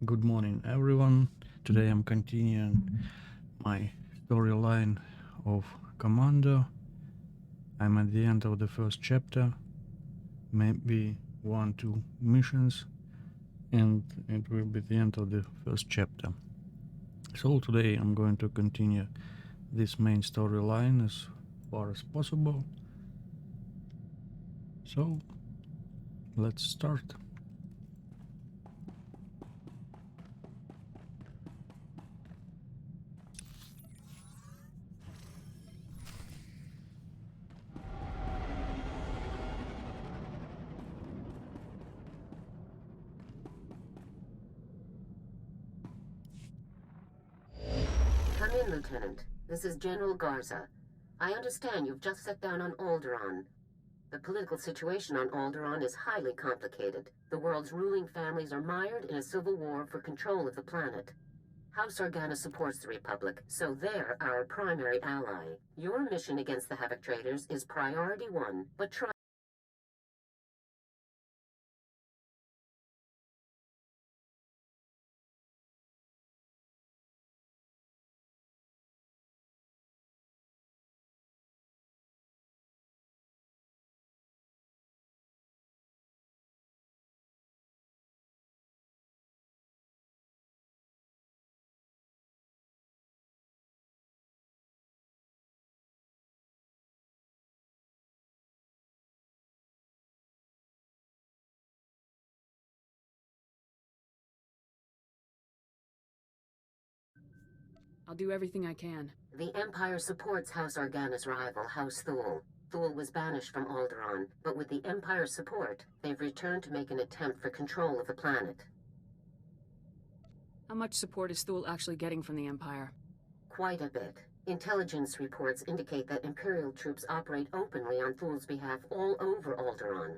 Good morning, everyone. Today I'm continuing my storyline of Commando. I'm at the end of the first chapter, maybe 1-2 missions, and it will be the end of the first chapter. So today I'm going to continue this main storyline as far as possible. So let's start. Come in, Lieutenant. This is General Garza. I understand you've just set down on Alderaan. The political situation on Alderaan is highly complicated. The world's ruling families are mired in a civil war for control of the planet. House Organa supports the Republic, so they're our primary ally. Your mission against the Havoc Traders is priority one, but try. I'll do everything I can. The Empire supports House Organa's rival, House Thule. Thule was banished from Alderaan, but with the Empire's support, they've returned to make an attempt for control of the planet. How much support is Thule actually getting from the Empire? Quite a bit. Intelligence reports indicate that Imperial troops operate openly on Thule's behalf all over Alderaan.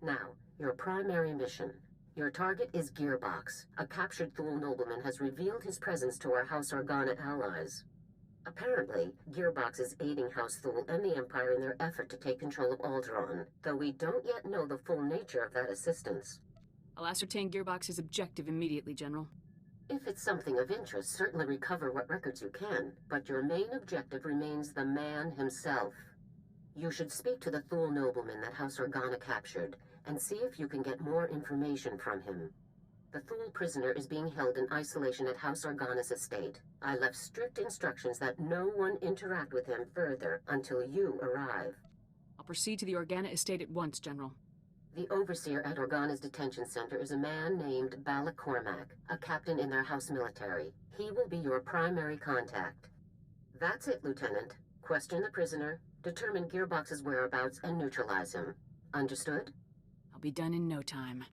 Now, your primary mission. Your target is Gearbox. A captured Thule nobleman has revealed his presence to our House Organa allies. Apparently, Gearbox is aiding House Thule and the Empire in their effort to take control of Alderaan, though we don't yet know the full nature of that assistance. I'll ascertain Gearbox's objective immediately, General. If it's something of interest, certainly recover what records you can, but your main objective remains the man himself. You should speak to the Thule nobleman that House Organa captured, and see if you can get more information from him. The Thule prisoner is being held in isolation at House Organa's estate. I left strict instructions that no one interact with him further until you arrive. I'll proceed to the Organa estate at once, General. The overseer at Organa's detention center is a man named Balak Cormac, a captain in their house military. He will be your primary contact. That's it, Lieutenant. Question the prisoner, determine Gearbox's whereabouts, and neutralize him. Understood? I'll be done in no time.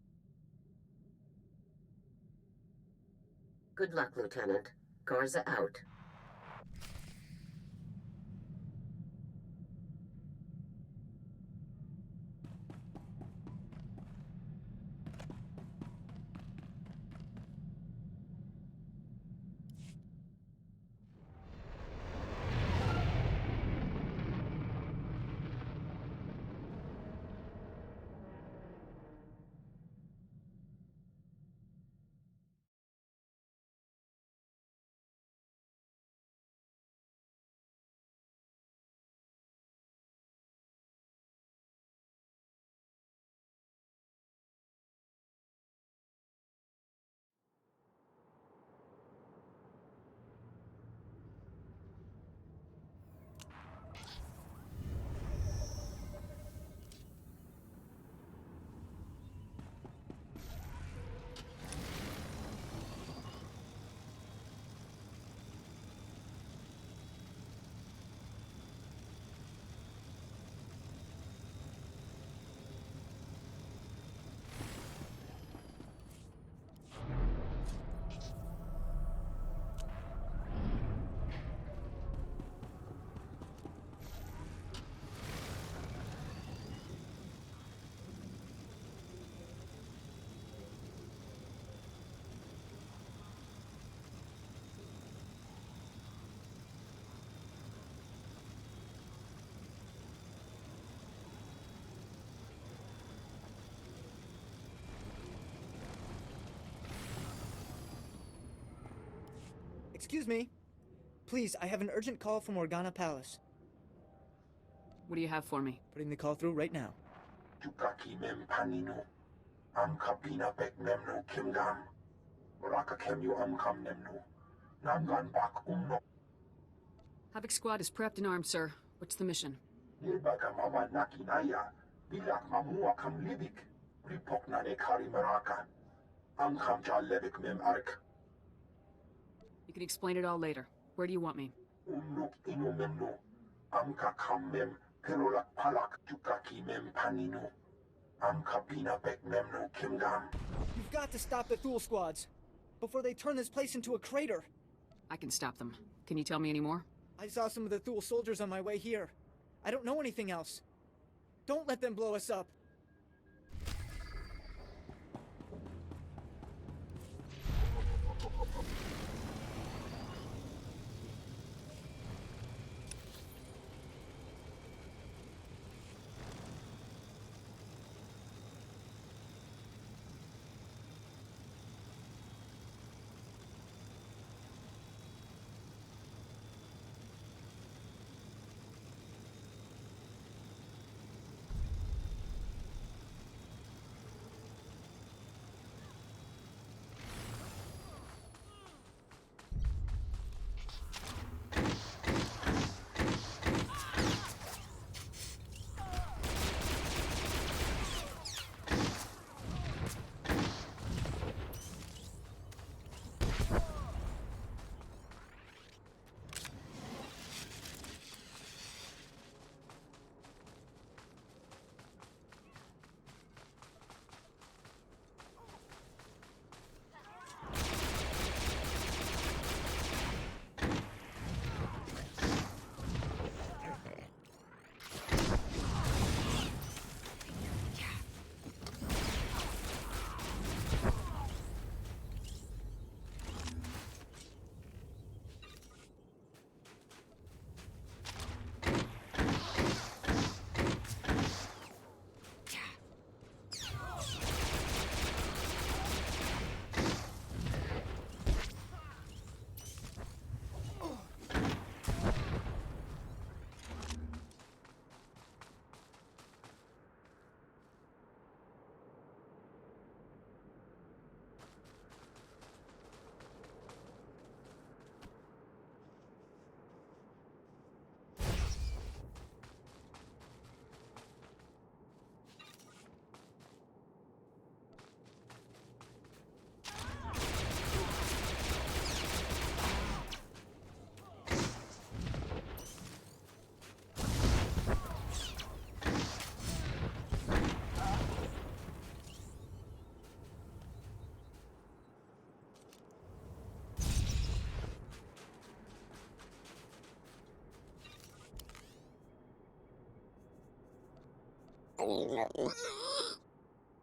Good luck, Lieutenant. Garza out. Excuse me. Please, I have an urgent call from Organa Palace. What do you have for me? Putting the call through right now. Tukaki mem panino. Am kapina pek memno kimgam. Raka kemyu kam nemno. Namgan bak umno. Havoc Squad is prepped and armed, sir. What's the mission? Nilbaga mama nakinaya. Bilak mamua kam libik. Ripokna ne kari maraka. Am kam jalebik mem ark. You can explain it all later. Where do you want me? Umnuk ino memno. Am kam mem perolak palak. Tukaki mem panino. Am kapina pek memno kimgam. You've got to stop the Thule squads before they turn this place into a crater. I can stop them. Can you tell me any more? I saw some of the Thule soldiers on my way here. I don't know anything else. Don't let them blow us up.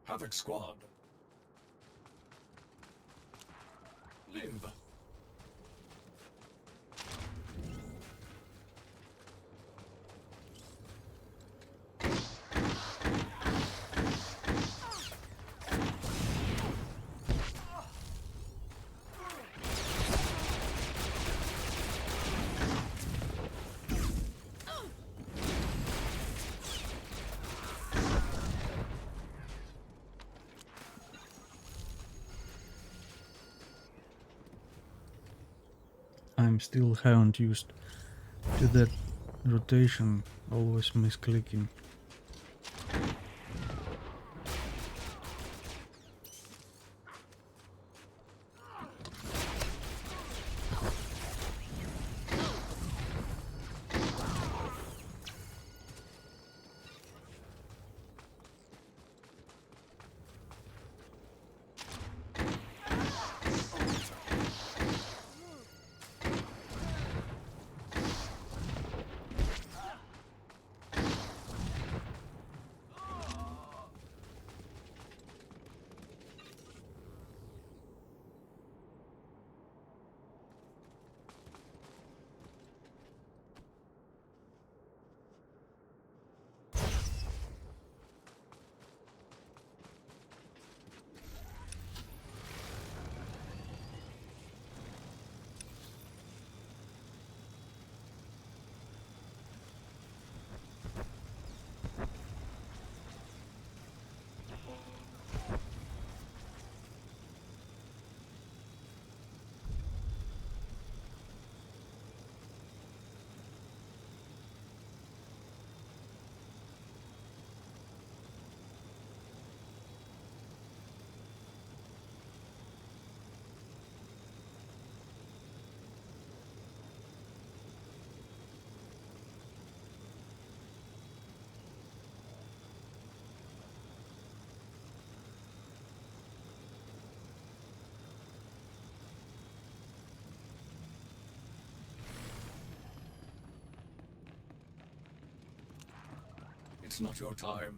Havoc Squad. Live. I'm still haven't used to that rotation, always misclicking. It's not your time.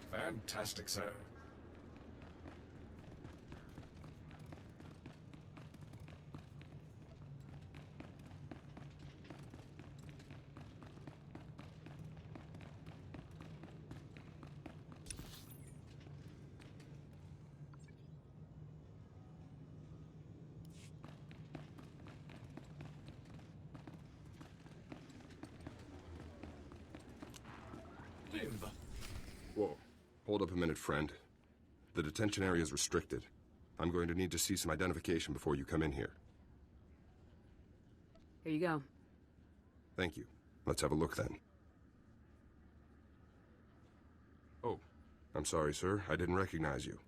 Fantastic, sir. Live. Whoa. Hold up a minute, friend. The detention area is restricted. I'm going to need to see some identification before you come in here. Here you go. Thank you. Let's have a look then. Oh, I'm sorry, sir. I didn't recognize you.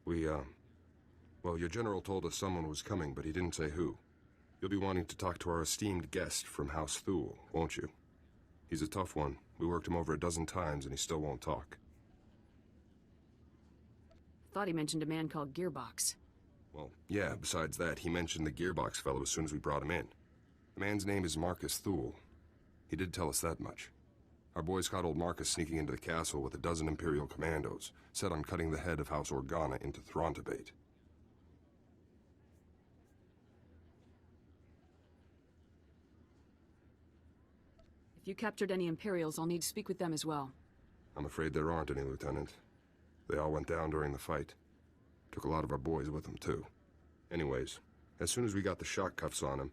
Well, your general told us someone was coming, but he didn't say who. You'll be wanting to talk to our esteemed guest from House Thule, won't you? He's a tough one. We worked him over a dozen times, and he still won't talk. Thought he mentioned a man called Gearbox. Well, yeah, besides that, he mentioned the Gearbox fellow as soon as we brought him in. The man's name is Marcus Thule. He did tell us that much. Our boys caught old Marcus sneaking into the castle with a dozen Imperial commandos, set on cutting the head of House Organa into Throntabate. If you captured any Imperials, I'll need to speak with them as well. I'm afraid there aren't any, Lieutenant. They all went down during the fight. Took a lot of our boys with them, too. Anyways, as soon as we got the shock cuffs on him,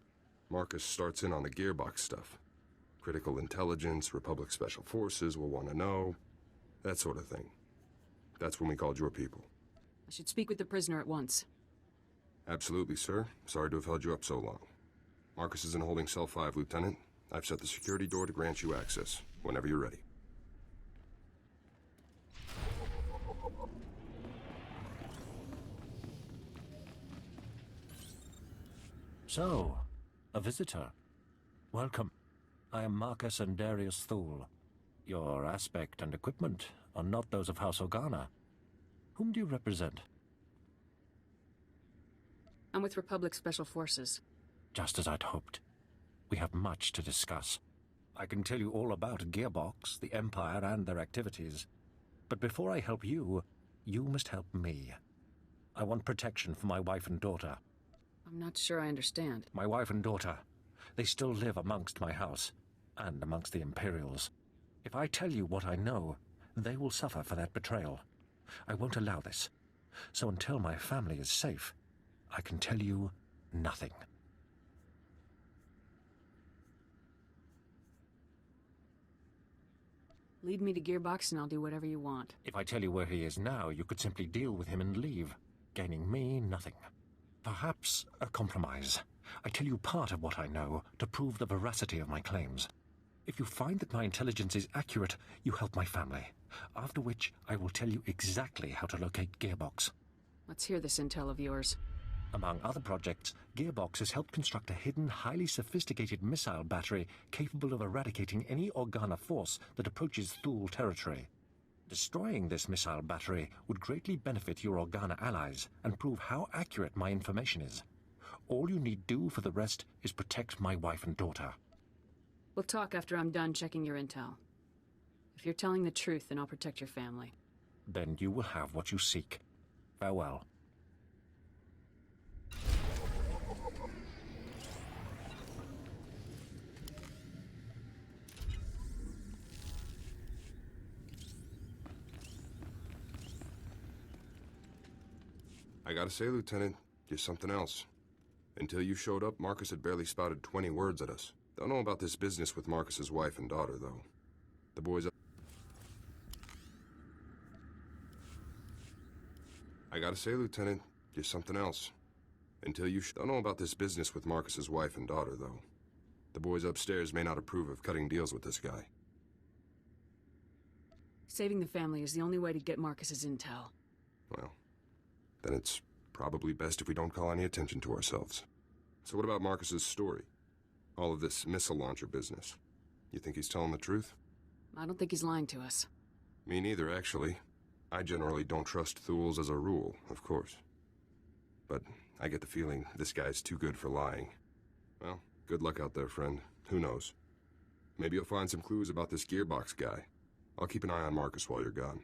Marcus starts in on the Gearbox stuff. Critical intelligence, Republic Special Forces will want to know, that sort of thing. That's when we called your people. I should speak with the prisoner at once. Absolutely, sir. Sorry to have held you up so long. Marcus is in holding cell 5, Lieutenant. I've set the security door to grant you access, whenever you're ready. So, a visitor. Welcome. I am Marcus and Darius Thule. Your aspect and equipment are not those of House Organa. Whom do you represent? I'm with Republic Special Forces. Just as I'd hoped. We have much to discuss. I can tell you all about Gearbox, the Empire, and their activities. But before I help you, you must help me. I want protection for my wife and daughter. I'm not sure I understand. My wife and daughter. They still live amongst my house, and amongst the Imperials. If I tell you what I know, they will suffer for that betrayal. I won't allow this. So until my family is safe, I can tell you nothing. Lead me to Gearbox and I'll do whatever you want. If I tell you where he is now, you could simply deal with him and leave, gaining me nothing. Perhaps a compromise. I tell you part of what I know to prove the veracity of my claims. If you find that my intelligence is accurate, you help my family. After which, I will tell you exactly how to locate Gearbox. Let's hear this intel of yours. Among other projects, Gearbox has helped construct a hidden, highly sophisticated missile battery capable of eradicating any Organa force that approaches Thule territory. Destroying this missile battery would greatly benefit your Organa allies and prove how accurate my information is. All you need do for the rest is protect my wife and daughter. We'll talk after I'm done checking your intel. If you're telling the truth, then I'll protect your family. Then you will have what you seek. Farewell. I gotta say, Lieutenant, you're something else. Until you showed up, Marcus had barely spouted 20 words at us. Don't know about this business with Marcus's wife and daughter, though. The boys... I gotta say, Lieutenant, you're something else. Until you don't know about this business with Marcus's wife and daughter, though. The boys upstairs may not approve of cutting deals with this guy. Saving the family is the only way to get Marcus's intel. Well, then it's probably best if we don't call any attention to ourselves. So what about Marcus's story? All of this missile launcher business. You think he's telling the truth? I don't think he's lying to us. Me neither, actually. I generally don't trust Thules as a rule, of course. But I get the feeling this guy's too good for lying. Well, good luck out there, friend. Who knows? Maybe you'll find some clues about this gearbox guy. I'll keep an eye on Marcus while you're gone.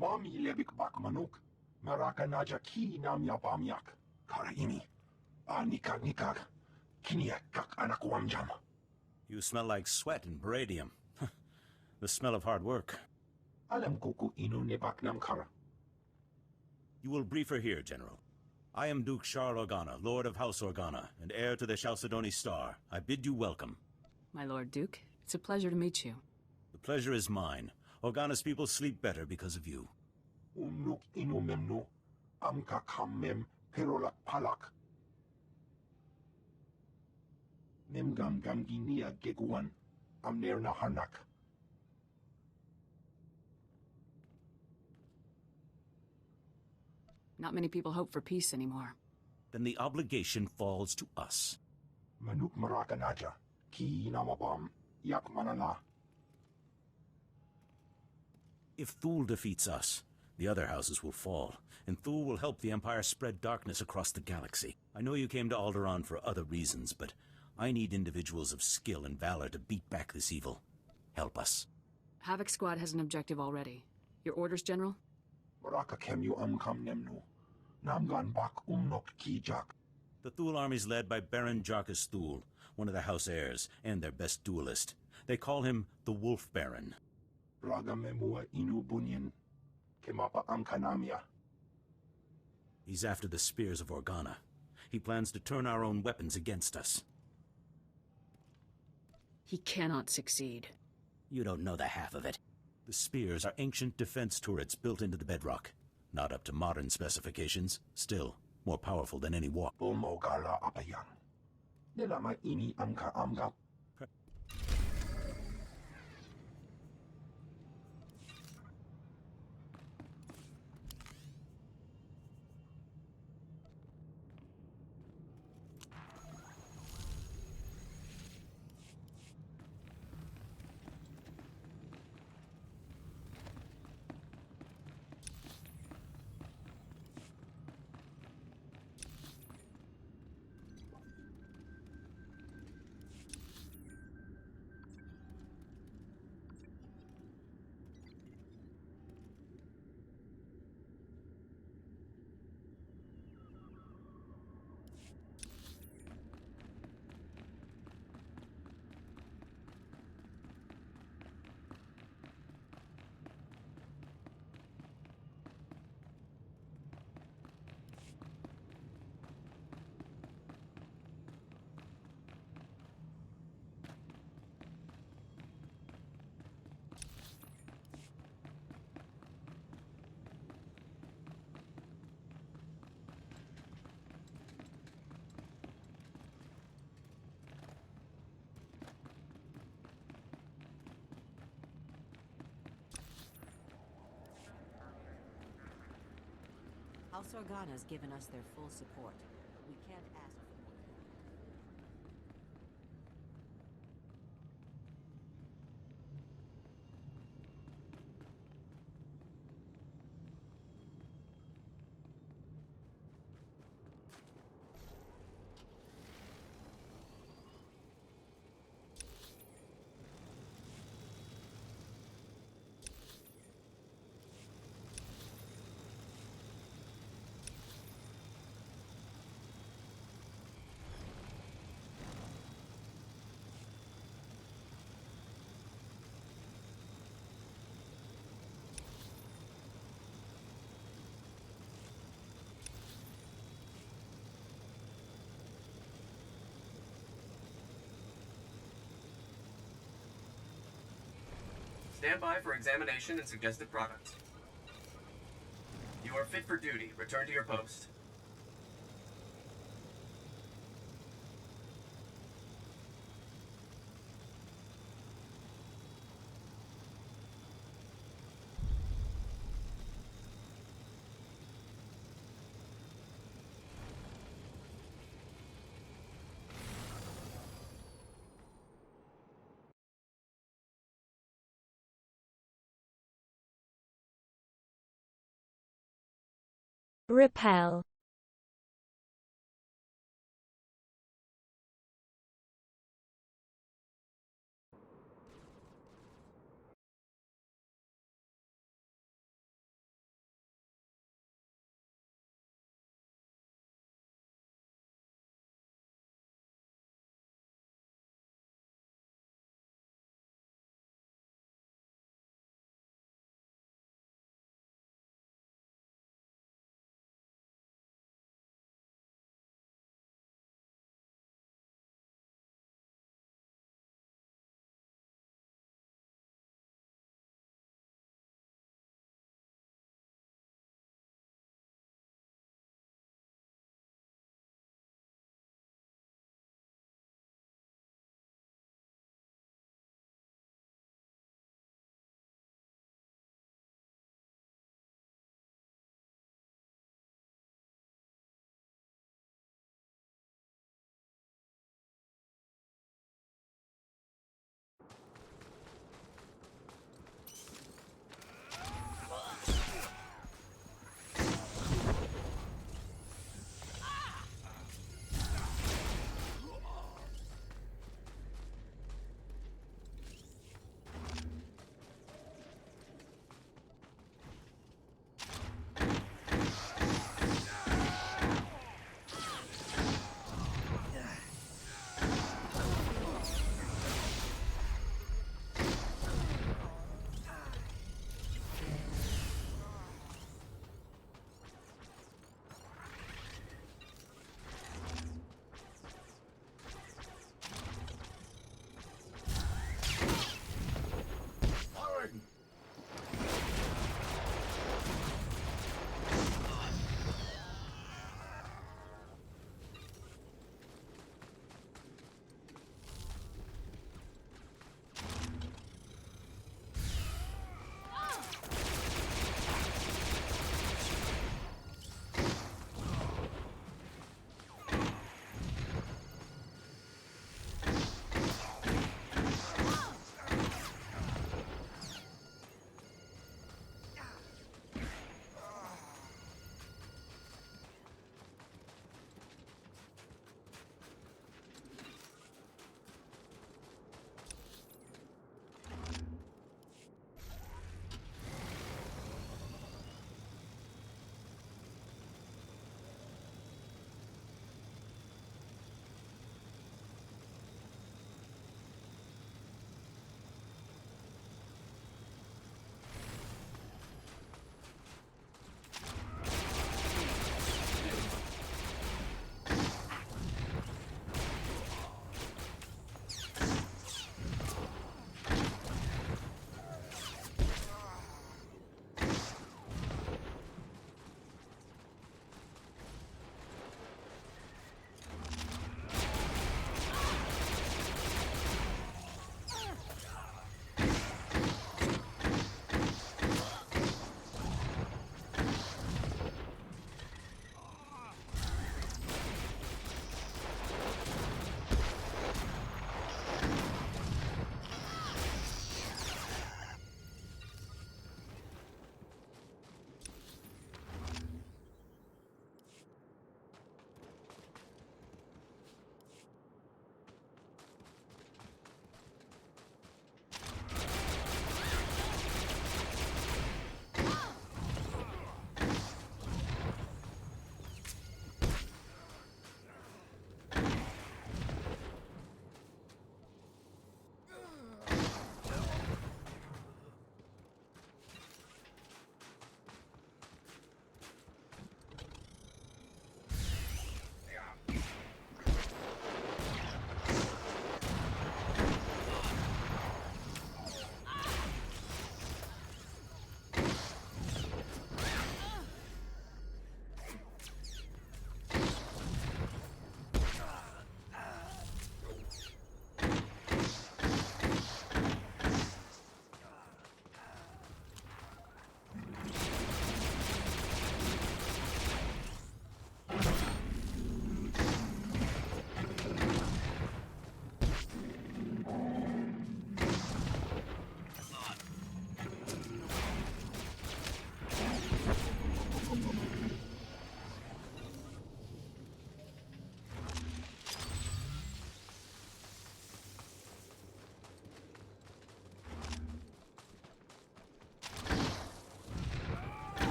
Mami lebik bak manuk, maraka naja ki nam yapamyak. Karaimi, nikag nikag, kiniak kak anak wamjam. You smell like sweat and beradium. The smell of hard work. Alam kuku inu nebak nam kara. You will brief her here, General. I am Duke Charles Organa, Lord of House Organa, and heir to the Chalcedony Star. I bid you welcome. My Lord Duke, it's a pleasure to meet you. The pleasure is mine. Organa's people sleep better because of you. Umnuk inu memnu, amka kammem perolak palak. Memgam gam ginia geguan, amner na hanak. Not many people hope for peace anymore. Then the obligation falls to us. Manuk maraka naja, ki namabam, yak manala. If Thule defeats us, the other houses will fall, and Thule will help the Empire spread darkness across the galaxy. I know you came to Alderaan for other reasons, but I need individuals of skill and valor to beat back this evil. Help us. Havoc Squad has an objective already. Your orders, General? Maraka kemyu amkam nemnu, namgan bak umnok kijak. The Thule army is led by Baron Jarkus Thule, one of the House heirs, and their best duelist. They call him the Wolf Baron. Raga memua inu bunyan, kemapa amkanamia. He's after the spears of Organa. He plans to turn our own weapons against us. He cannot succeed. You don't know the half of it. The spears are ancient defense turrets built into the bedrock. Not up to modern specifications, still more powerful than any war. Bomogala apayang. Nilama ini amka amgap. House Organa's given us their full support. We can't ask for more. Stand by for examination and suggested product. You are fit for duty. Return to your post. Repel.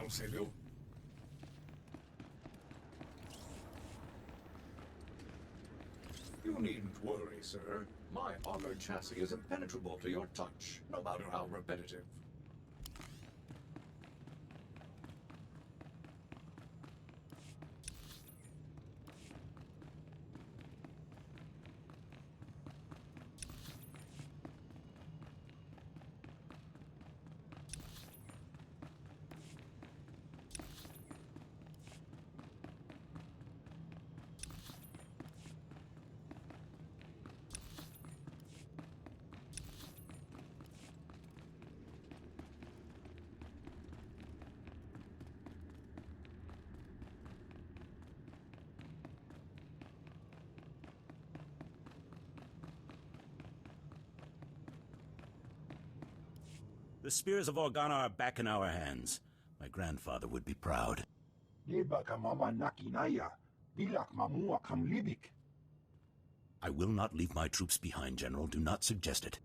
Auxilio. You needn't worry, sir. My armored chassis is impenetrable to your touch, no matter how repetitive. The spears of Organa are back in our hands. My grandfather would be proud. I will not leave my troops behind, General. Do not suggest it.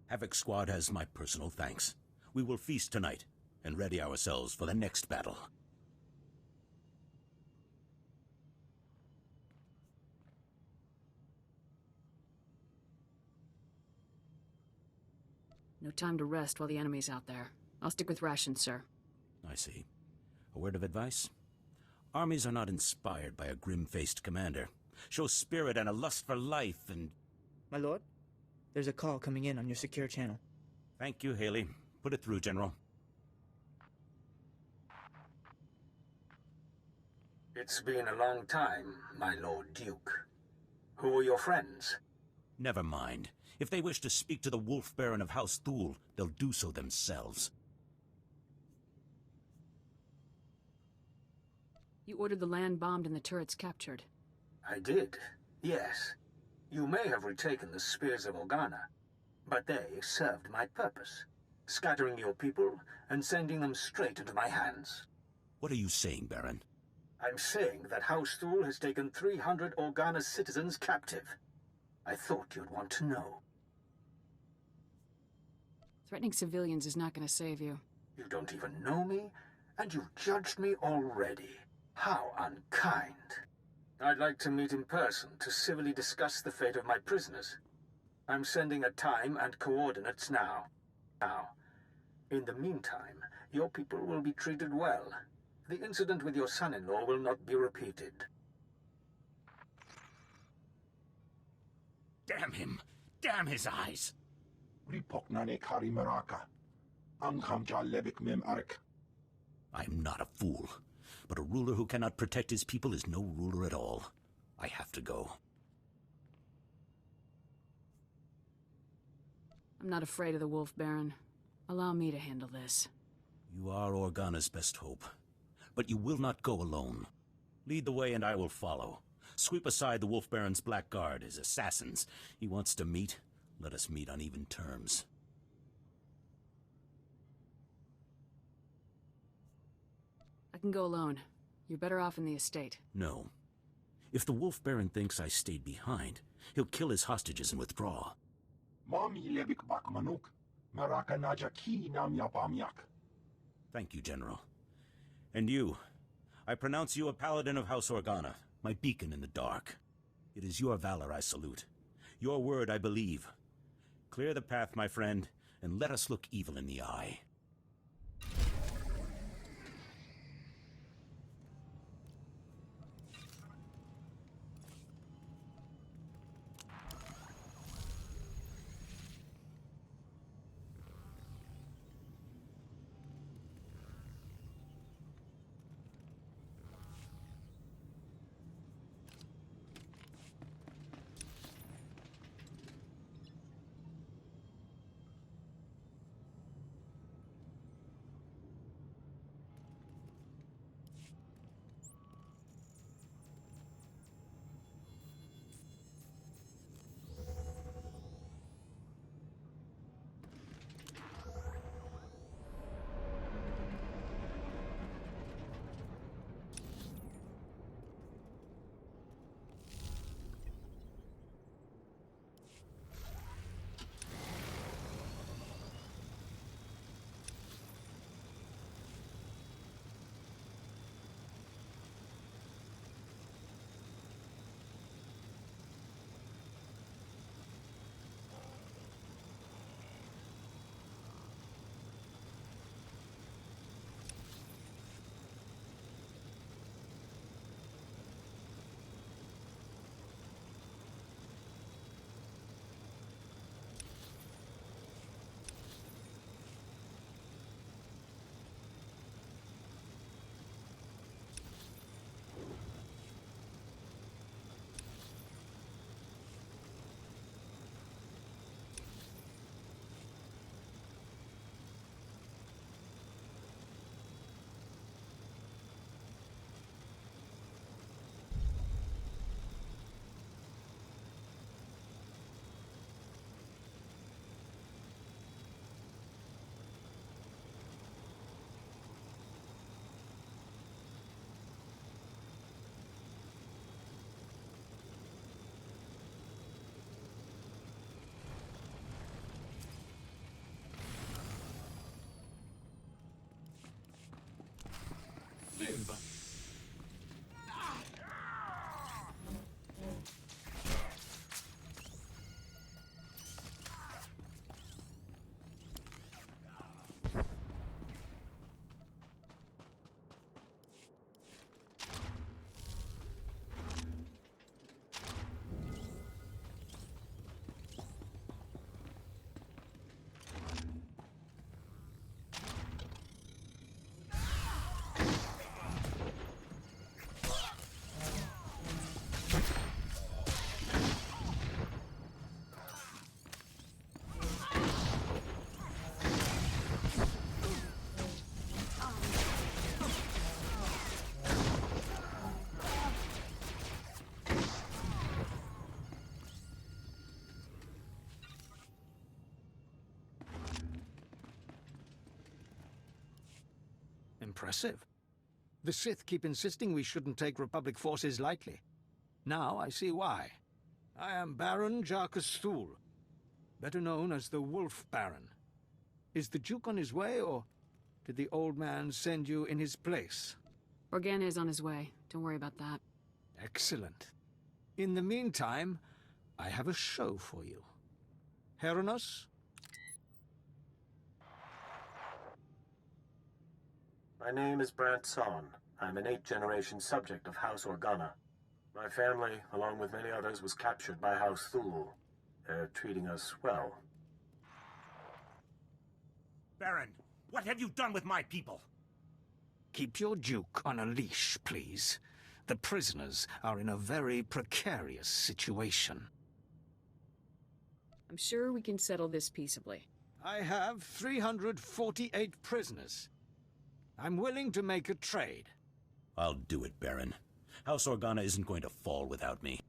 Havoc Squad has my personal thanks. We will feast tonight and ready ourselves for the next battle. No time to rest while the enemy's out there. I'll stick with rations, sir. I see. A word of advice? Armies are not inspired by a grim-faced commander. Show spirit and a lust for life and... My lord, there's a call coming in on your secure channel. Thank you, Haley. Put it through, General. It's been a long time, my Lord Duke. Who are your friends? Never mind. If they wish to speak to the Wolf Baron of House Thule, they'll do so themselves. You ordered the land bombed and the turrets captured. I did, yes. You may have retaken the Spears of Organa, but they served my purpose, scattering your people and sending them straight into my hands. What are you saying, Baron? I'm saying that House Thule has taken 300 Organa citizens captive. I thought you'd want to know. Threatening civilians is not going to save you. You don't even know me, and you've judged me already. How unkind. I'd like to meet in person to civilly discuss the fate of my prisoners. I'm sending a time and coordinates now. In the meantime, your people will be treated well. The incident with your son-in-law will not be repeated. Damn him! Damn his eyes! I'm not a fool, but a ruler who cannot protect his people is no ruler at all. I have to go. I'm not afraid of the Wolf Baron. Allow me to handle this. You are Organa's best hope, but you will not go alone. Lead the way and I will follow. Sweep aside the Wolf Baron's black guard, his assassins. He wants to meet. Let us meet on even terms. I can go alone. You're better off in the estate. No. If the Wolf Baron thinks I stayed behind, he'll kill his hostages and withdraw. Thank you, General. And you. I pronounce you a paladin of House Organa, my beacon in the dark. It is your valor I salute. Your word I believe. Clear the path, my friend, and let us look evil in the eye. Impressive. The Sith keep insisting we shouldn't take Republic forces lightly. Now I see why. I am Baron Jarkus Thul, better known as the Wolf Baron. Is the Duke on his way, or did the old man send you in his place? Organa is on his way. Don't worry about that. Excellent. In the meantime, I have a show for you. Heranos? My name is Brant Son. I'm an 8th-generation subject of House Organa. My family, along with many others, was captured by House Thul. They're treating us well. Baron, what have you done with my people? Keep your Duke on a leash, please. The prisoners are in a very precarious situation. I'm sure we can settle this peaceably. I have 348 prisoners. I'm willing to make a trade. I'll do it, Baron. House Organa isn't going to fall without me.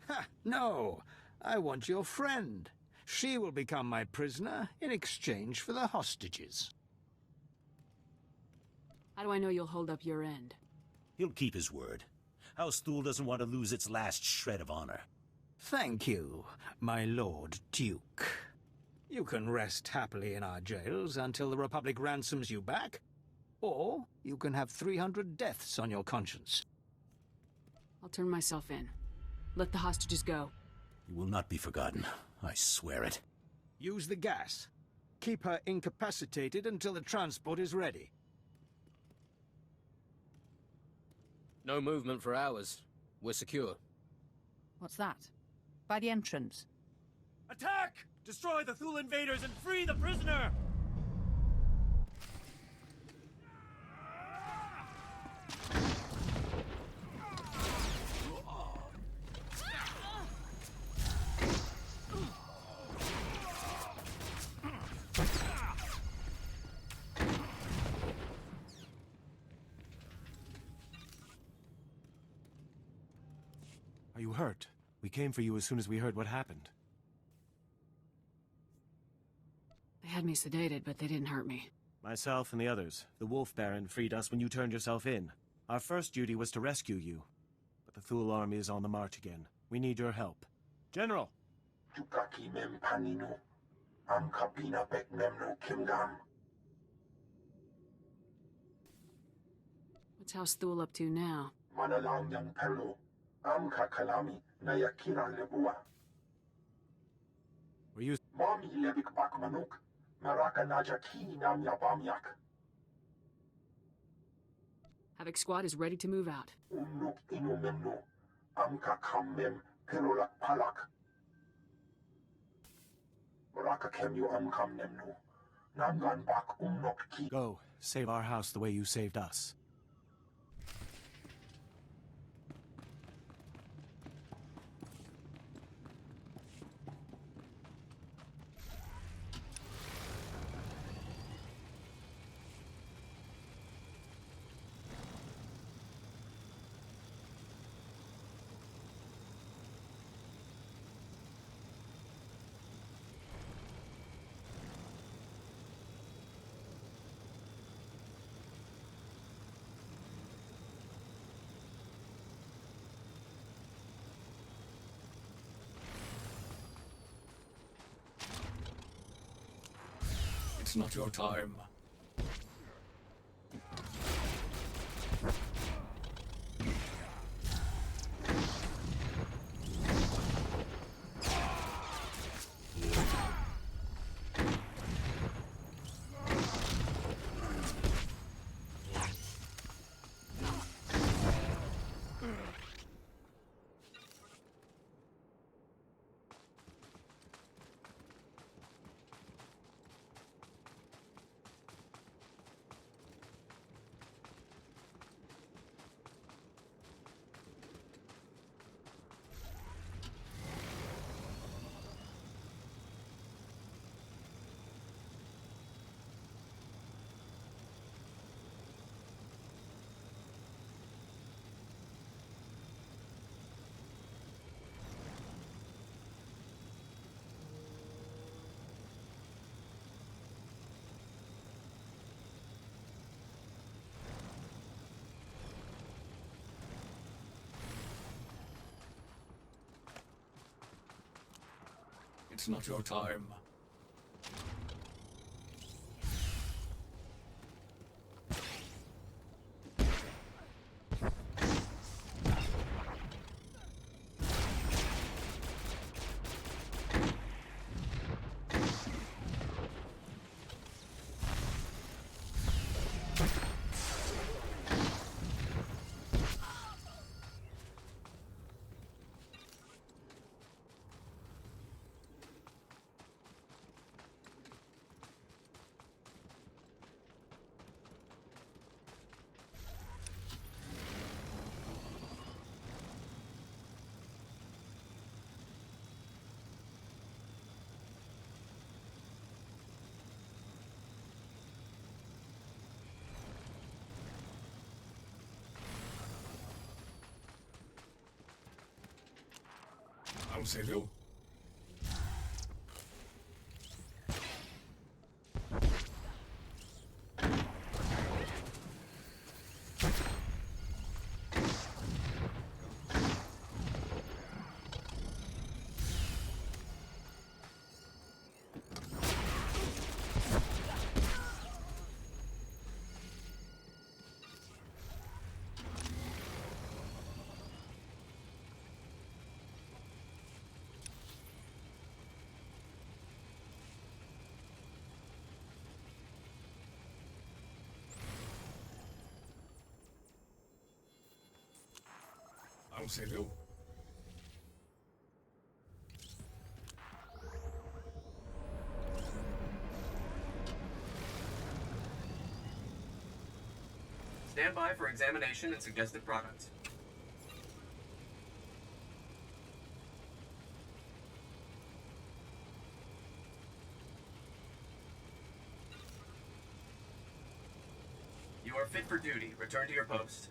Ha! No! I want your friend. She will become my prisoner in exchange for the hostages. How do I know you'll hold up your end? He'll keep his word. House Thul doesn't want to lose its last shred of honor. Thank you, my Lord Duke. You can rest happily in our jails until the Republic ransoms you back, or you can have 300 deaths on your conscience. I'll turn myself in. Let the hostages go. You will not be forgotten. I swear it. Use the gas. Keep her incapacitated until the transport is ready. No movement for hours. We're secure. What's that? By the entrance. Attack! Destroy the Thul invaders and free the prisoner! Are you hurt? We came for you as soon as we heard what happened. They had me sedated, but they didn't hurt me. Myself and the others, the Wolf Baron, freed us when you turned yourself in. Our first duty was to rescue you. But the Thul army is on the march again. We need your help. General! Tukaki mem panino. Am kapina pek memno kimgam. What's House Thul up to now? Manalang yang perlo. Am kakalami na yakira lebua. Were you... Mami lebik bak manuk. Maraka najaki nam yabamyak. Havoc Squad is ready to move out. Umnuk inu memno. Am kakam mem perolak palak. Maraka kem you kam nemno. Namgan bak umnuk ki. Go. Save our house the way you saved us. It's not your time. It's not your time. I'll save you. I'll save you. Stand by for examination and suggested products. You are fit for duty. Return to your post.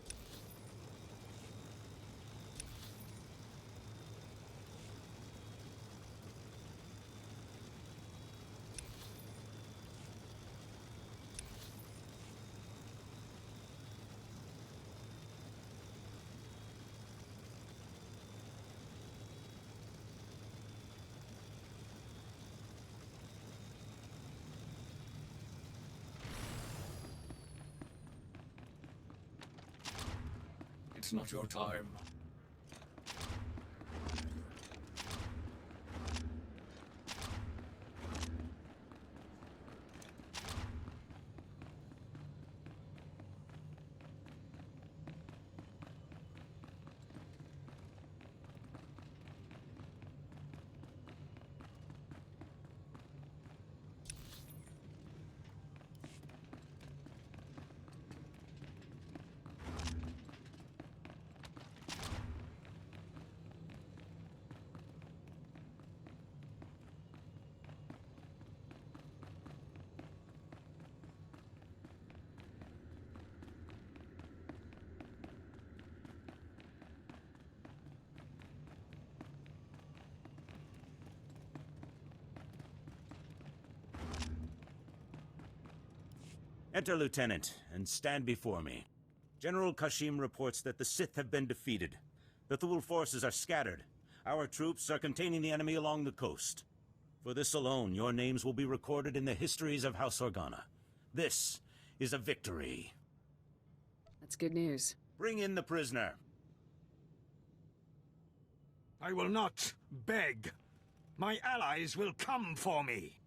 It's not your time. Enter, Lieutenant, and stand before me. General Kashim reports that the Sith have been defeated. The Thule forces are scattered. Our troops are containing the enemy along the coast. For this alone, your names will be recorded in the histories of House Organa. This is a victory. That's good news. Bring in the prisoner. I will not beg. My allies will come for me.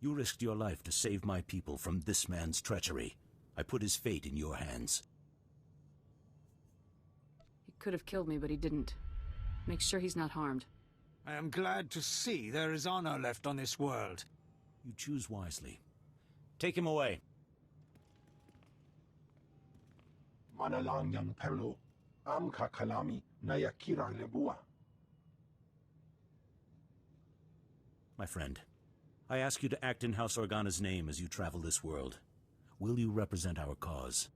You risked your life to save my people from this man's treachery. I put his fate in your hands. He could have killed me, but he didn't. Make sure he's not harmed. I am glad to see there is honor left on this world. You choose wisely. Take him away. Manalang yang perlo, am kakalami nayakira lebua. My friend, I ask you to act in House Organa's name as you travel this world. Will you represent our cause?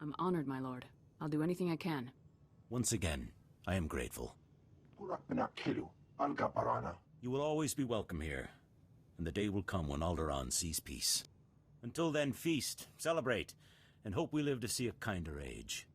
I'm honored, my lord. I'll do anything I can. Once again, I am grateful. You You will always be welcome here, and the day will come when Alderaan sees peace. Until then, feast, celebrate, and hope we live to see a kinder age.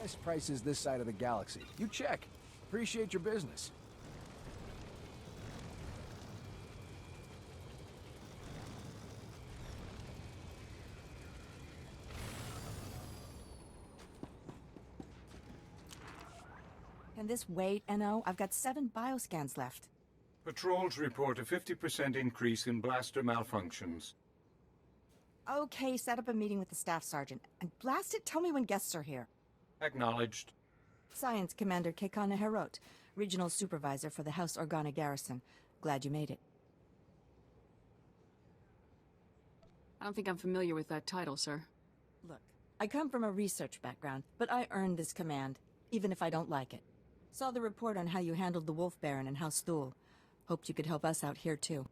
Best prices this side of the galaxy. You check. Appreciate your business. Can this wait, NO? I've got 7 bioscans left. Patrols report a 50% increase in blaster malfunctions. Okay, set up a meeting with the staff sergeant. And blast it, tell me when guests are here. Acknowledged. Science Commander Kekana Herot, Regional Supervisor for the House Organa Garrison. Glad you made it. I don't think I'm familiar with that title, sir. Look, I come from a research background, but I earned this command, even if I don't like it. Saw the report on how you handled the Wolf Baron and House Thule. Hoped you could help us out here, too.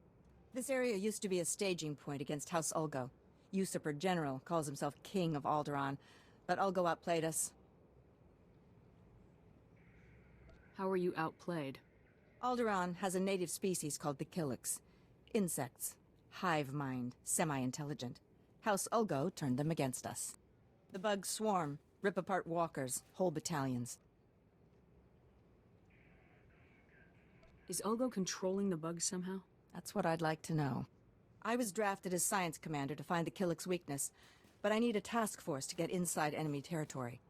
This area used to be a staging point against House Ulgo. Usurper General calls himself King of Alderaan, but Ulgo outplayed us. How were you outplayed? Alderaan has a native species called the Killiks. Insects. Hive mind. Semi-intelligent. House Ulgo turned them against us. The bugs swarm, rip apart walkers, whole battalions. Is Ulgo controlling the bugs somehow? That's what I'd like to know. I was drafted as science commander to find the Killiks' weakness, but I need a task force to get inside enemy territory.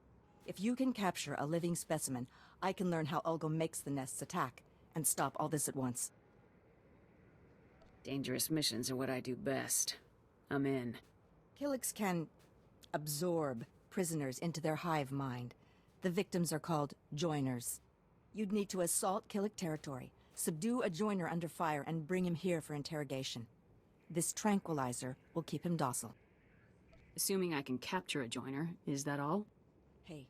If you can capture a living specimen, I can learn how Ulgo makes the nests attack, and stop all this at once. Dangerous missions are what I do best. I'm in. Killiks can absorb prisoners into their hive mind. The victims are called joiners. You'd need to assault Killik territory, subdue a joiner under fire, and bring him here for interrogation. This tranquilizer will keep him docile. Assuming I can capture a joiner, is that all? Hey,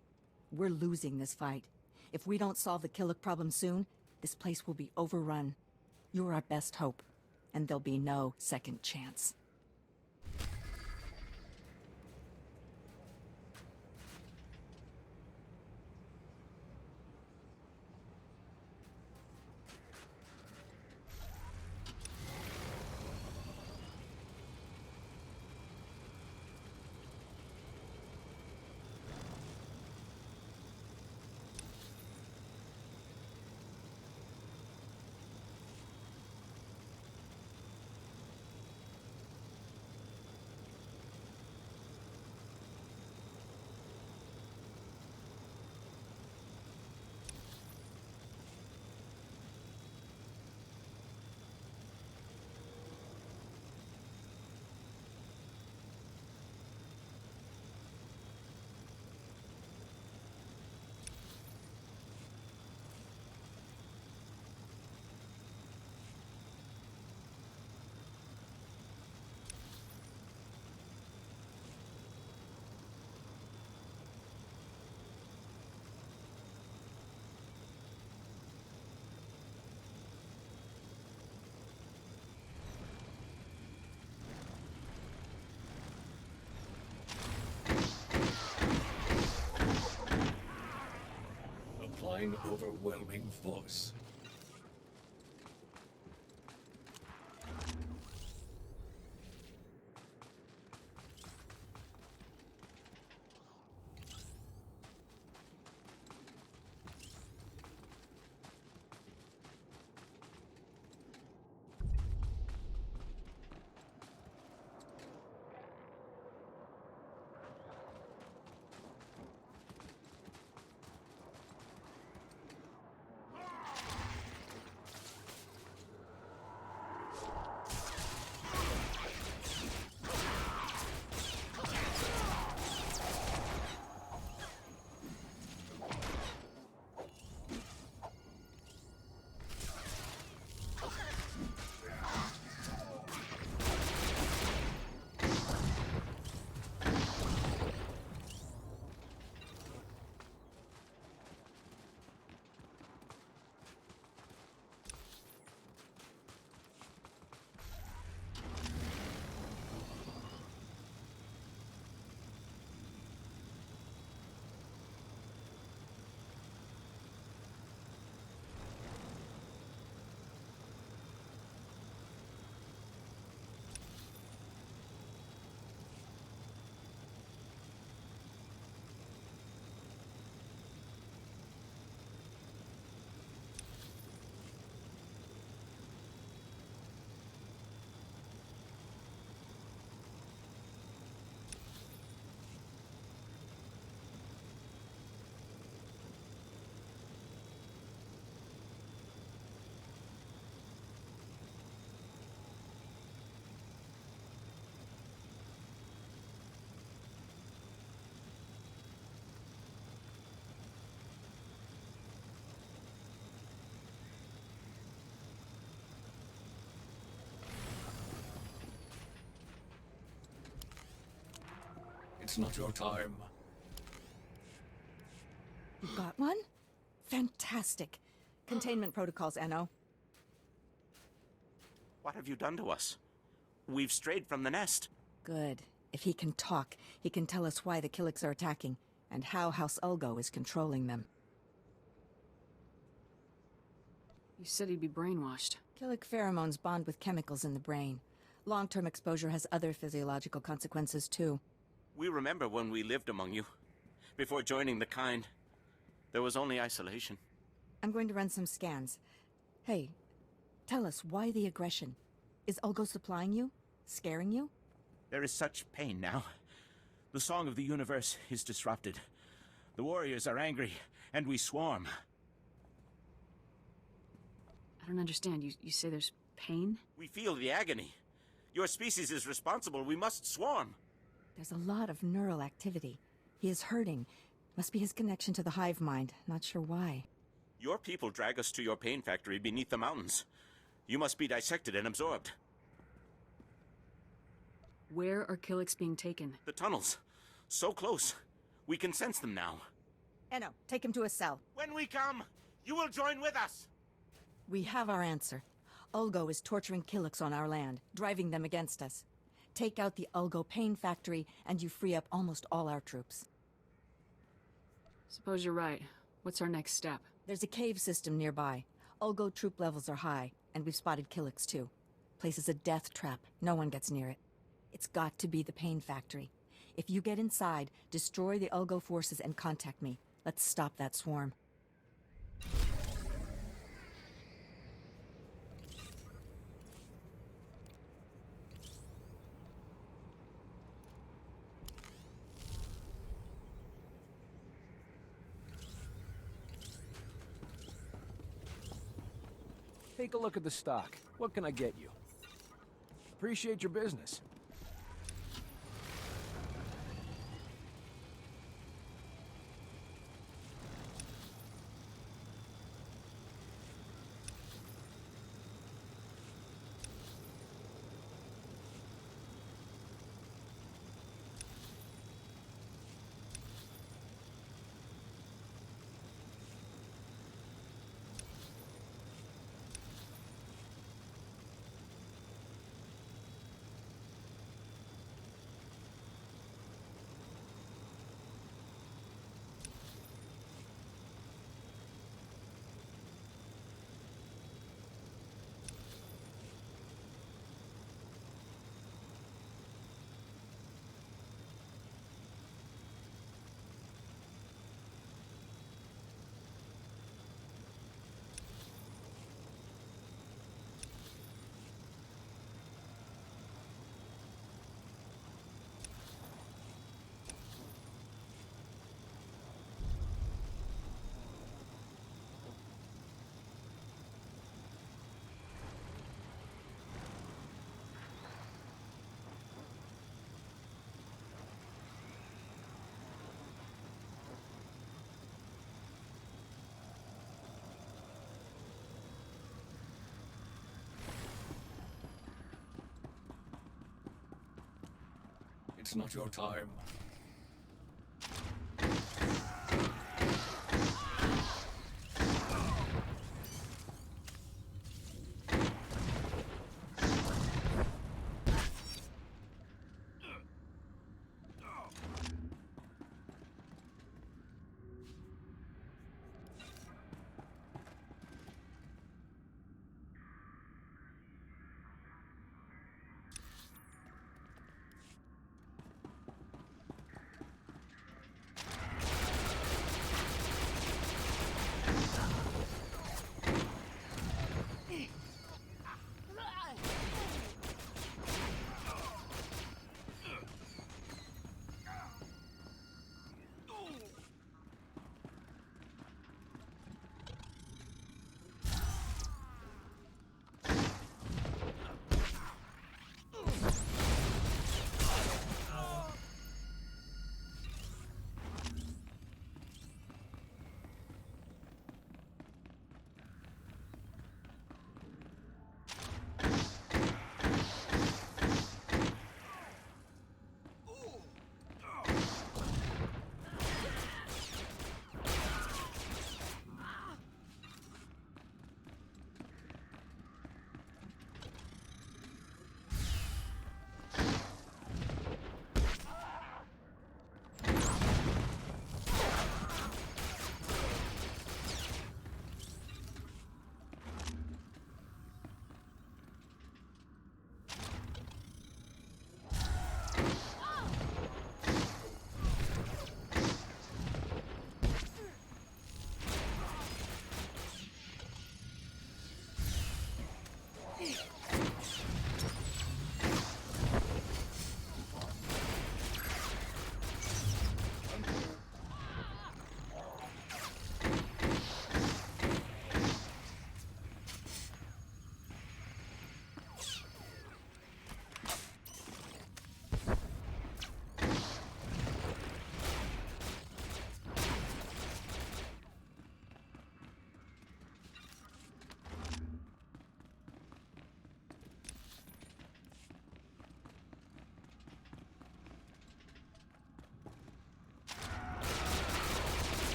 we're losing this fight. If we don't solve the Killik problem soon, this place will be overrun. You're our best hope, and there'll be no second chance. Applying overwhelming force. It's not your time. You got one? Fantastic. Containment protocols, NO. What have you done to us? We've strayed from the nest. Good. If he can talk, he can tell us why the Killiks are attacking, and how House Ulgo is controlling them. You said he'd be brainwashed. Killik pheromones bond with chemicals in the brain. Long-term exposure has other physiological consequences, too. We remember when we lived among you. Before joining the kind, there was only isolation. I'm going to run some scans. Hey, tell us, why the aggression? Is Ulgo supplying you? Scaring you? There is such pain now. The song of the universe is disrupted. The warriors are angry, and we swarm. I don't understand. You say there's pain? We feel the agony. Your species is responsible. We must swarm. There's a lot of neural activity. He is hurting. Must be his connection to the hive mind. Not sure why. Your people drag us to your pain factory beneath the mountains. You must be dissected and absorbed. Where are Killiks being taken? The tunnels. So close. We can sense them now. Eno, take him to a cell. When we come, you will join with us. We have our answer. Ulgo is torturing Killiks on our land, driving them against us. Take out the Ulgo pain factory, and you free up almost all our troops. Suppose you're right. What's our next step? There's a cave system nearby. Ulgo troop levels are high, and we've spotted Killiks too. Place is a death trap. No one gets near it. It's got to be the pain factory. If you get inside, destroy the Ulgo forces and contact me. Let's stop that swarm. Take a look at the stock. What can I get you? Appreciate your business. It's not your time.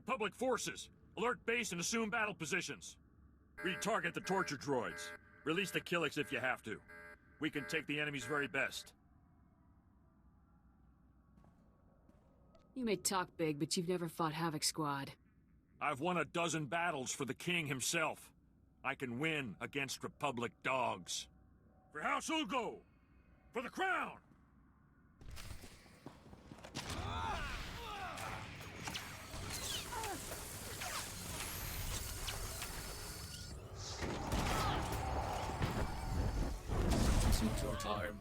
Republic forces. Alert base and assume battle positions. Retarget the torture droids. Release the Killiks if you have to. We can take the enemy's very best. You may talk big, but you've never fought Havoc Squad. I've won a dozen battles for the King himself. I can win against Republic dogs. For House Ulgo! For the crown! It's your time.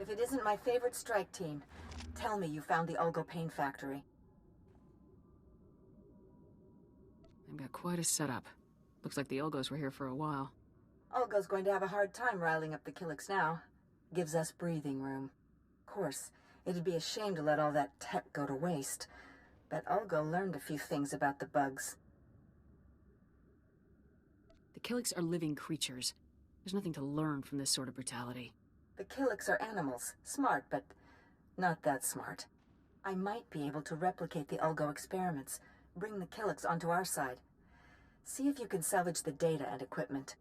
If it isn't my favorite strike team, tell me you found the Ulgo Pain Factory. They've got quite a setup. Looks like the Ulgos were here for a while. Ulgo's going to have a hard time riling up the Killiks now. Gives us breathing room. Of course, it'd be a shame to let all that tech go to waste. But Ulgo learned a few things about the bugs. The Killiks are living creatures. There's nothing to learn from this sort of brutality. The Killiks are animals. Smart, but not that smart. I might be able to replicate the Ulgo experiments. Bring the Killiks onto our side. See if you can salvage the data and equipment.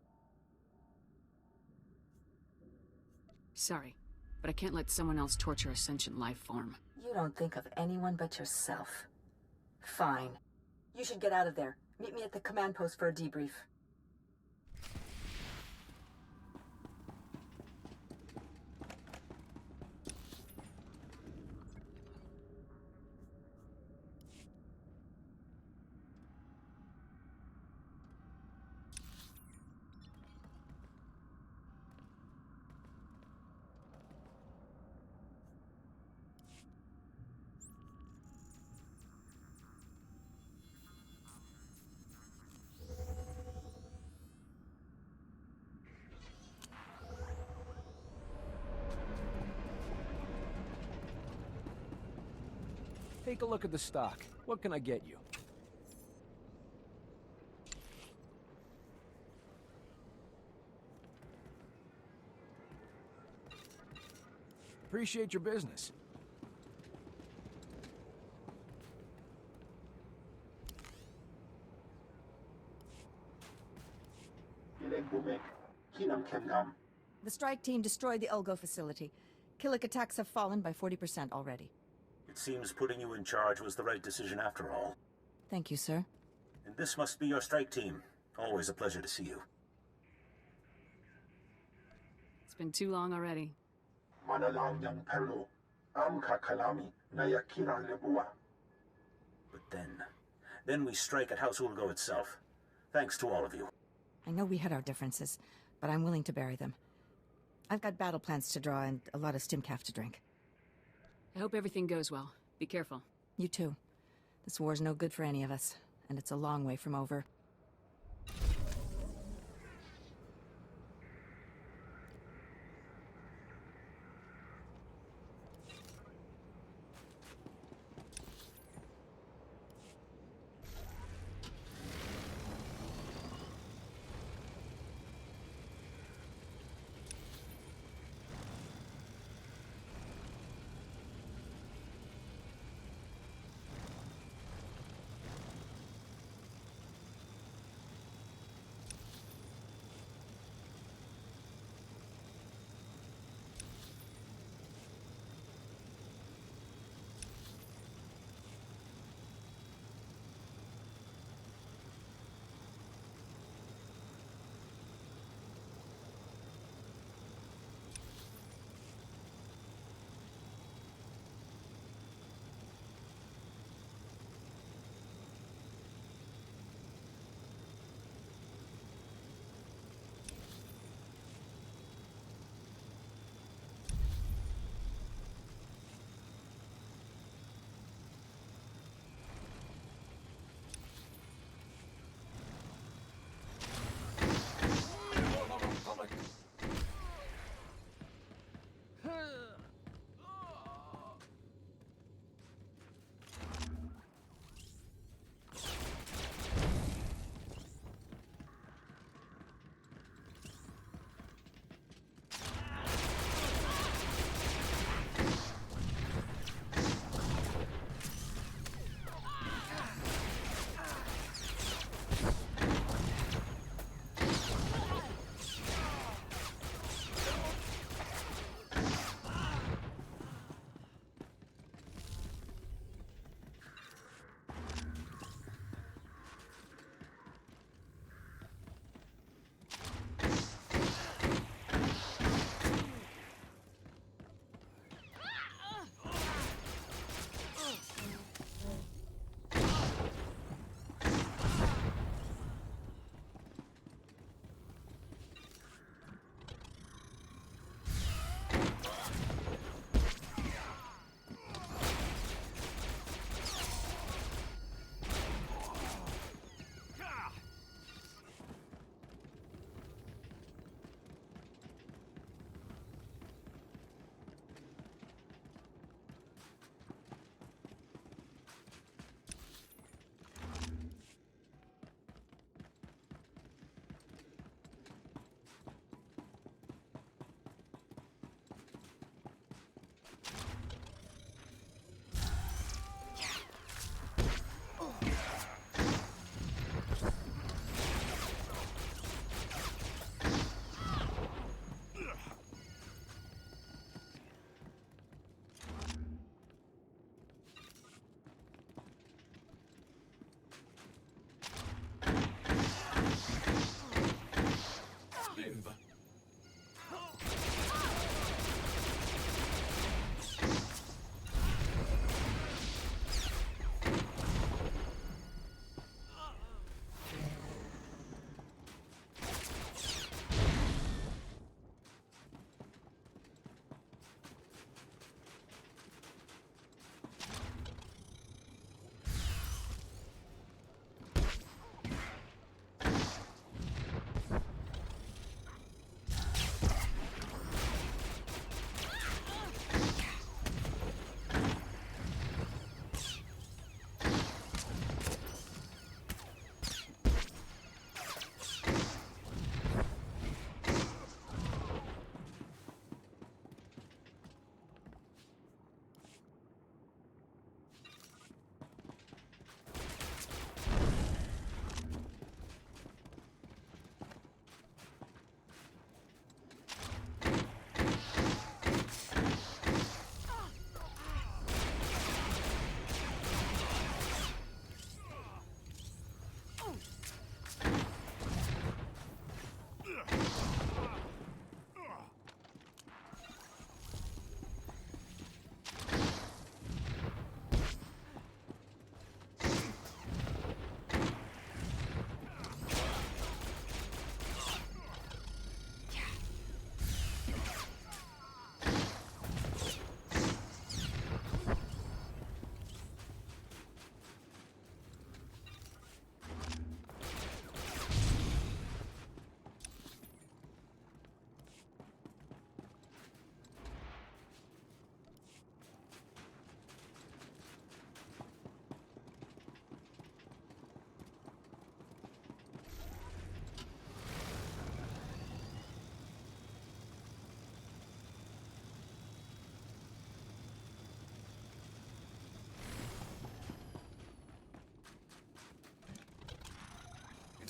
Sorry, but I can't let someone else torture a sentient life form. You don't think of anyone but yourself. Fine. You should get out of there. Meet me at the command post for a debrief. Take a look at the stock. What can I get you? Appreciate your business. The strike team destroyed the Ulgo facility. Killik attacks have fallen by 40% already. It seems putting you in charge was the right decision after all. Thank you, sir. And this must be your strike team. Always a pleasure to see you. It's been too long already. But then we strike at House Ulgo itself. Thanks to all of you. I know we had our differences, but I'm willing to bury them. I've got battle plans to draw and a lot of stimcaf to drink. I hope everything goes well. Be careful. You too. This war's no good for any of us, and it's a long way from over.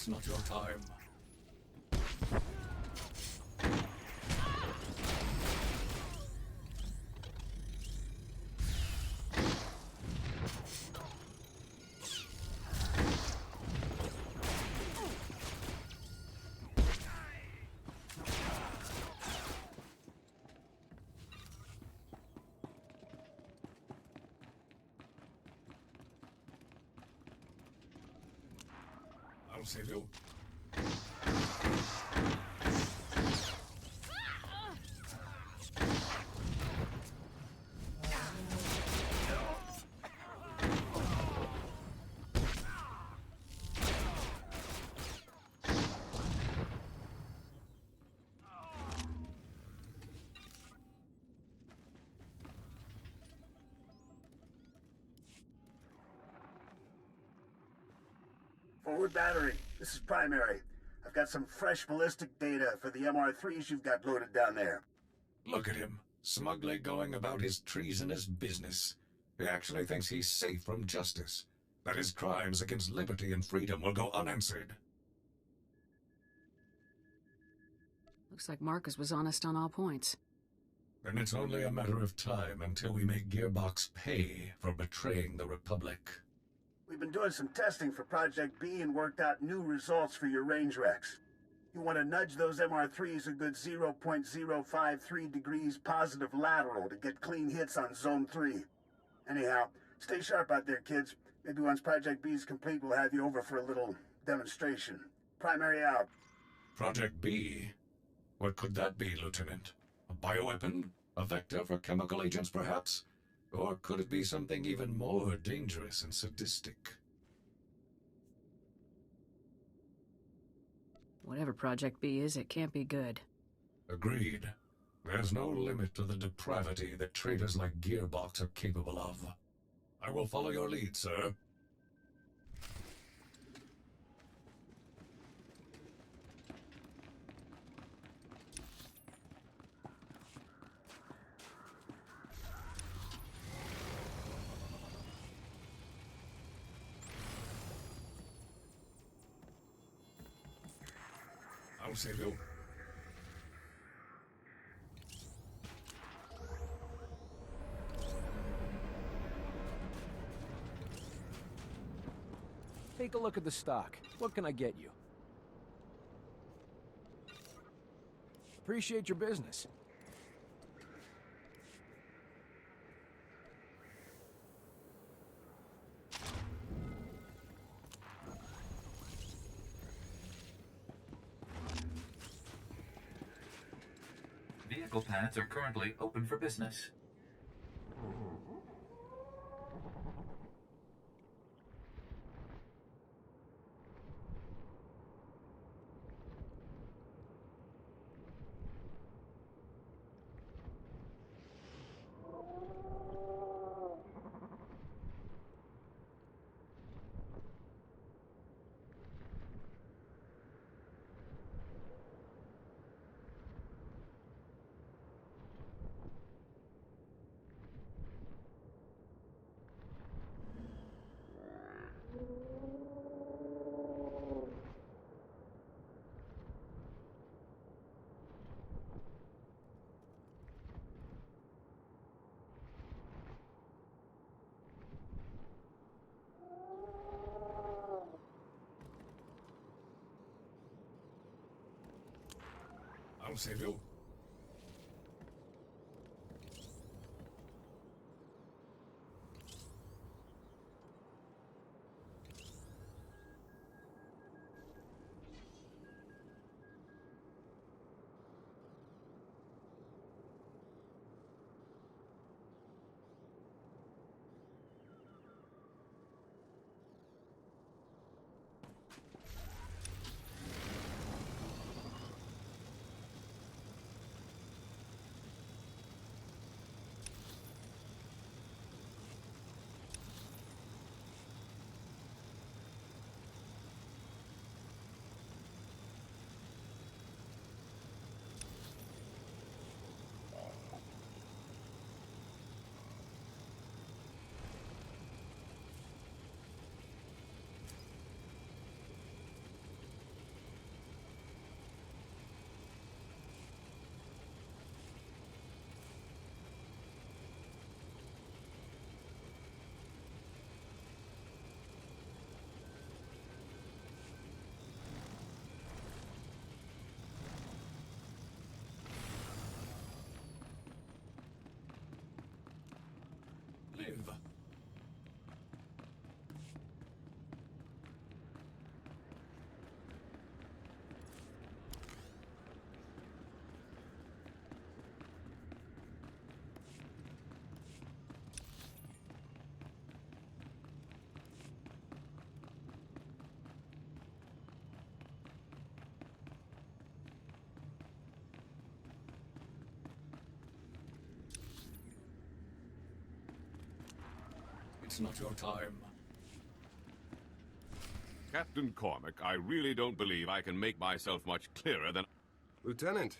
It's not your time. I'll save you. Forward battery, this is Primary. I've got some fresh ballistic data for the MR3s you've got loaded down there. Look at him, smugly going about his treasonous business. He actually thinks he's safe from justice, that his crimes against liberty and freedom will go unanswered. Looks like Marcus was honest on all points. Then it's only a matter of time until we make Gearbox pay for betraying the Republic. We've been doing some testing for Project B and worked out new results for your range Rex. You want to nudge those MR3s a good 0.053 degrees positive lateral to get clean hits on Zone 3. Anyhow, stay sharp out there, kids. Maybe once Project B is complete, we'll have you over for a little demonstration. Primary out. Project B? What could that be, Lieutenant? A bioweapon? A vector for chemical agents, perhaps? Or could it be something even more dangerous and sadistic? Whatever Project B is, it can't be good. Agreed. There's no limit to the depravity that traitors like Gearbox are capable of. I will follow your lead, sir. I'll save you. Take a look at the stock. What can I get you? Appreciate your business. Vehicle pads are currently open for business. I'll save you. live. It's not your time. Captain Cormac, I really don't believe I can make myself much clearer than... Lieutenant,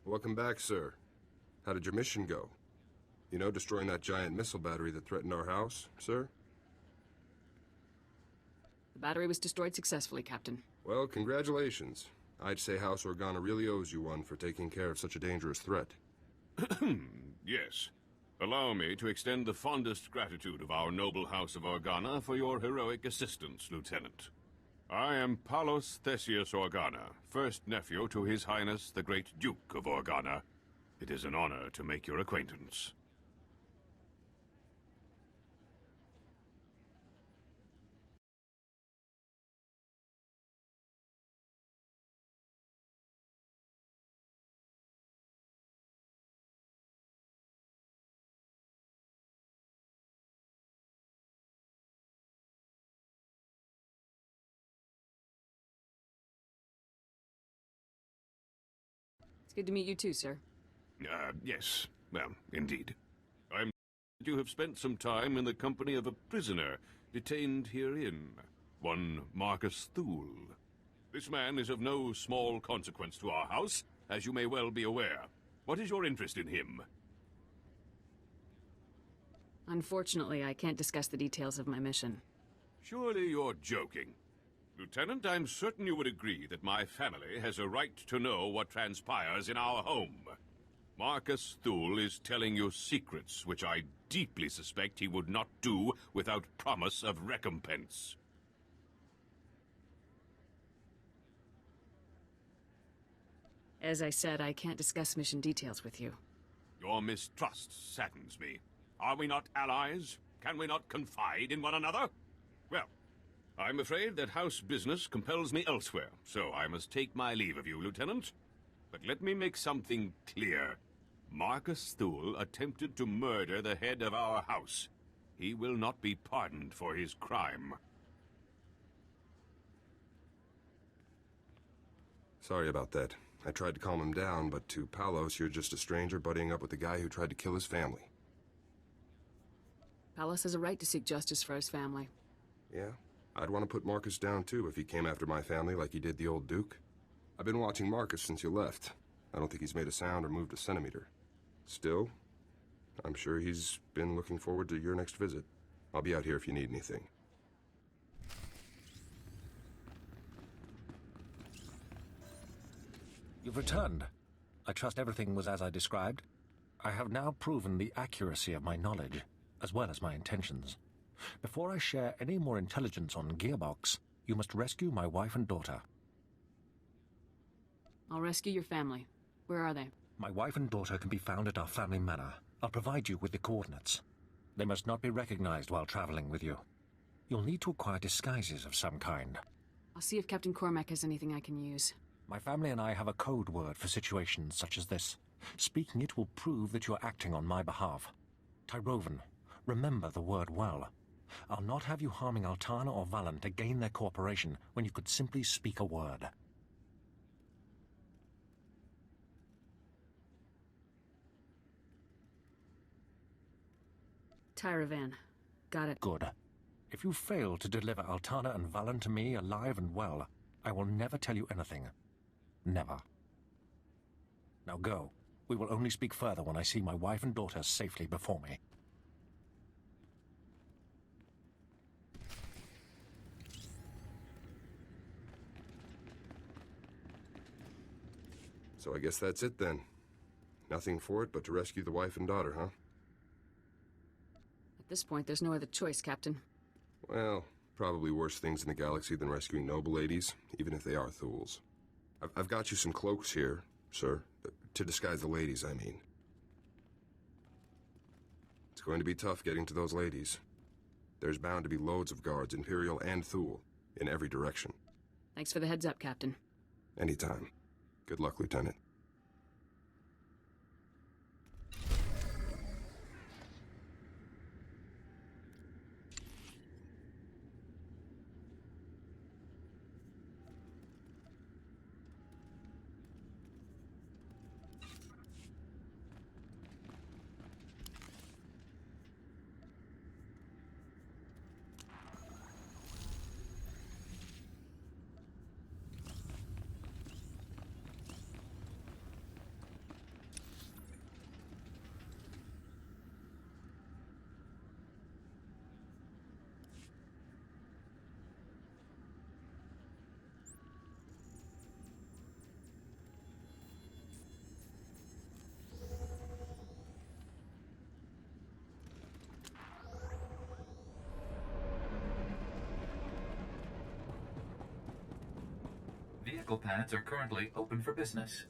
welcome back, sir. How did your mission go? You know, destroying that giant missile battery that threatened our house, sir? The battery was destroyed successfully, Captain. Well, congratulations. I'd say House Organa really owes you one for taking care of such a dangerous threat. Yes. Allow me to extend the fondest gratitude of our noble House of Organa for your heroic assistance, Lieutenant. I am Palos Theseus Organa, first nephew to His Highness the Great Duke of Organa. It is an honor to make your acquaintance. It's good to meet you too, sir. Yes. Well, indeed. I'm glad you have spent some time in the company of a prisoner detained herein, one Marcus Thule. This man is of no small consequence to our house, as you may well be aware. What is your interest in him? Unfortunately, I can't discuss the details of my mission. Surely you're joking. Lieutenant, I'm certain you would agree that my family has a right to know what transpires in our home. Marcus Thule is telling you secrets which I deeply suspect he would not do without promise of recompense. As I said, I can't discuss mission details with you. Your mistrust saddens me. Are we not allies? Can we not confide in one another? Well, I'm afraid that house business compels me elsewhere, so I must take my leave of you, Lieutenant. But let me make something clear. Marcus Thule attempted to murder the head of our house. He will not be pardoned for his crime. Sorry about that. I tried to calm him down, but to Palos, you're just a stranger buddying up with the guy who tried to kill his family. Palos has a right to seek justice for his family. Yeah? I'd want to put Marcus down, too, if he came after my family like he did the old Duke. I've been watching Marcus since you left. I don't think he's made a sound or moved a centimeter. Still, I'm sure he's been looking forward to your next visit. I'll be out here if you need anything. You've returned. I trust everything was as I described. I have now proven the accuracy of my knowledge, as well as my intentions. Before I share any more intelligence on Gearbox, you must rescue my wife and daughter. I'll rescue your family. Where are they? My wife and daughter can be found at our family manor. I'll provide you with the coordinates. They must not be recognized while traveling with you. You'll need to acquire disguises of some kind. I'll see if Captain Cormac has anything I can use. My family and I have a code word for situations such as this. Speaking it will prove that you're acting on my behalf. Tyrovan, remember the word well. I'll not have you harming Altana or Valen to gain their cooperation when you could simply speak a word. Tyrovan. Got it. Good. If you fail to deliver Altana and Valen to me alive and well, I will never tell you anything. Never. Now go. We will only speak further when I see my wife and daughter safely before me. So I guess that's it then. Nothing for it but to rescue the wife and daughter, huh? At this point, there's no other choice, Captain. Well, probably worse things in the galaxy than rescuing noble ladies, even if they are Thules. I've got you some cloaks here, sir. To disguise the ladies, I mean. It's going to be tough getting to those ladies. There's bound to be loads of guards, Imperial and Thule, in every direction. Thanks for the heads up, Captain. Anytime. Good luck, Lieutenant. Vehicle pads are currently open for business.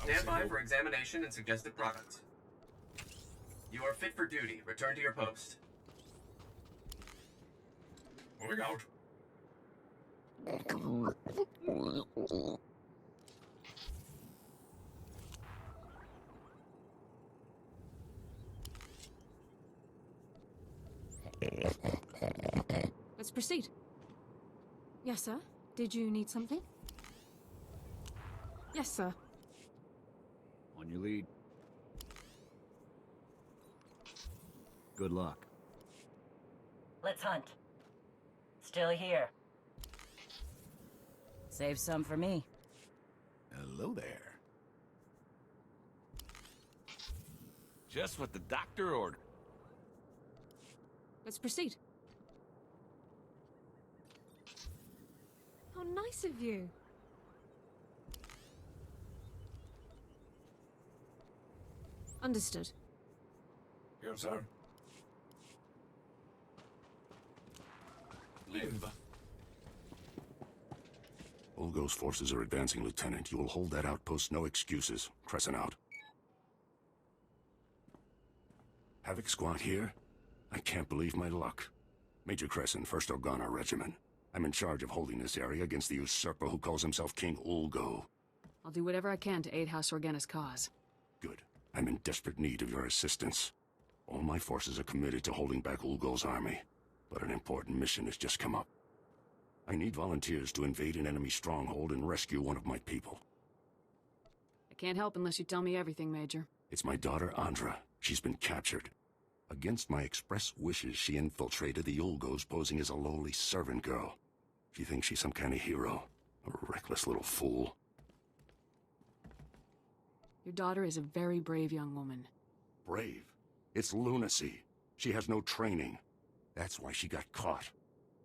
Stand by for examination and suggested products. You are fit for duty. Return to your post. Moving out. Let's proceed. Yes, sir. Did you need something? Yes, sir. On your lead. Good luck. Let's hunt. Still here. Save some for me. Hello there. Just what the doctor ordered. Let's proceed. How nice of you. Understood. Yes, sir. Live. Ulgo's forces are advancing, Lieutenant. You will hold that outpost, no excuses. Crescent out. Havoc Squad here? I can't believe my luck. Major Crescent, 1st Organa Regiment. I'm in charge of holding this area against the usurper who calls himself King Ulgo. I'll do whatever I can to aid House Organa's cause. Good. I'm in desperate need of your assistance. All my forces are committed to holding back Ulgo's army. but an important mission has just come up. I need volunteers to invade an enemy stronghold and rescue one of my people. I can't help unless you tell me everything, Major. It's my daughter, Andra. She's been captured. Against my express wishes, she infiltrated the Ulgos posing as a lowly servant girl. She thinks she's some kind of hero. A reckless little fool. Your daughter is a very brave young woman. Brave? It's lunacy. She has no training. That's why she got caught.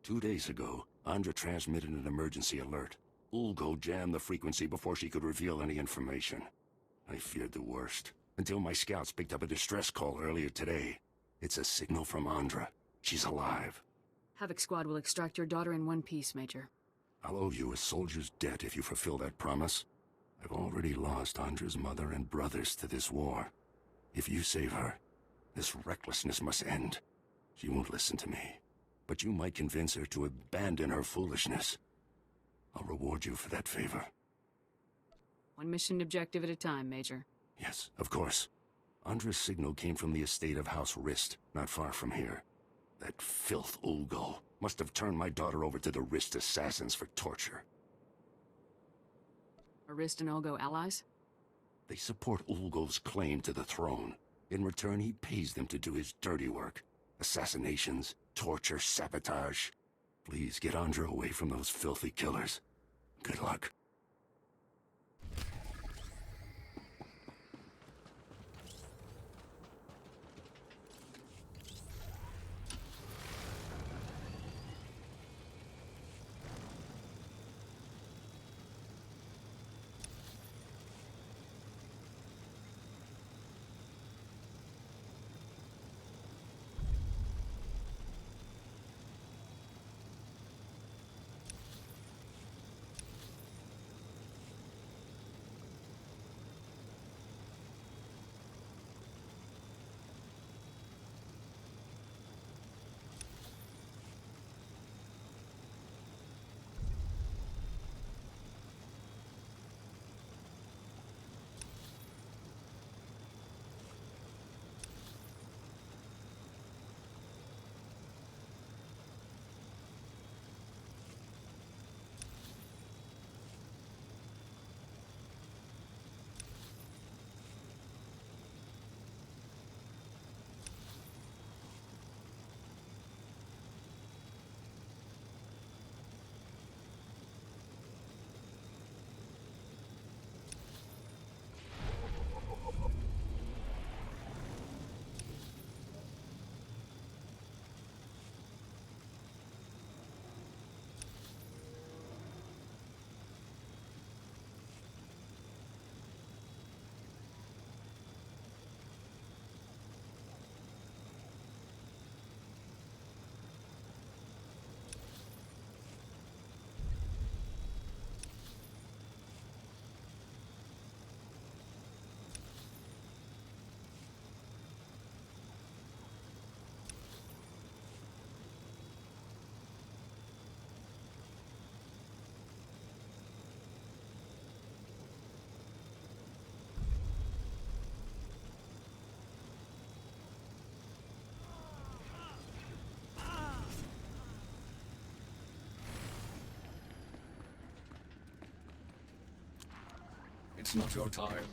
2 days ago, Andra transmitted an emergency alert. Ulgo jammed the frequency before she could reveal any information. I feared the worst, until my scouts picked up a distress call earlier today. It's a signal from Andra. She's alive. Havoc Squad will extract your daughter in one piece, Major. I'll owe you a soldier's debt if you fulfill that promise. I've already lost Andra's mother and brothers to this war. If you save her, this recklessness must end. She won't listen to me, but you might convince her to abandon her foolishness. I'll reward you for that favor. One mission objective at a time, Major. Yes, of course. Andra's signal came from the estate of House Rist, not far from here. That filth Ulgo must have turned my daughter over to the Rist assassins for torture. Are Rist and Ulgo allies? They support Ulgo's claim to the throne. In return, he pays them to do his dirty work. Assassinations, torture, sabotage. Please get Andra away from those filthy killers. Good luck. It's not your time.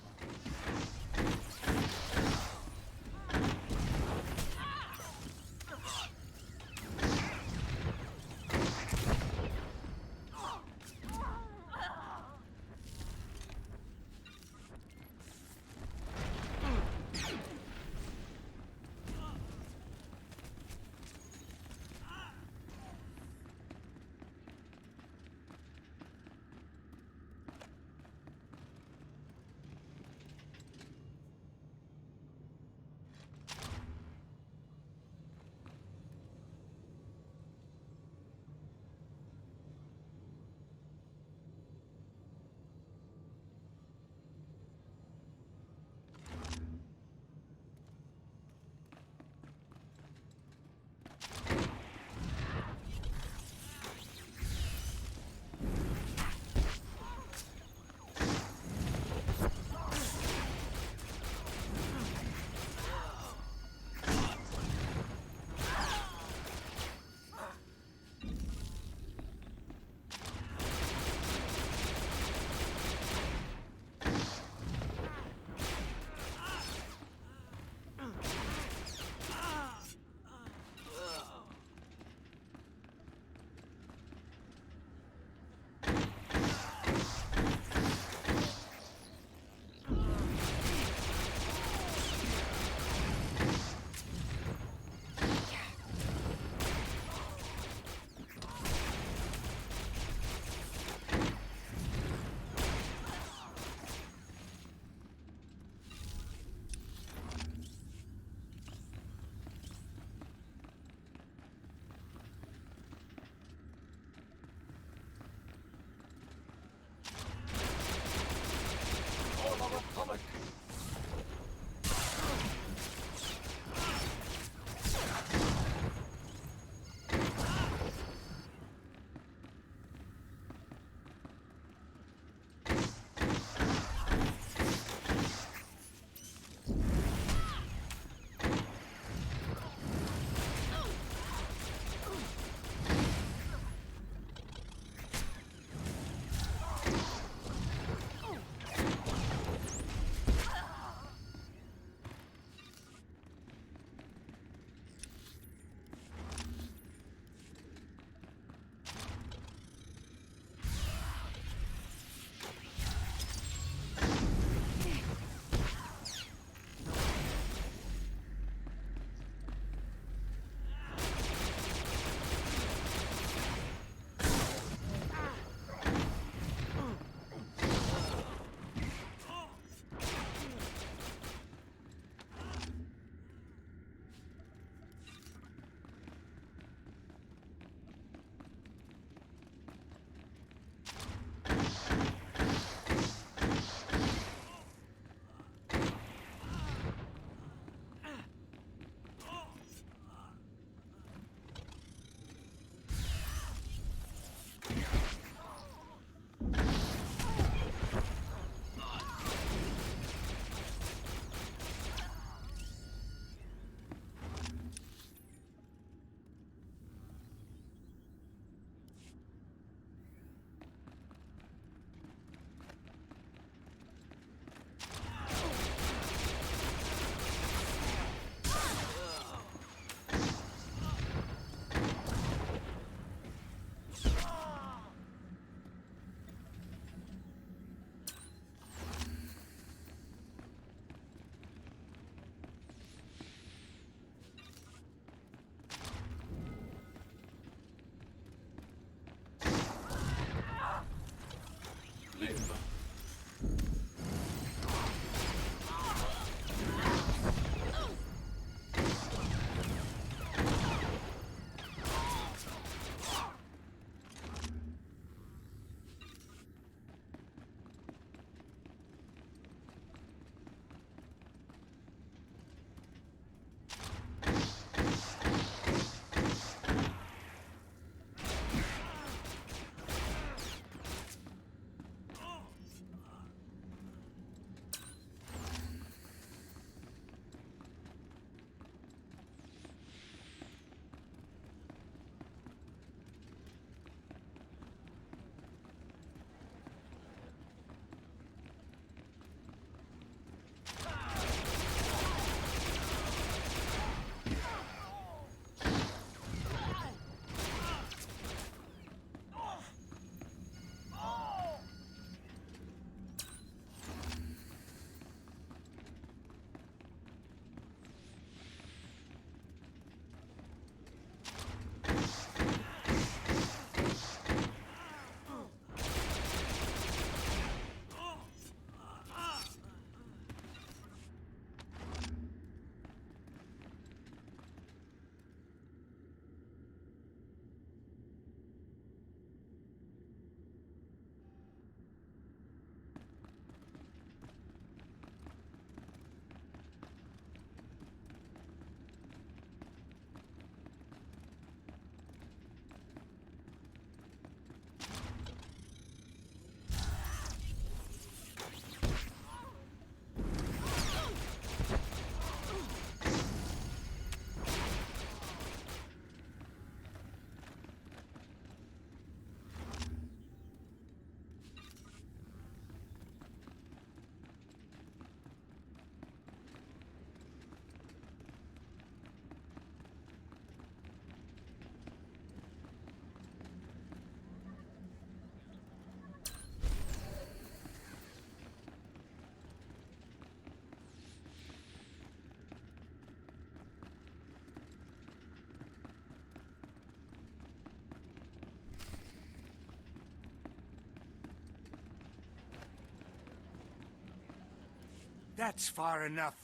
That's far enough.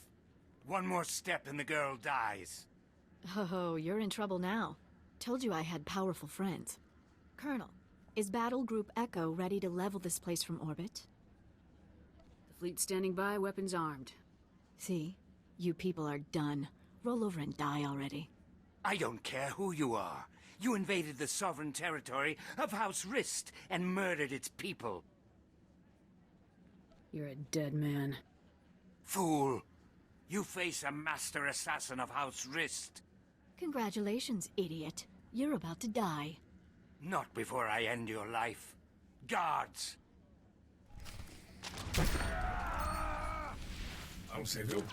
One more step and the girl dies. Oh, you're in trouble now. Told you I had powerful friends. Colonel, is Battle Group Echo ready to level this place from orbit? The fleet's standing by, weapons armed. See? You people are done. Roll over and die already. I don't care who you are. You invaded the sovereign territory of House Rist and murdered its people. You're a dead man. Fool! You face a master assassin of House Rist. Congratulations, idiot. You're about to die. Not before I end your life. Guards! I'll save you.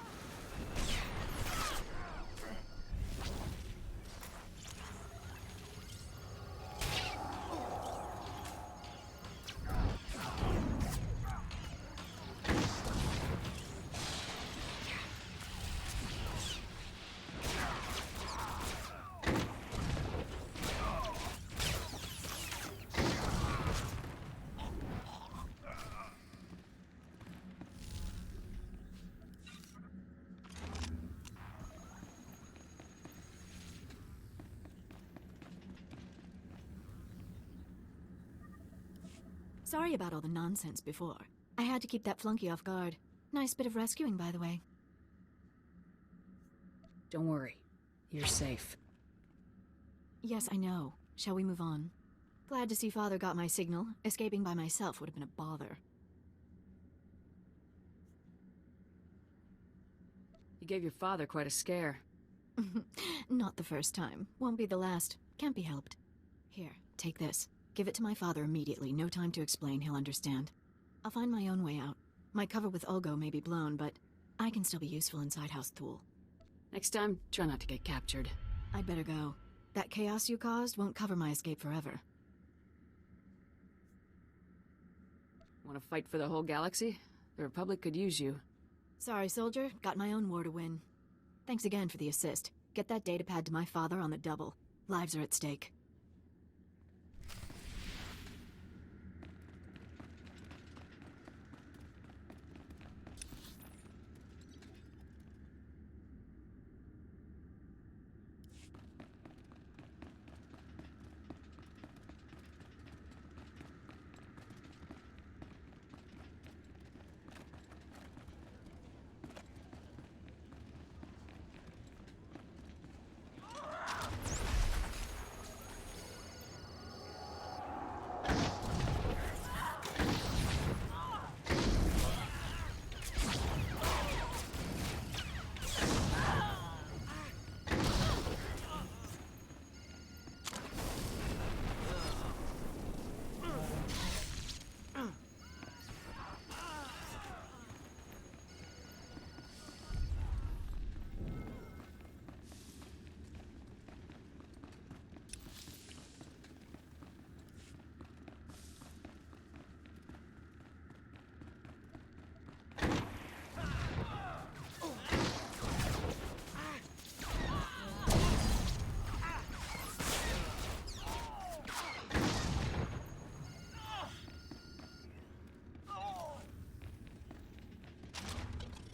Sorry about all the nonsense before. I had to keep that flunky off guard. Nice bit of rescuing, by the way. Don't worry. You're safe. Yes, I know. Shall we move on? Glad to see Father got my signal. Escaping by myself would have been a bother. You gave your father quite a scare. Not the first time. Won't be the last. Can't be helped. Here, take this. Give it to my father immediately. No time to explain. He'll understand. I'll find my own way out. My cover with Ulgo may be blown, but I can still be useful inside House Thule. Next time, try not to get captured. I'd better go. That chaos you caused won't cover my escape forever. Want to fight for the whole galaxy? The Republic could use you. Sorry, soldier. Got my own war to win. Thanks again for the assist. Get that datapad to my father on the double. Lives are at stake.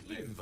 Live.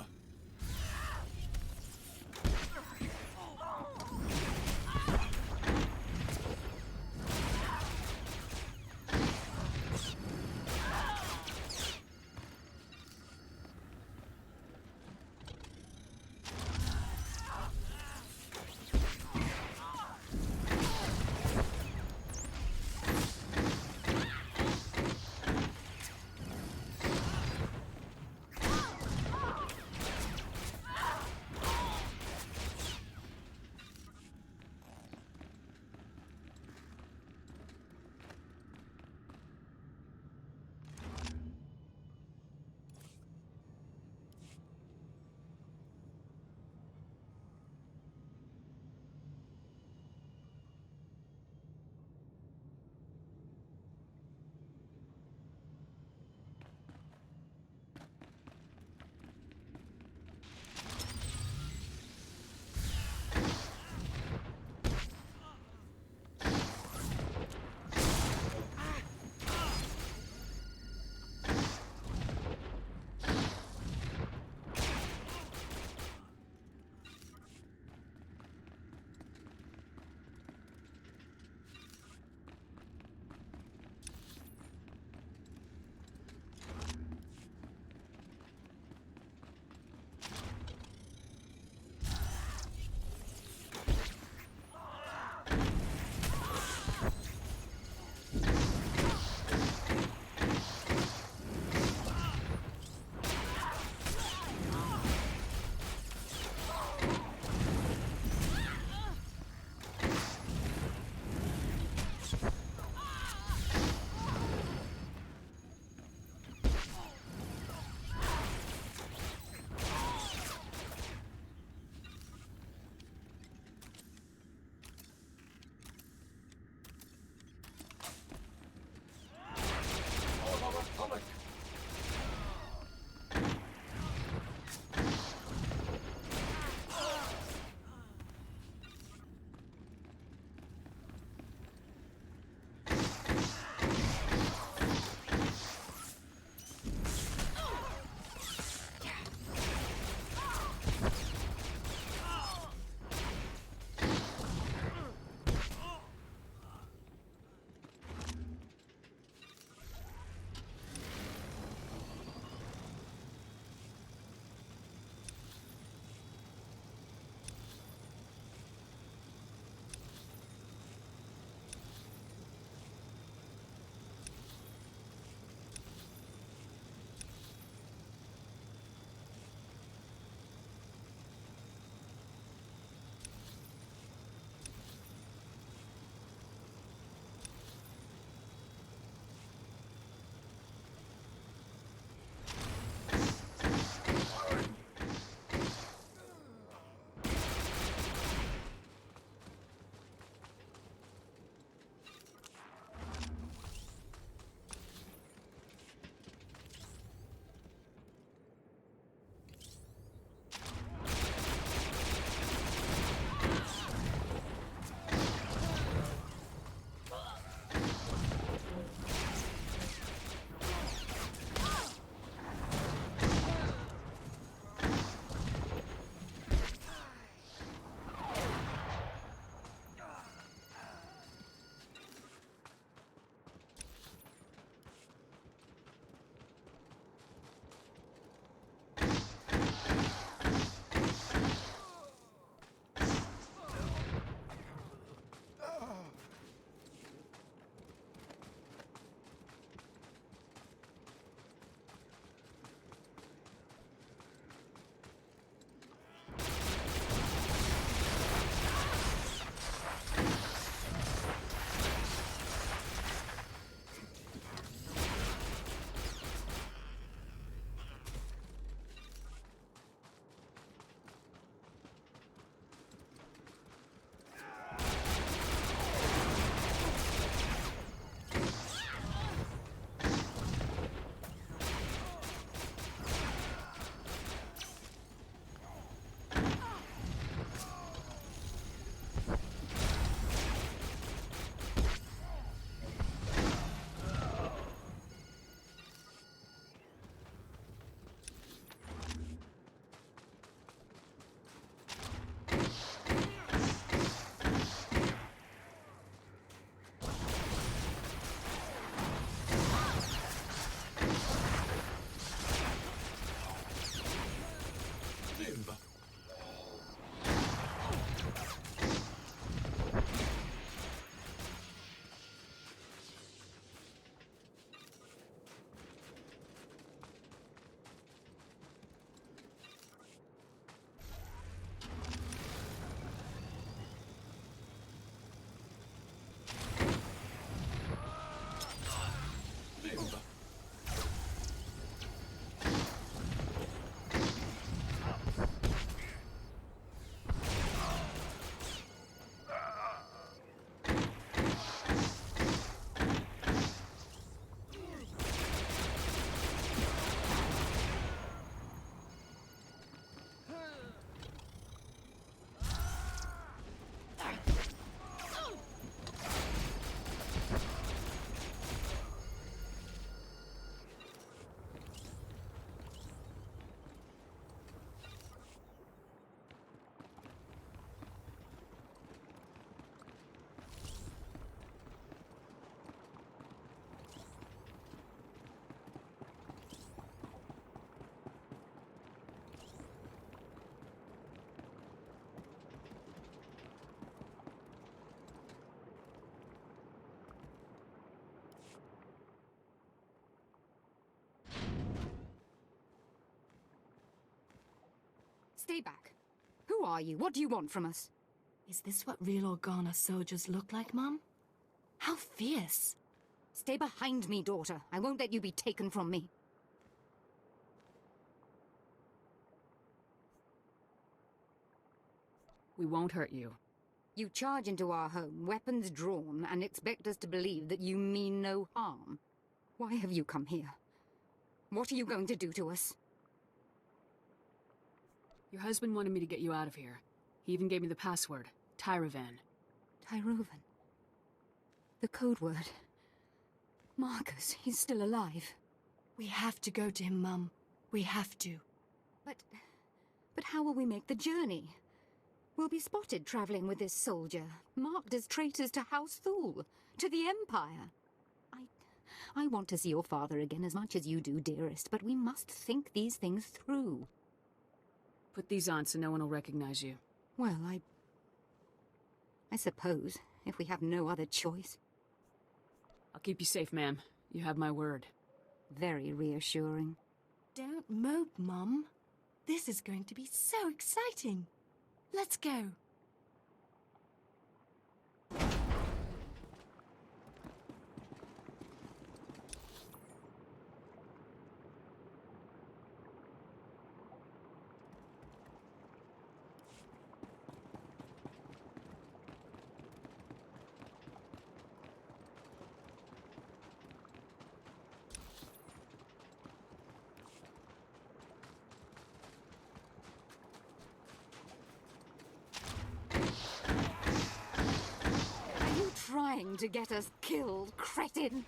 Stay back. Who are you? What do you want from us? Is this what real Organa soldiers look like, Mum? How fierce! Stay behind me, daughter. I won't let you be taken from me. We won't hurt you. You charge into our home, weapons drawn, and expect us to believe that you mean no harm. Why have you come here? What are you going to do to us? Your husband wanted me to get you out of here. He even gave me the password, Tyrovan. Tyrovan? The code word. Marcus, he's still alive. We have to go to him, Mum. We have to. But how will we make the journey? We'll be spotted traveling with this soldier, marked as traitors to House Thule, to the Empire. I want to see your father again as much as you do, dearest, but we must think these things through. Put these on so no one will recognize you. Well, I suppose, if we have no other choice. I'll keep you safe, ma'am. You have my word. Very reassuring. Don't mope, Mum. This is going to be so exciting. Let's go. Trying to get us killed, cretin!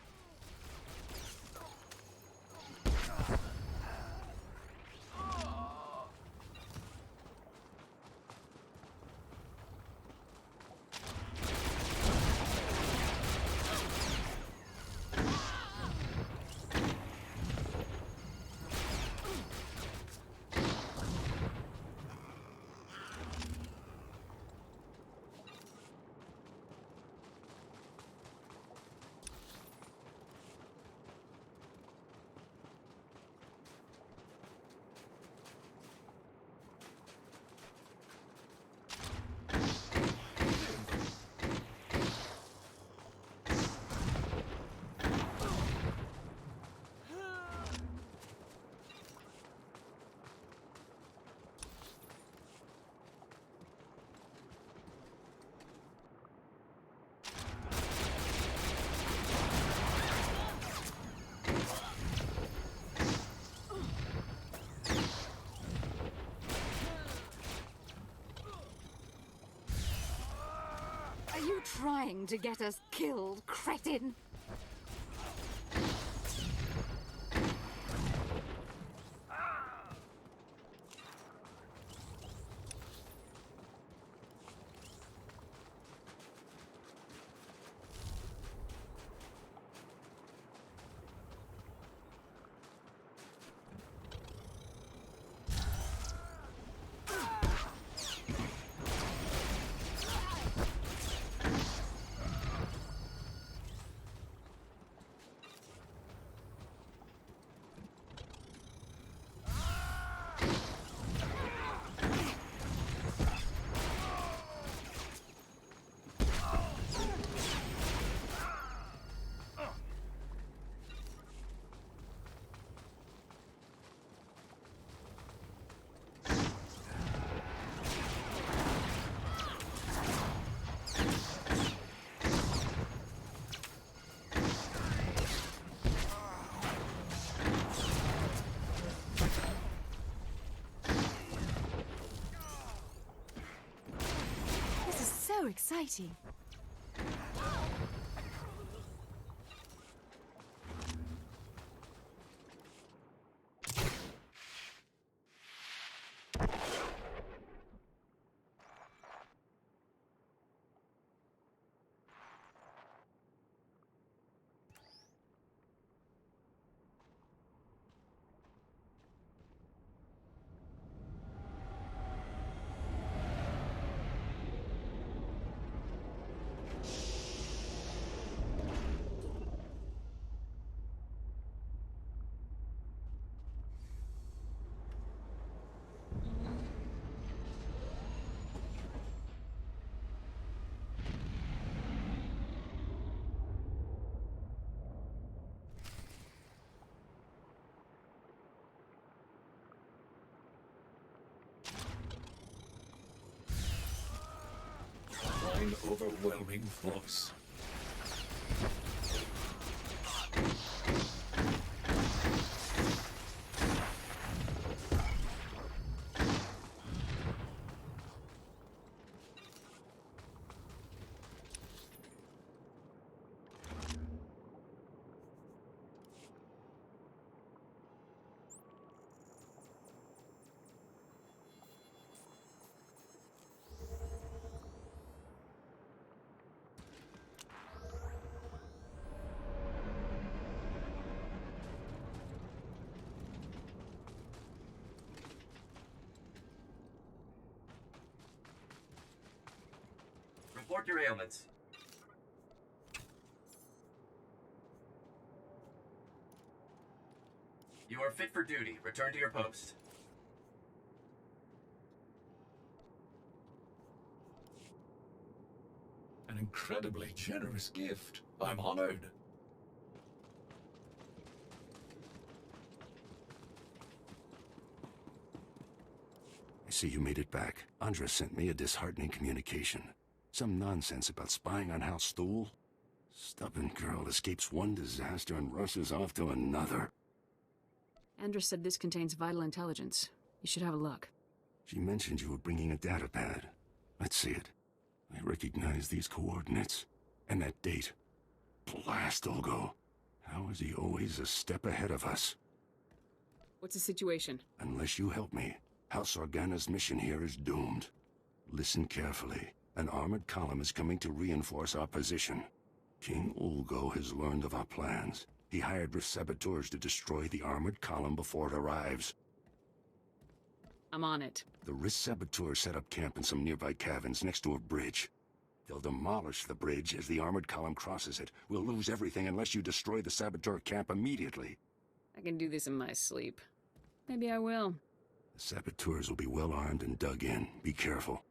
Are you trying to get us killed, cretin? So exciting. overwhelming force. Report your ailments. You are fit for duty. Return to your post. An incredibly generous gift. I'm honored. I see you made it back. Andra sent me a disheartening communication. Some nonsense about spying on House Thule. Stubborn girl escapes one disaster and rushes off to another. Andra said this contains vital intelligence. You should have a look. She mentioned you were bringing a datapad. Let's see it. I recognize these coordinates. And that date. Blast, Olgo. How is he always a step ahead of us? What's the situation? Unless you help me, House Organa's mission here is doomed. Listen carefully. An armored column is coming to reinforce our position. King Ulgo has learned of our plans. He hired saboteurs to destroy the armored column before it arrives. I'm on it. The saboteurs set up camp in some nearby caverns next to a bridge. They'll demolish the bridge as the armored column crosses it. We'll lose everything unless you destroy the saboteur camp immediately. I can do this in my sleep. Maybe I will. The saboteurs will be well armed and dug in. Be careful.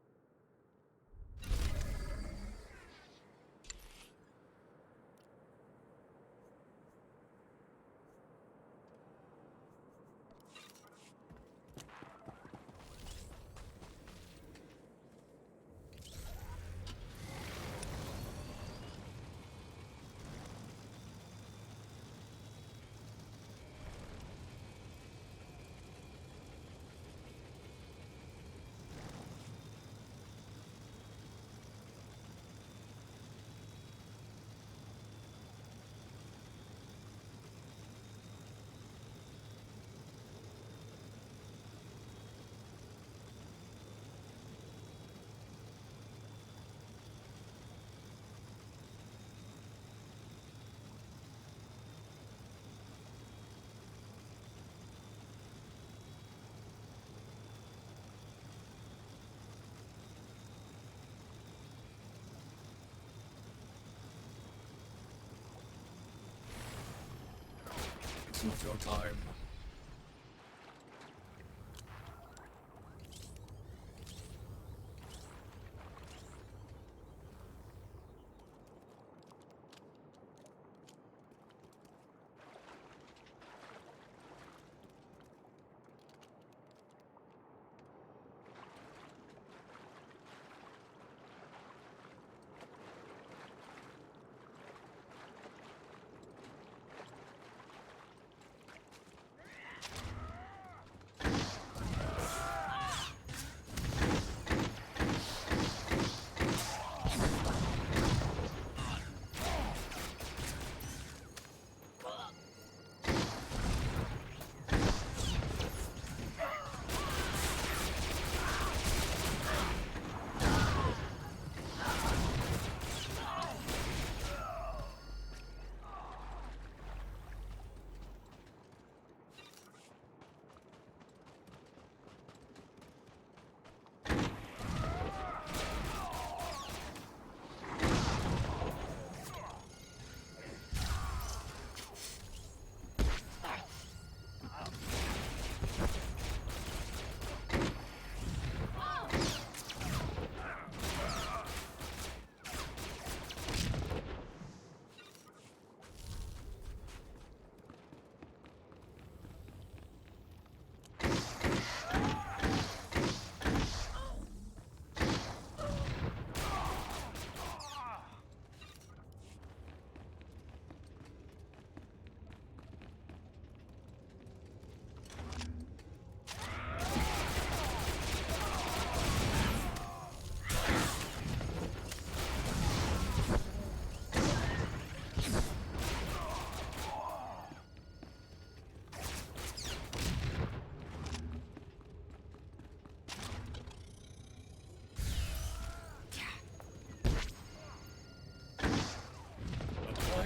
It's not your time.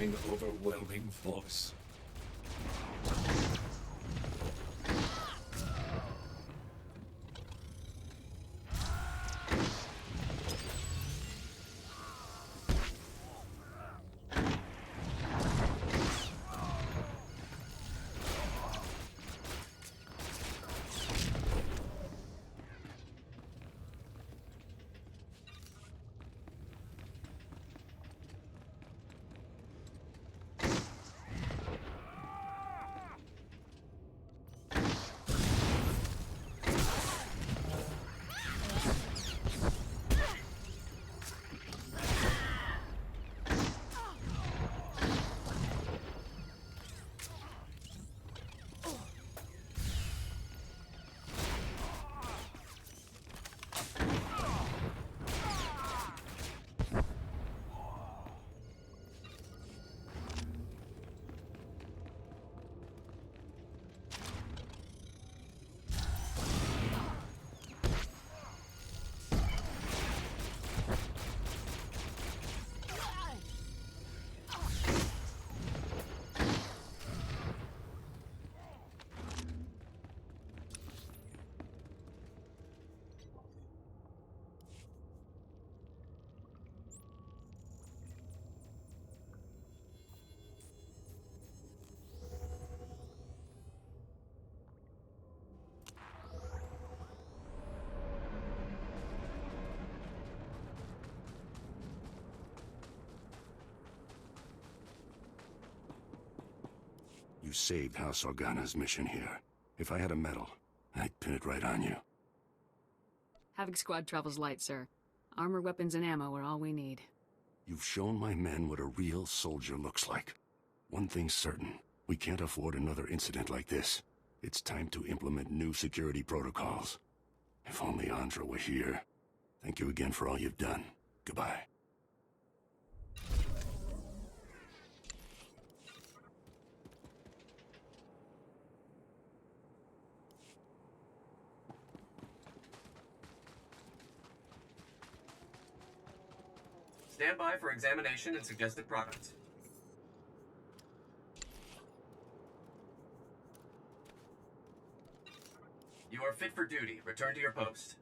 defying overwhelming force. You saved House Organa's mission here. If I had a medal, I'd pin it right on you. Havoc Squad travels light, sir. Armor, weapons, and ammo are all we need. You've shown my men what a real soldier looks like. One thing's certain. We can't afford another incident like this. It's time to implement new security protocols. If only Andra were here. Thank you again for all you've done. Goodbye. Stand by for examination and suggested products. You are fit for duty. Return to your post.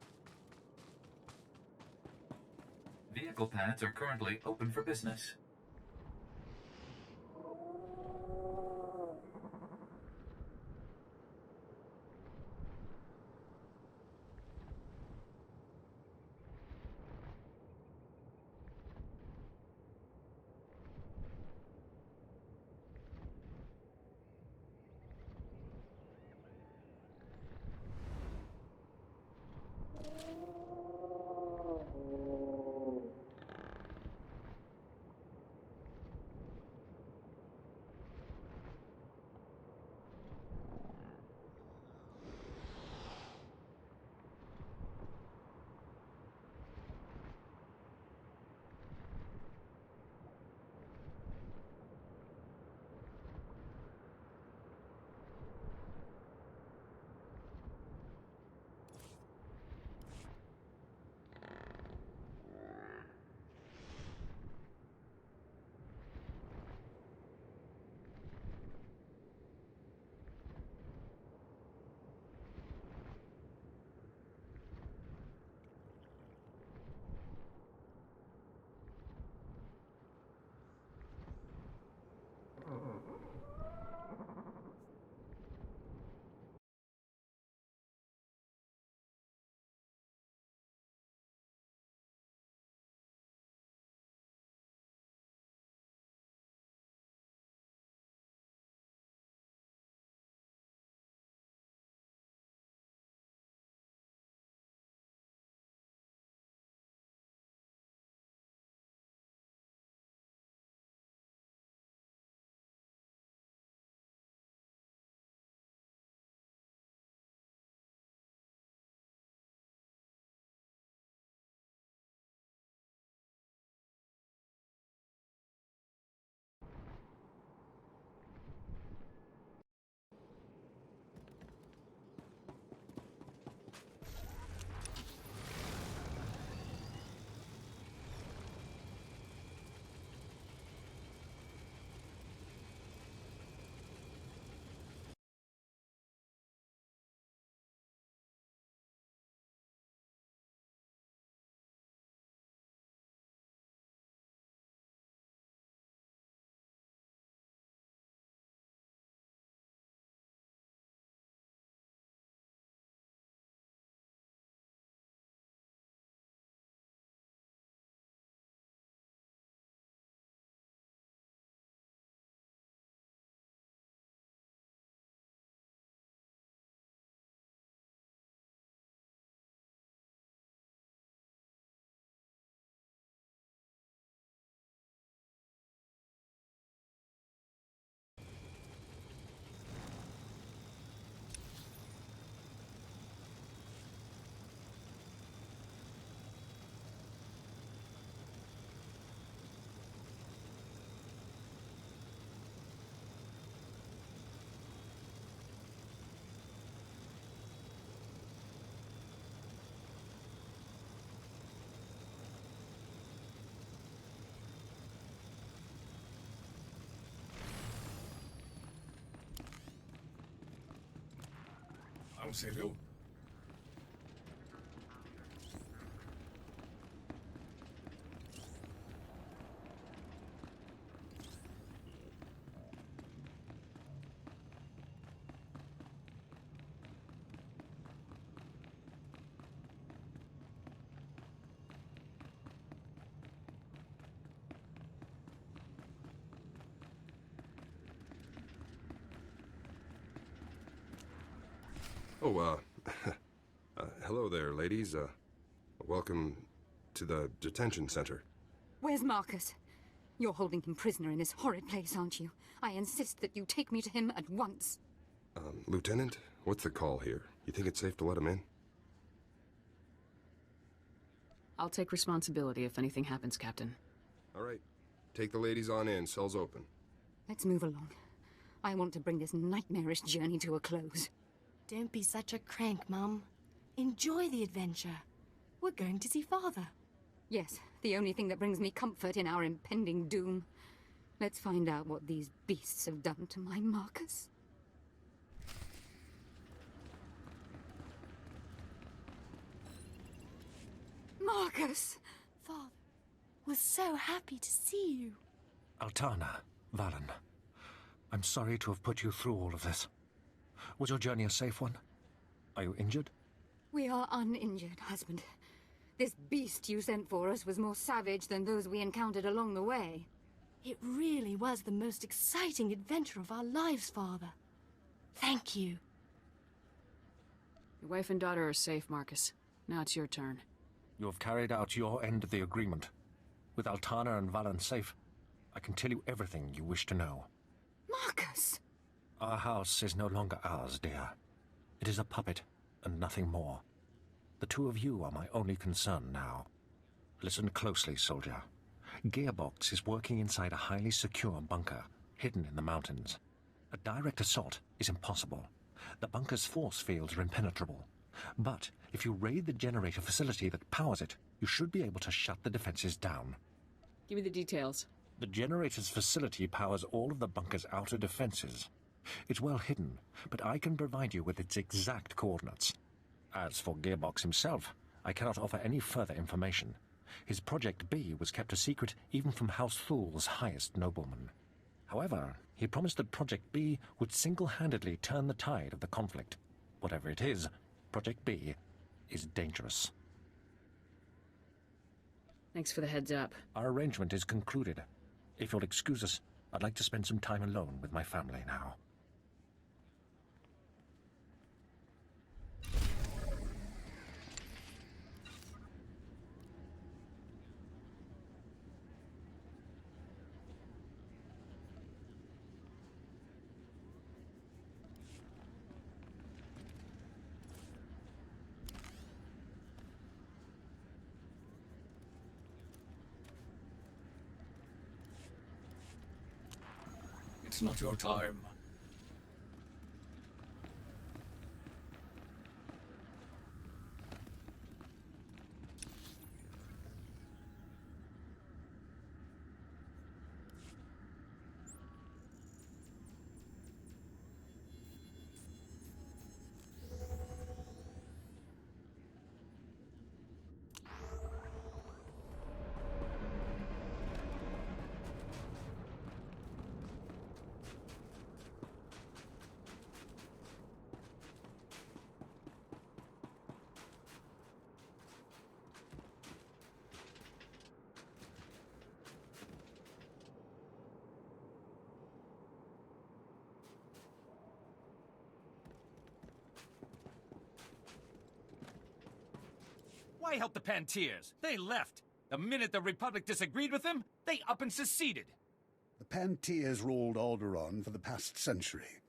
Vehicle pads are currently open for business. I'll save you. Oh, hello there, ladies. Welcome to the detention center. Where's Marcus? You're holding him prisoner in this horrid place, aren't you? I insist that you take me to him at once. Lieutenant, what's the call here? You think it's safe to let him in? I'll take responsibility if anything happens, Captain. All right. Take the ladies on in. Cell's open. Let's move along. I want to bring this nightmarish journey to a close. Don't be such a crank, Mum. Enjoy the adventure. We're going to see Father. Yes, the only thing that brings me comfort in our impending doom. Let's find out what these beasts have done to my Marcus. Marcus! Father, we're so happy to see you. Altana, Valen, I'm sorry to have put you through all of this. Was your journey a safe one? Are you injured? We are uninjured, husband. This beast you sent for us was more savage than those we encountered along the way. It really was the most exciting adventure of our lives, Father. Thank you. Your wife and daughter are safe, Marcus. Now it's your turn. You have carried out your end of the agreement. With Altana and Valen safe, I can tell you everything you wish to know. Marcus! Our house is no longer ours, dear. It is a puppet, and nothing more. The two of you are my only concern now. Listen closely, soldier. Gearbox is working inside a highly secure bunker, hidden in the mountains. A direct assault is impossible. The bunker's force fields are impenetrable. But if you raid the generator facility that powers it, you should be able to shut the defenses down. Give me the details. The generator's facility powers all of the bunker's outer defenses. It's well hidden, but I can provide you with its exact coordinates. As for Gearbox himself, I cannot offer any further information. His Project B was kept a secret even from House Thul's highest noblemen. However, he promised that Project B would single-handedly turn the tide of the conflict. Whatever it is, Project B is dangerous. Thanks for the heads up. Our arrangement is concluded. If you'll excuse us, I'd like to spend some time alone with my family now. It's not your time. Why help the Pantiers? They left. The minute the Republic disagreed with them, they up and seceded. The Pantiers ruled Alderaan for the past century.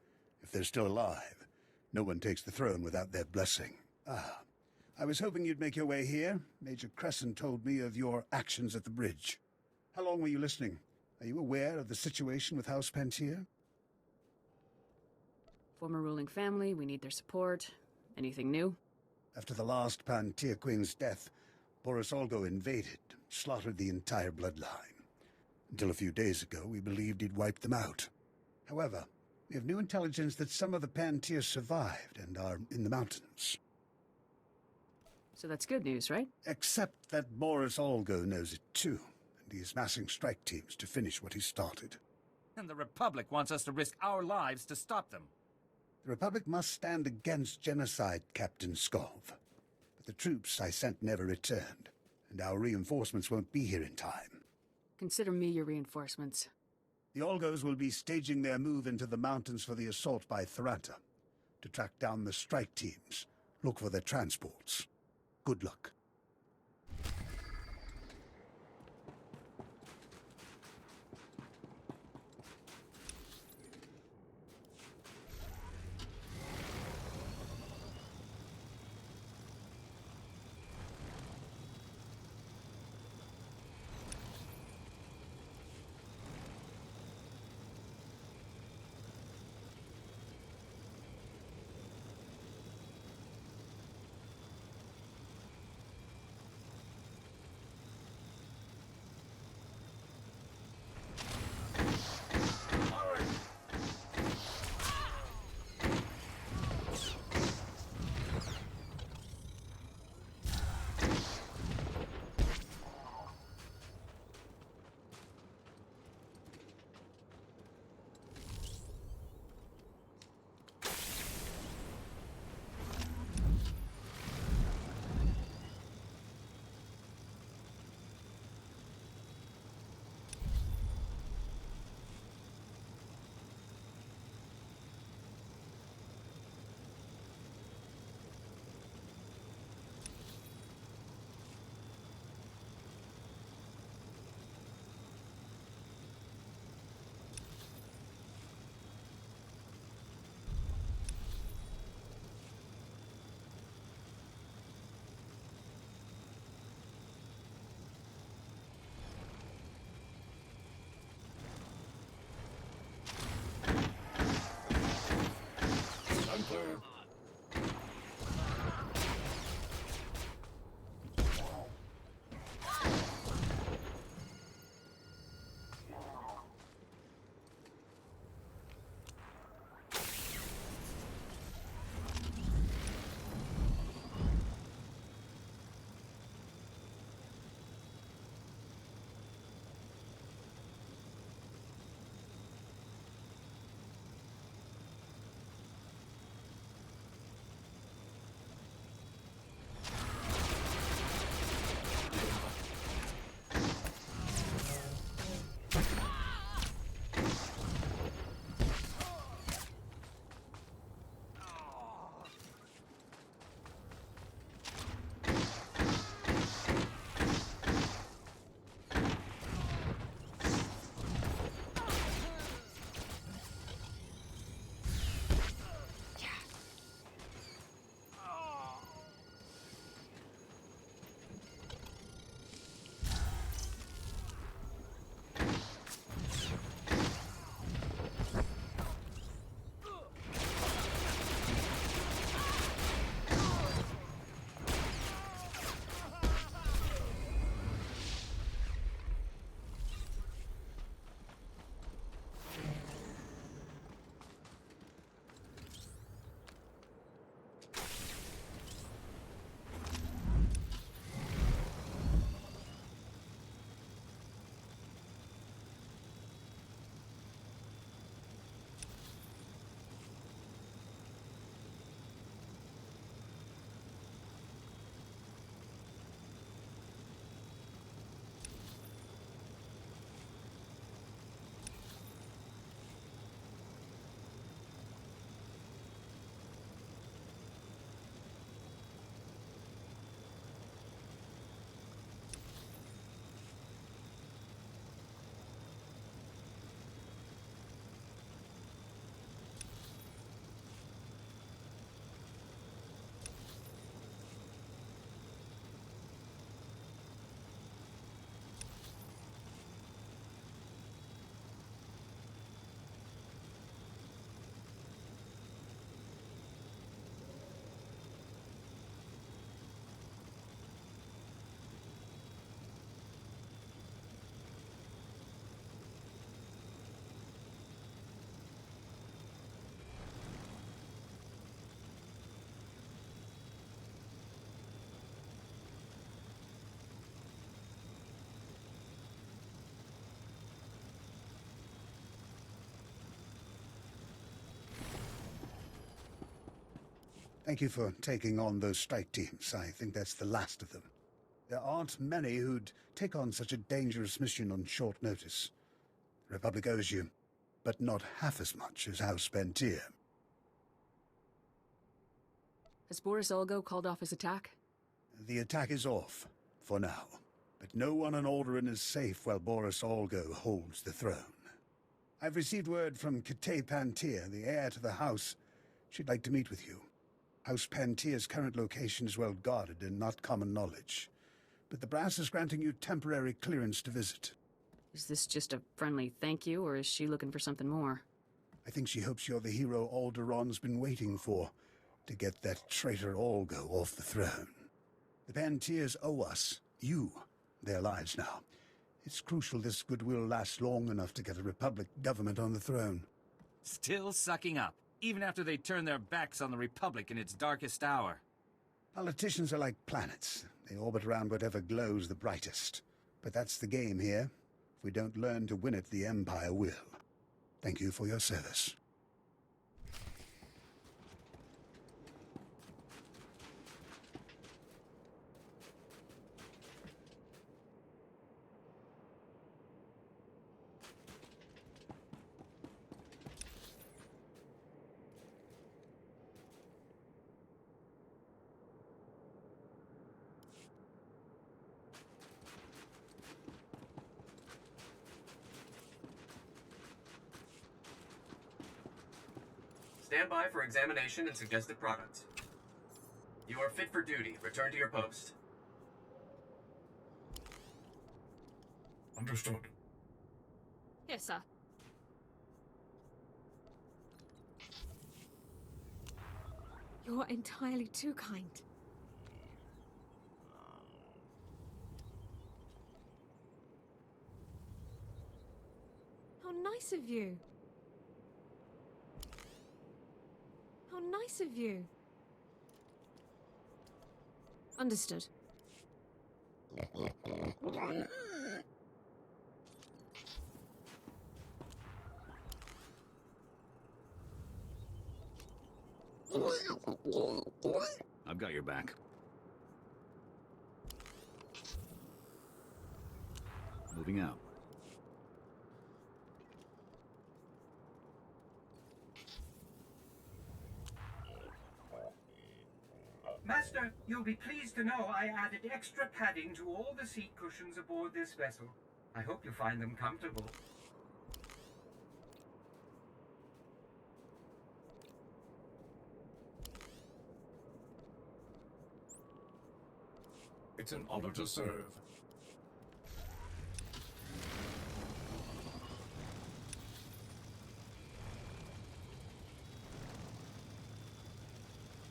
If they're still alive, no one takes the throne without their blessing. I was hoping you'd make your way here. Major Crescent told me of your actions at the bridge. How long were you listening? Are you aware of the situation with House Pantier? Former ruling family, we need their support. Anything new? After the last Pantier Queen's death, Boris Olgo invaded, slaughtered the entire bloodline. Until a few days ago, we believed he'd wiped them out. However, We have new intelligence that some of the Pantiers survived and are in the mountains. So that's good news, right? Except that Boris Olgo knows it too, and he is massing strike teams to finish what he started. And the Republic wants us to risk our lives to stop them. The Republic must stand against genocide, Captain Skov. But the troops I sent never returned, and our reinforcements won't be here in time. Consider me your reinforcements. The Olgos will be staging their move into the mountains for the assault by Tharanta. To track down the strike teams, look for their transports. Good luck. Thank you for taking on those strike teams. I think that's the last of them. There aren't many who'd take on such a dangerous mission on short notice. The Republic owes you, but not half as much as House Pentier. Has Boris Olgo called off his attack? The attack is off, for now. But no one on Alderaan is safe while Boris Olgo holds the throne. I've received word from Kate Pentier, the heir to the house. She'd like to meet with you. House Pentier's current location is well guarded and not common knowledge. But the brass is granting you temporary clearance to visit. Is this just a friendly thank you, or is she looking for something more? I think she hopes you're the hero Alderaan's been waiting for, to get that traitor Olgo off the throne. The Pentiers owe us, you, their lives now. It's crucial this goodwill lasts long enough to get a Republic government on the throne. Still sucking up, even after they turn their backs on the Republic in its darkest hour. Politicians are like planets. They orbit around whatever glows the brightest. But that's the game here. If we don't learn to win it, the Empire will. Thank you for your service. Stand by for examination and suggested products. You are fit for duty. Return to your post. Understood. Yes, sir. You're entirely too kind. How nice of you. How nice of you. Understood. I've got your back. Moving out. Master, you'll be pleased to know I added extra padding to all the seat cushions aboard this vessel. I hope you find them comfortable. It's an honor to serve.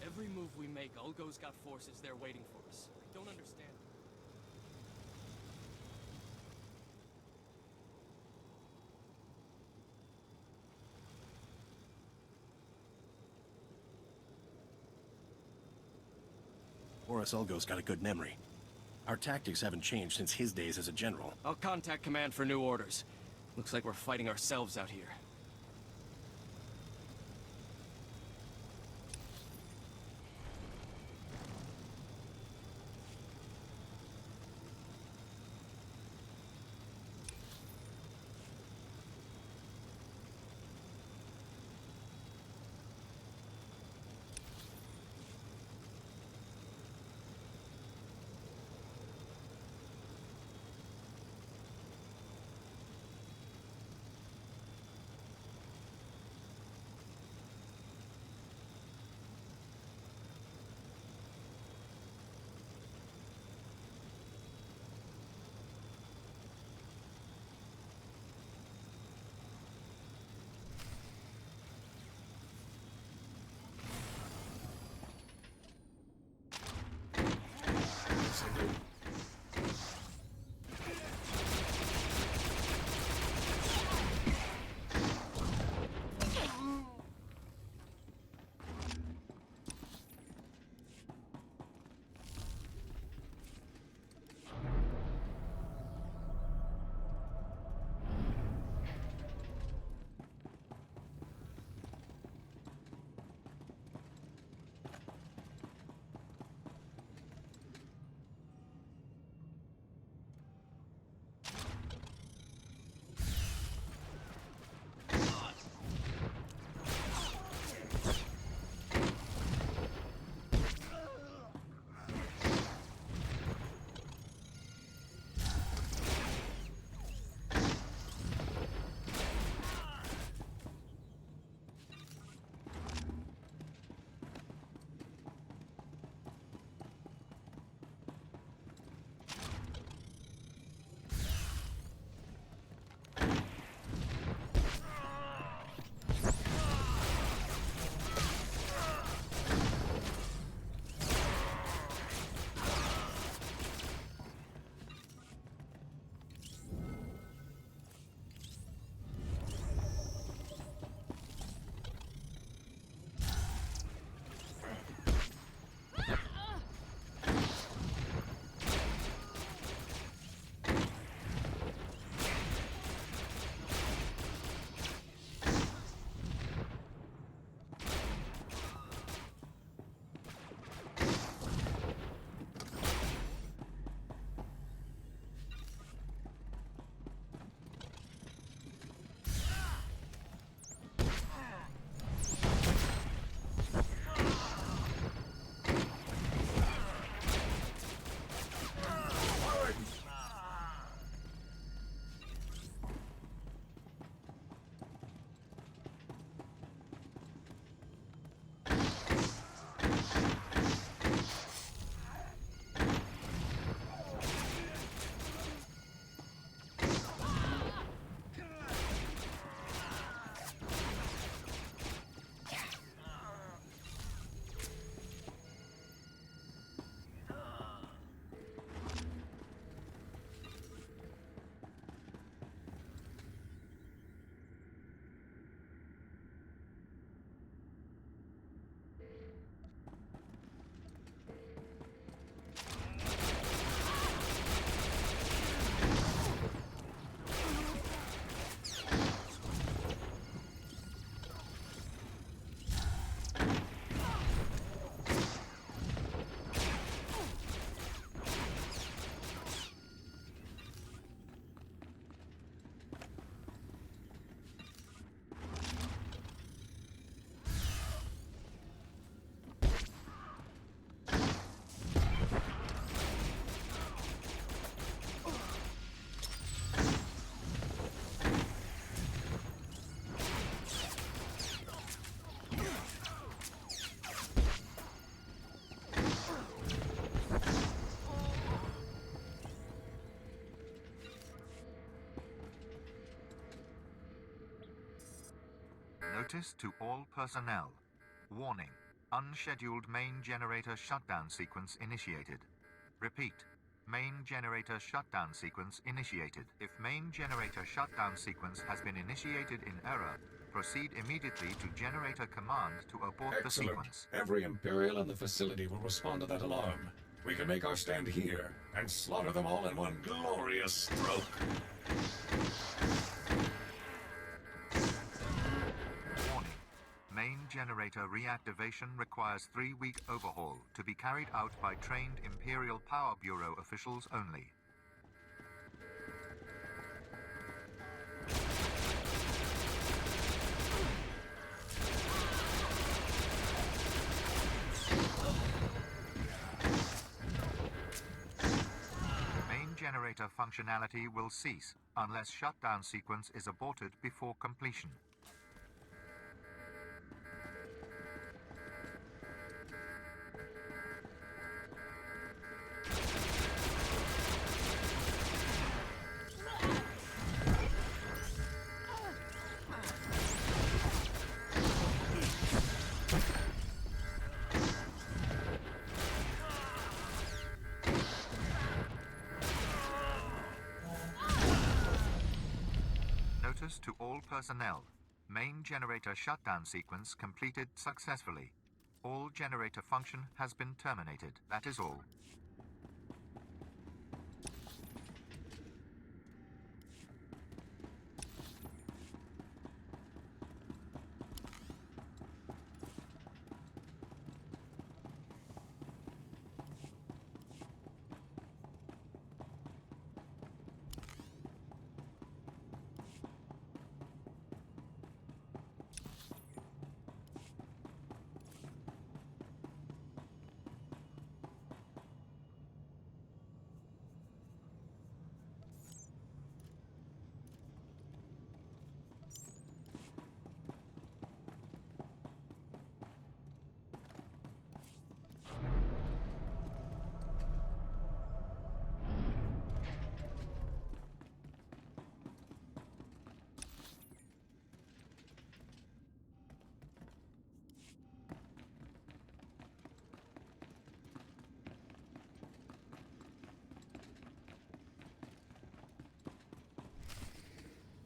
Every move we make, Olgo's got forces there waiting for us. I don't understand. Boris Olgo's got a good memory. Our tactics haven't changed since his days as a general. I'll contact command for new orders. Looks like we're fighting ourselves out here. Notice to all personnel. Warning. Unscheduled main generator shutdown sequence initiated. Repeat. Main generator shutdown sequence initiated. If main generator shutdown sequence has been initiated in error, proceed immediately to generator command to abort the sequence. Every Imperial in the facility will respond to that alarm. We can make our stand here and slaughter them all in one glorious stroke. Warning. Main generator reactivation requires 3-week overhaul to be carried out by trained Imperial Power Bureau officials only. Main generator functionality will cease unless shutdown sequence is aborted before completion. Notice to all personnel. Main generator shutdown sequence completed successfully. All generator function has been terminated. That is all.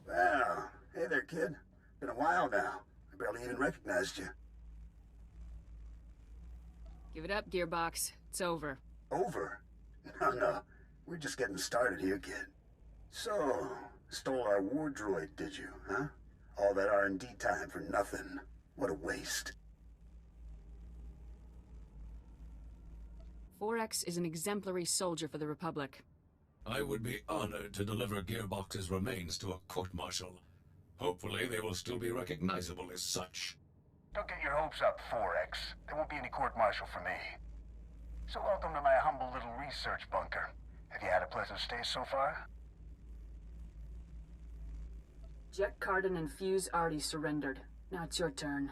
Well, hey there, kid. Been a while now. I barely even recognized you. Give it up, Gearbox. It's over. Over? No. We're just getting started here, kid. So, stole our war droid, did you, huh? All that R&D time for nothing. What a waste. 4X is an exemplary soldier for the Republic. I would be honored to deliver Gearbox's remains to a court-martial. Hopefully they will still be recognizable as such. Don't get your hopes up, 4X. There won't be any court-martial for me. So welcome to my humble little research bunker. Have you had a pleasant stay so far? Jet Cardin and Fuse already surrendered. Now it's your turn.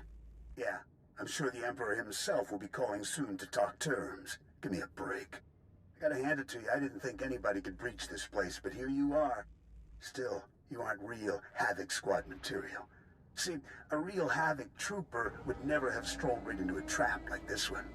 Yeah, I'm sure the Emperor himself will be calling soon to talk terms. Give me a break. I gotta hand it to you, I didn't think anybody could breach this place, but here you are. Still, you aren't real Havoc Squad material. See, a real Havoc trooper would never have strolled right into a trap like this one.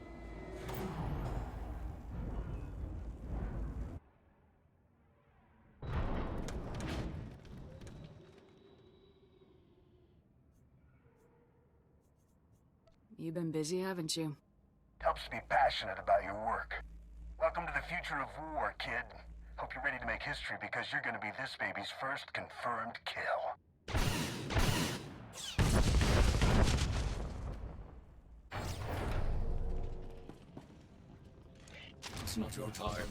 You've been busy, haven't you? Helps to be passionate about your work. Welcome to the future of war, kid. Hope you're ready to make history because you're gonna be this baby's first confirmed kill. It's not your time.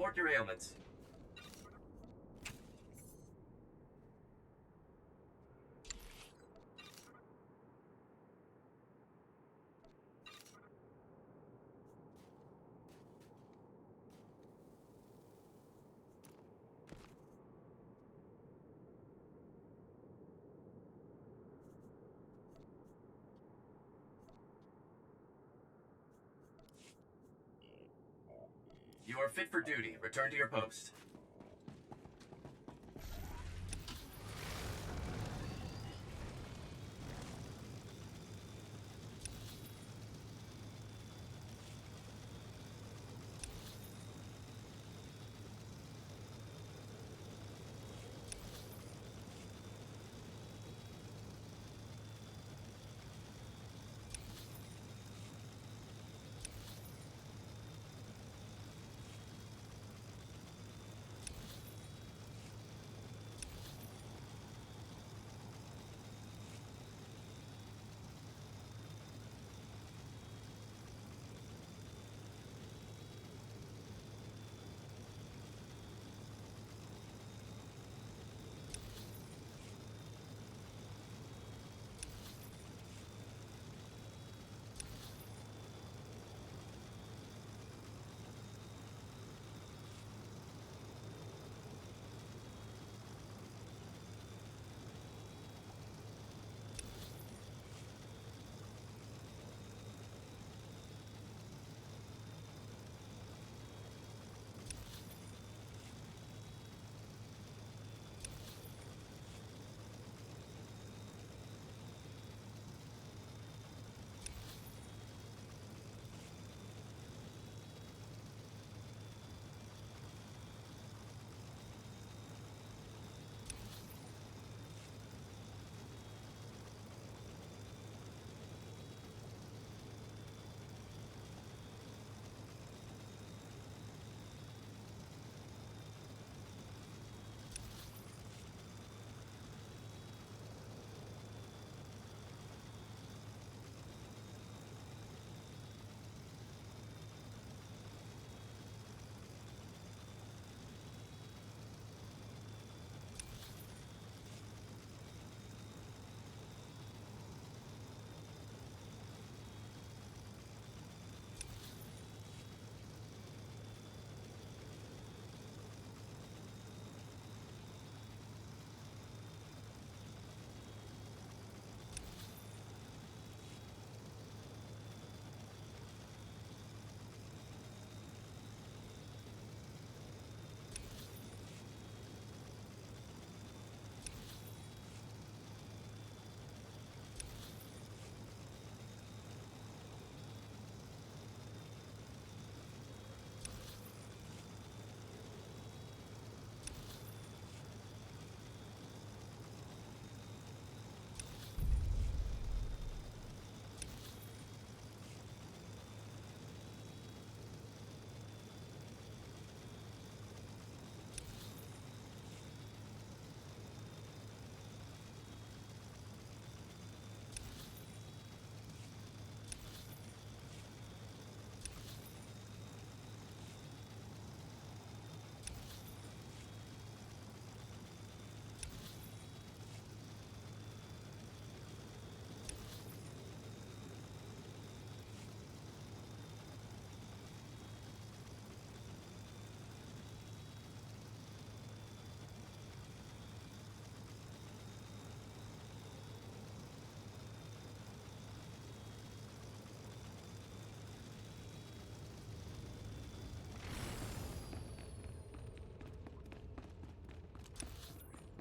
report your ailments. You are fit for duty. Return to your post.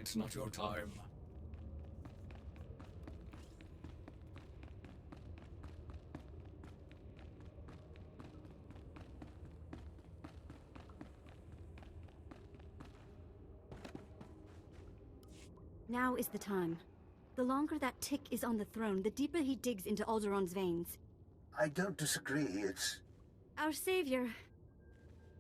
It's not your time. Now is the time. The longer that tick is on the throne, the deeper he digs into Alderion's veins. I don't disagree. It's... Our savior.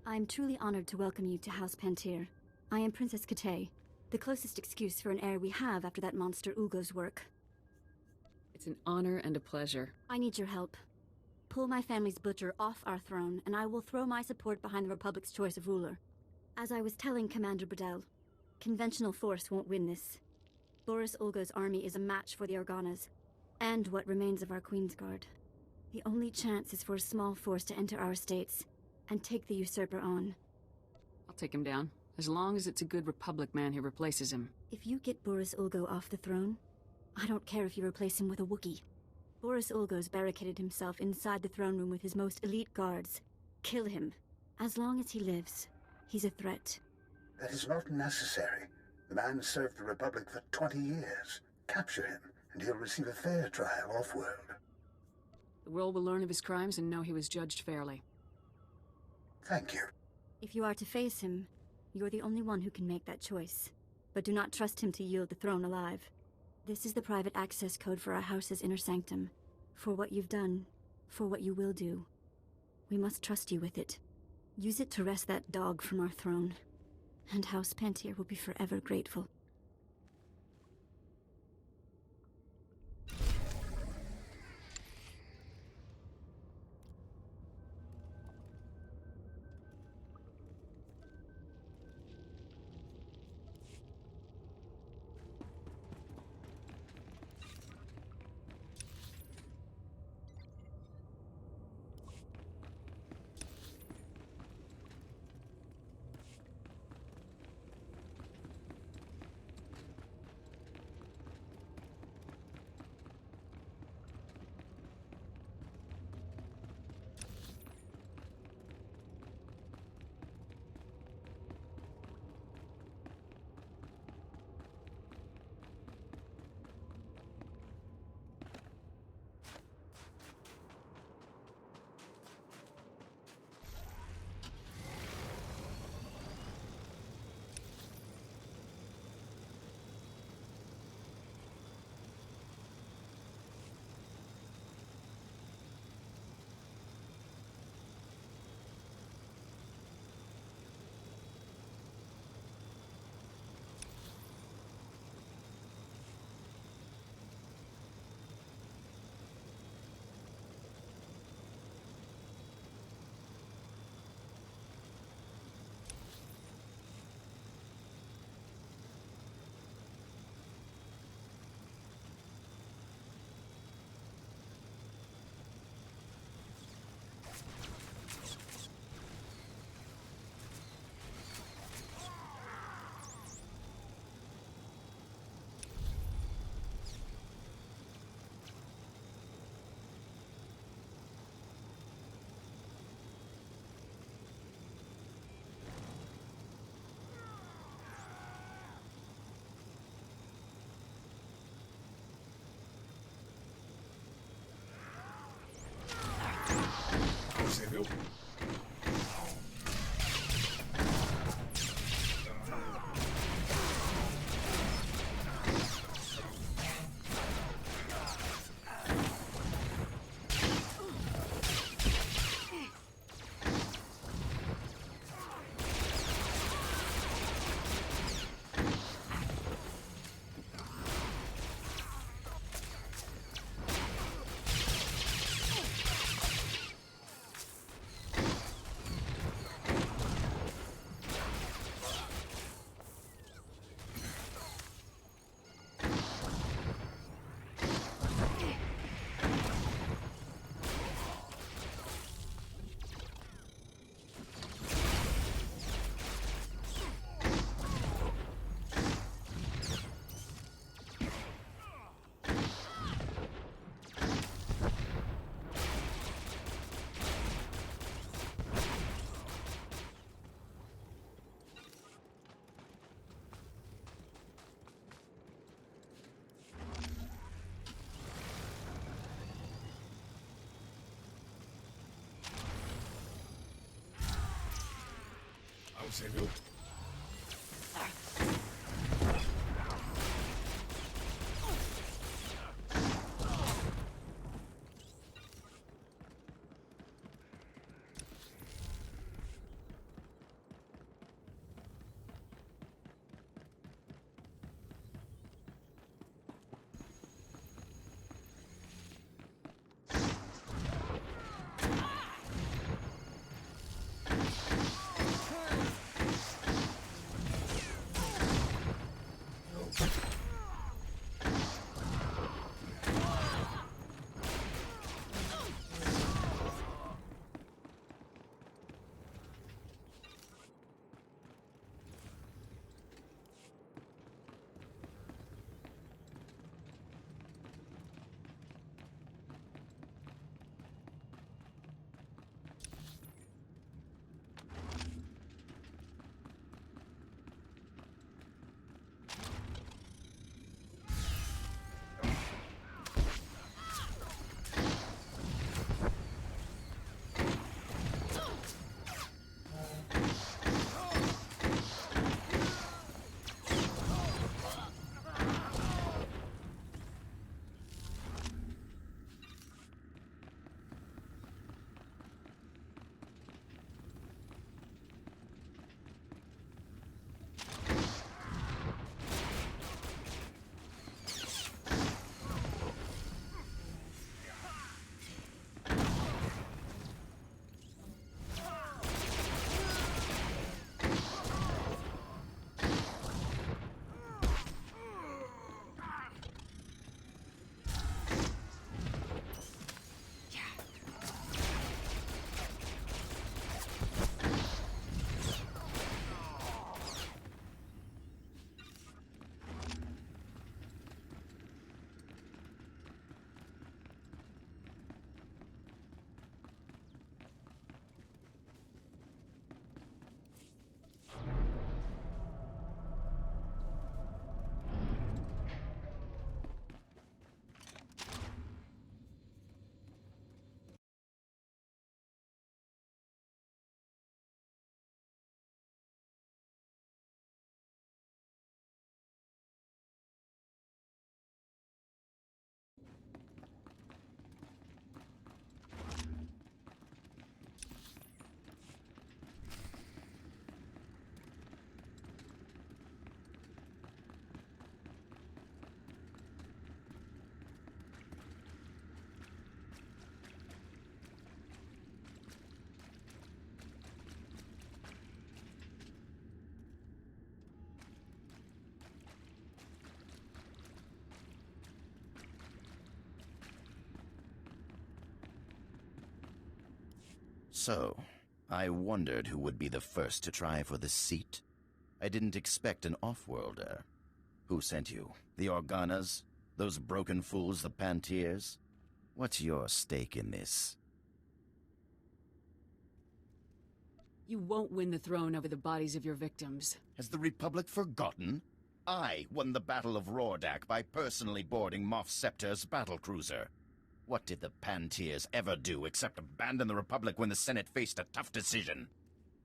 I'm truly honored to welcome you to House Pantir. I am Princess Katay, the closest excuse for an heir we have after that monster Ugo's work. It's an honor and a pleasure. I need your help. Pull my family's butcher off our throne, and I will throw my support behind the Republic's choice of ruler. As I was telling Commander Burdell, conventional force won't win this. Boris Olga's army is a match for the Organas, and what remains of our Queensguard. The only chance is for a small force to enter our states and take the usurper on. I'll take him down, as long as it's a good Republic man who replaces him. If you get Boris Olgo off the throne, I don't care if you replace him with a Wookiee. Boris Olgo's barricaded himself inside the throne room with his most elite guards. Kill him. As long as he lives, he's a threat. That is not necessary. The man served the Republic for 20 years. Capture him, and he'll receive a fair trial off-world. The world will learn of his crimes and know he was judged fairly. Thank you. If you are to face him, you're the only one who can make that choice. But do not trust him to yield the throne alive. This is the private access code for our house's inner sanctum. For what you've done, for what you will do. We must trust you with it. Use it to wrest that dog from our throne. And House Pantier will be forever grateful. Save you. So, I wondered who would be the first to try for the seat. I didn't expect an off-worlder. Who sent you? The Organas? Those broken fools, the Pantiers? What's your stake in this? You won't win the throne over the bodies of your victims. Has the Republic forgotten? I won the Battle of Rordak by personally boarding Moff Scepter's battlecruiser. What did the Pantiers ever do except abandon the Republic when the Senate faced a tough decision?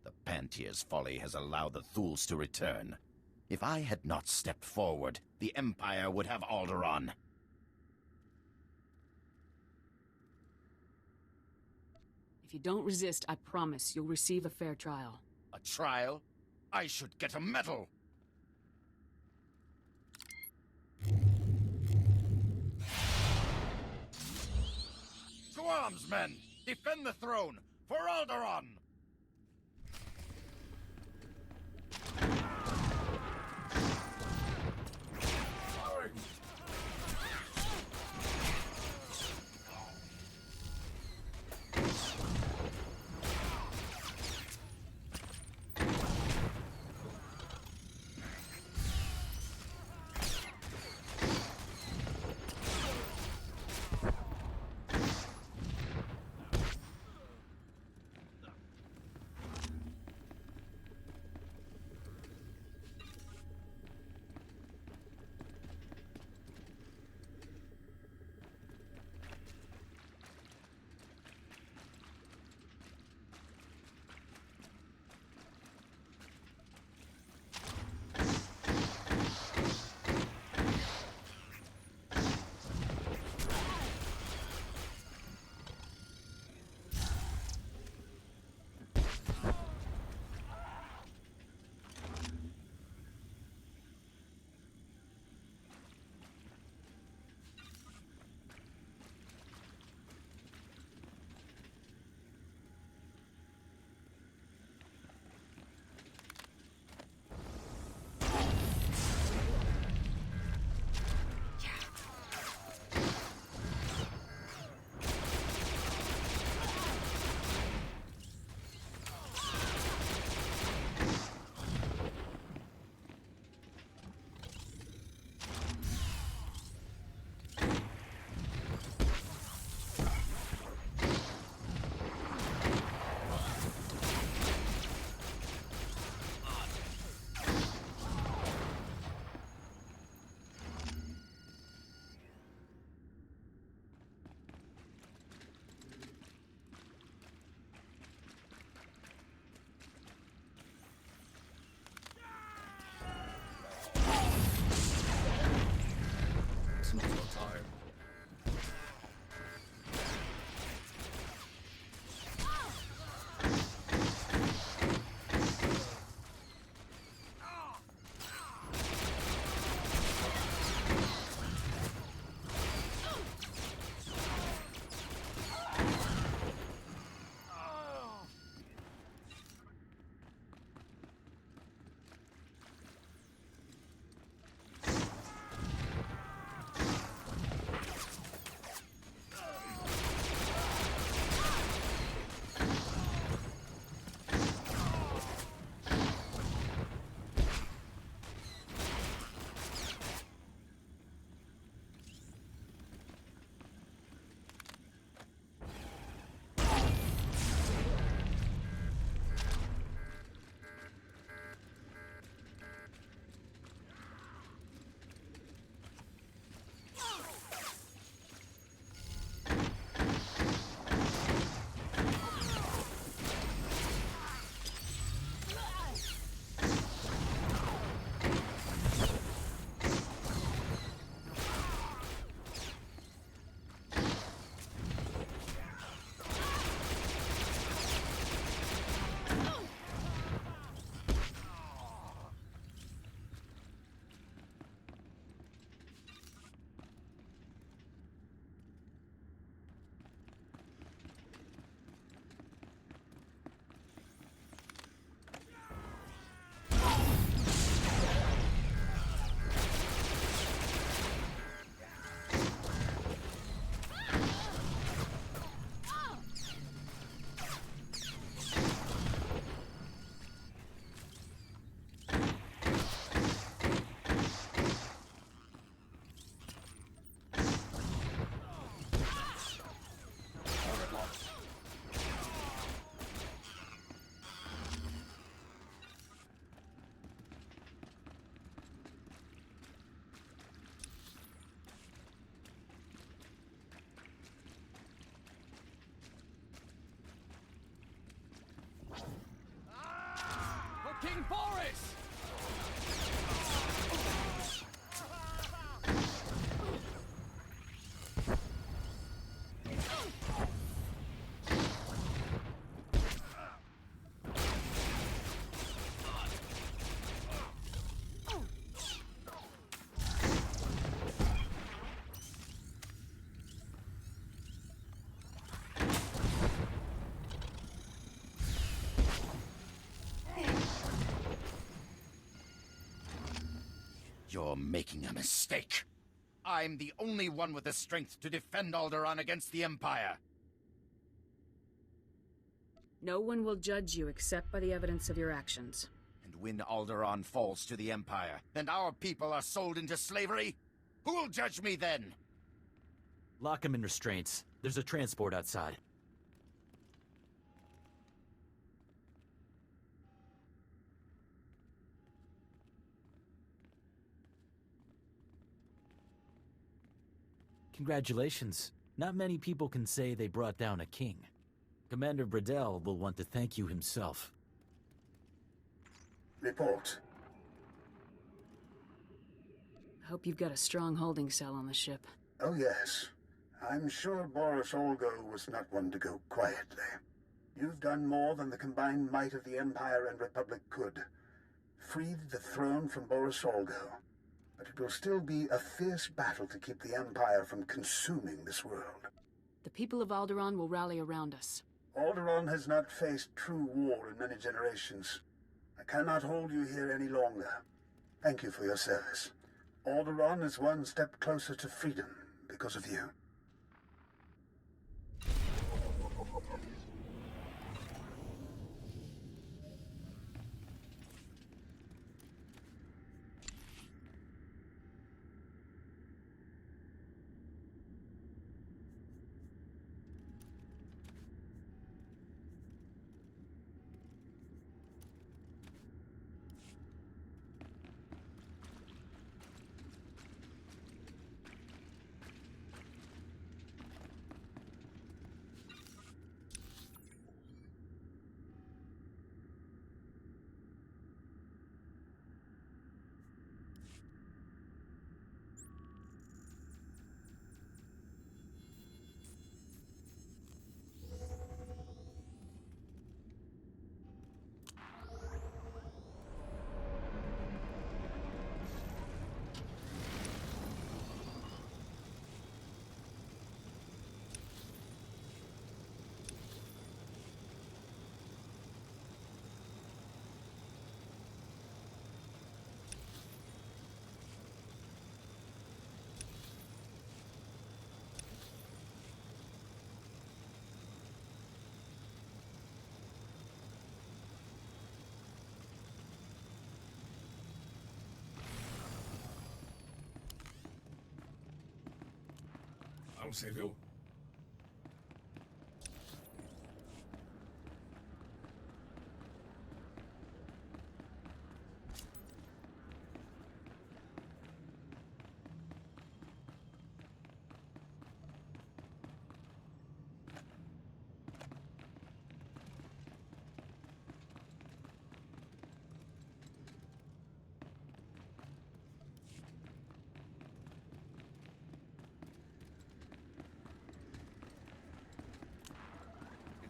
The Pantiers' folly has allowed the Thuls to return. If I had not stepped forward, the Empire would have Alderaan. If you don't resist, I promise you'll receive a fair trial. A trial? I should get a medal! To arms, men! Defend the throne! For Alderaan! Boris! You're making a mistake. I'm the only one with the strength to defend Alderaan against the Empire. No one will judge you except by the evidence of your actions. And when Alderaan falls to the Empire, and our people are sold into slavery, who will judge me then? Lock him in restraints. There's a transport outside. Congratulations. Not many people can say they brought down a king. Commander Bradell will want to thank you himself. Report. I hope you've got a strong holding cell on the ship. Oh, yes. I'm sure Boris Olgo was not one to go quietly. You've done more than the combined might of the Empire and Republic could. Freed the throne from Boris Olgo. But it will still be a fierce battle to keep the Empire from consuming this world. The people of Alderaan will rally around us. Alderaan has not faced true war in many generations. I cannot hold you here any longer. Thank you for your service. Alderaan is one step closer to freedom because of you. I'll save you.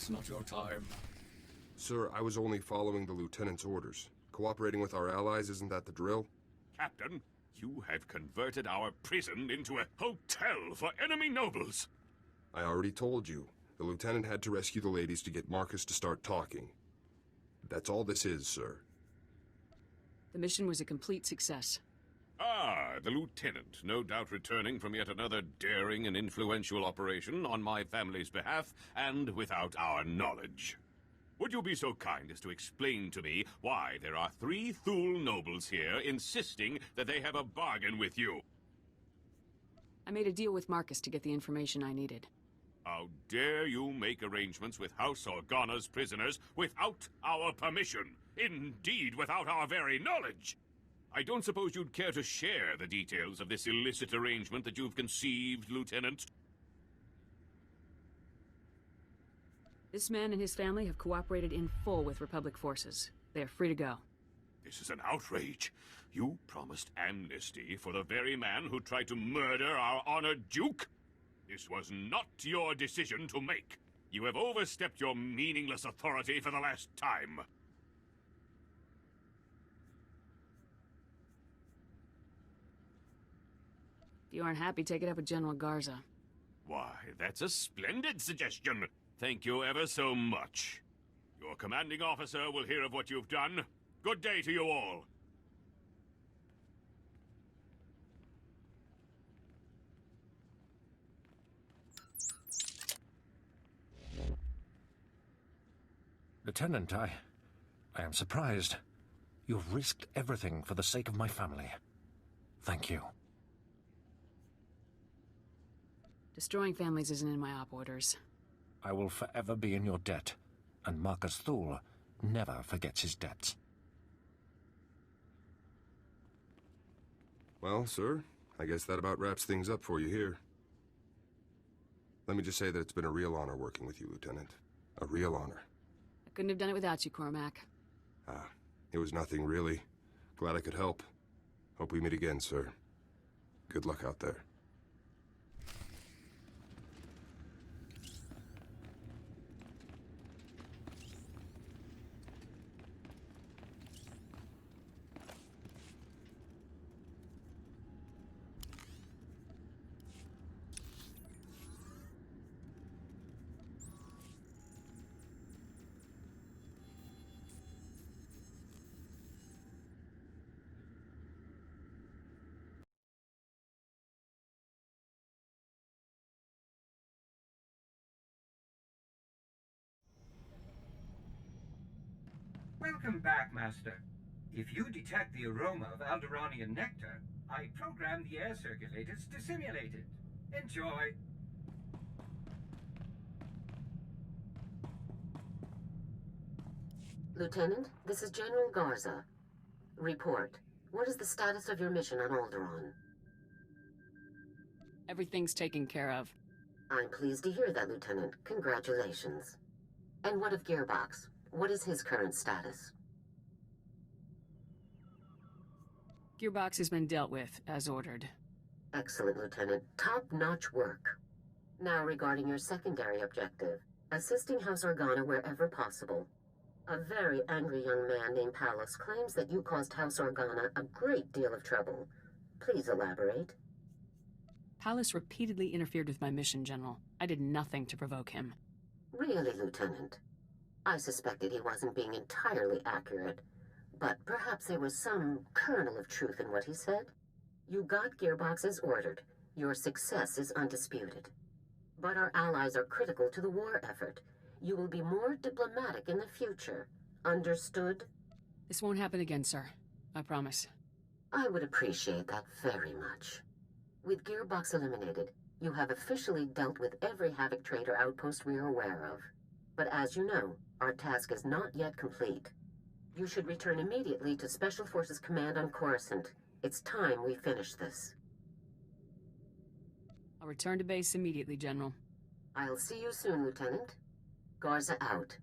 It's not your time. Sir, I was only following the Lieutenant's orders. Cooperating with our allies, isn't that the drill? Captain, you have converted our prison into a hotel for enemy nobles. I already told you. The Lieutenant had to rescue the ladies to get Marcus to start talking. That's all this is, sir. The mission was a complete success. Ah, the Lieutenant, no doubt returning from yet another daring and influential operation on my family's behalf, and without our knowledge. Would you be so kind as to explain to me why there are 3 Thule nobles here insisting that they have a bargain with you? I made a deal with Marcus to get the information I needed. How dare you make arrangements with House Organa's prisoners without our permission? Indeed, without our very knowledge! I don't suppose you'd care to share the details of this illicit arrangement that you've conceived, Lieutenant? This man and his family have cooperated in full with Republic forces. They are free to go. This is an outrage. You promised amnesty for the very man who tried to murder our honored Duke? This was not your decision to make. You have overstepped your meaningless authority for the last time. If you aren't happy, take it up with General Garza. Why, that's a splendid suggestion. Thank you ever so much. Your commanding officer will hear of what you've done. Good day to you all. Lieutenant, I am surprised. You've risked everything for the sake of my family. Thank you. Destroying families isn't in my op orders. I will forever be in your debt, and Marcus Thule never forgets his debts. Well, sir, I guess that about wraps things up for you here. Let me just say that it's been a real honor working with you, Lieutenant. A real honor. I couldn't have done it without you, Cormac. It was nothing, really. Glad I could help. Hope we meet again, sir. Good luck out there. Welcome back, Master. If you detect the aroma of Alderanian nectar, I program the air circulators to simulate it. Enjoy. Lieutenant, this is General Garza. Report. What is the status of your mission on Alderaan? Everything's taken care of. I'm pleased to hear that, Lieutenant. Congratulations. And what of Gearbox? What is his current status? Gearbox has been dealt with, as ordered. Excellent, Lieutenant. Top-notch work. Now regarding your secondary objective, assisting House Organa wherever possible. A very angry young man named Pallas claims that you caused House Organa a great deal of trouble. Please elaborate. Pallas repeatedly interfered with my mission, General. I did nothing to provoke him. Really, Lieutenant? I suspected he wasn't being entirely accurate, but perhaps there was some kernel of truth in what he said. You got Gearbox as ordered. Your success is undisputed. But our allies are critical to the war effort. You will be more diplomatic in the future. Understood? This won't happen again, sir. I promise. I would appreciate that very much. With Gearbox eliminated, you have officially dealt with every Havoc Trader outpost we are aware of. But as you know, our task is not yet complete. You should return immediately to Special Forces Command on Coruscant. It's time we finish this. I'll return to base immediately, General. I'll see you soon, Lieutenant. Garza out.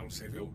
I'll save you.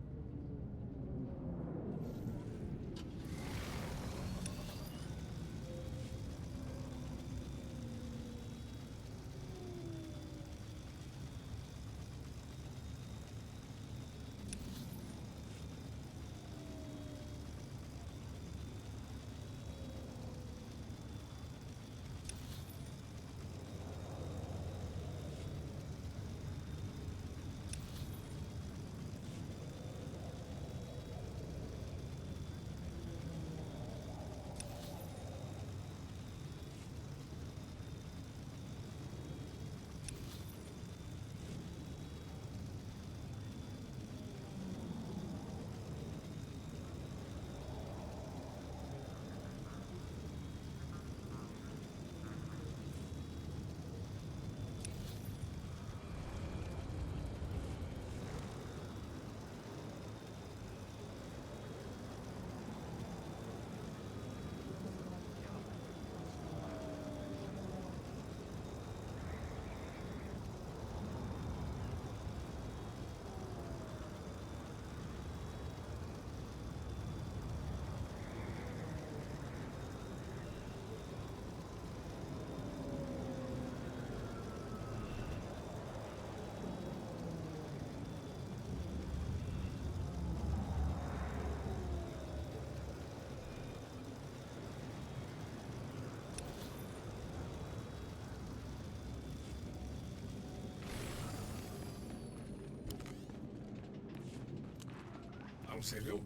I'll save you.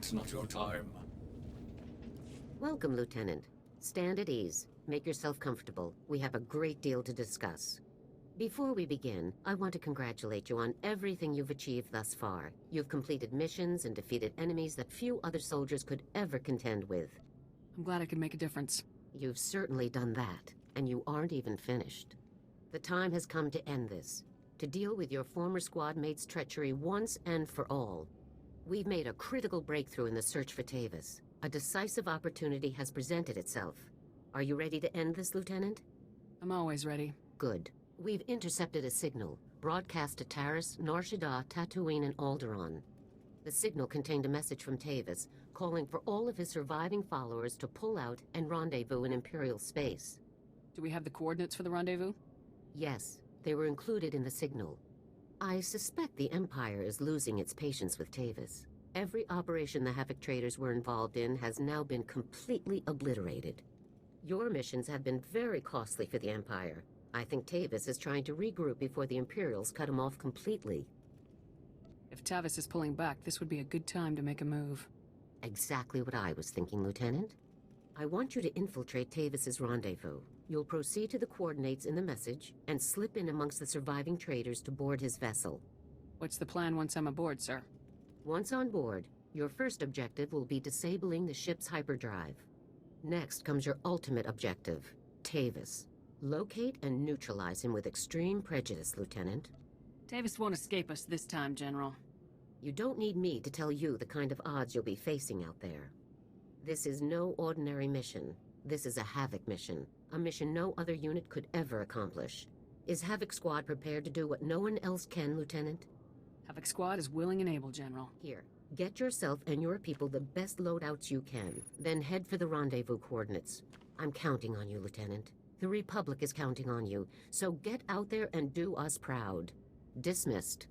It's not your time. Welcome, Lieutenant. Stand at ease. Make yourself comfortable. We have a great deal to discuss. Before we begin, I want to congratulate you on everything you've achieved thus far. You've completed missions and defeated enemies that few other soldiers could ever contend with. I'm glad I could make a difference. You've certainly done that, and you aren't even finished. The time has come to end this, to deal with your former squad mate's treachery once and for all. We've made a critical breakthrough in the search for Tavis. A decisive opportunity has presented itself. Are you ready to end this, Lieutenant? I'm always ready. Good. We've intercepted a signal, broadcast to Taris, Nar Shaddaa, Tatooine, and Alderaan. The signal contained a message from Tavis, calling for all of his surviving followers to pull out and rendezvous in Imperial space. Do we have the coordinates for the rendezvous? Yes, they were included in the signal. I suspect the Empire is losing its patience with Tavis. Every operation the Havoc traders were involved in has now been completely obliterated. Your missions have been very costly for the Empire. I think Tavis is trying to regroup before the Imperials cut him off completely. If Tavis is pulling back, this would be a good time to make a move. Exactly what I was thinking, Lieutenant. I want you to infiltrate Tavis's rendezvous. You'll proceed to the coordinates in the message and slip in amongst the surviving traders to board his vessel. What's the plan once I'm aboard, sir? Once on board, your first objective will be disabling the ship's hyperdrive. Next comes your ultimate objective, Tavis. Locate and neutralize him with extreme prejudice, Lieutenant. Tavis won't escape us this time, General. You don't need me to tell you the kind of odds you'll be facing out there. This is no ordinary mission. This is a Havoc mission, a mission no other unit could ever accomplish. Is Havoc Squad prepared to do what no one else can, Lieutenant? Havoc Squad is willing and able, General. Here, get yourself and your people the best loadouts you can, then head for the rendezvous coordinates. I'm counting on you, Lieutenant. The Republic is counting on you, so get out there and do us proud. Dismissed.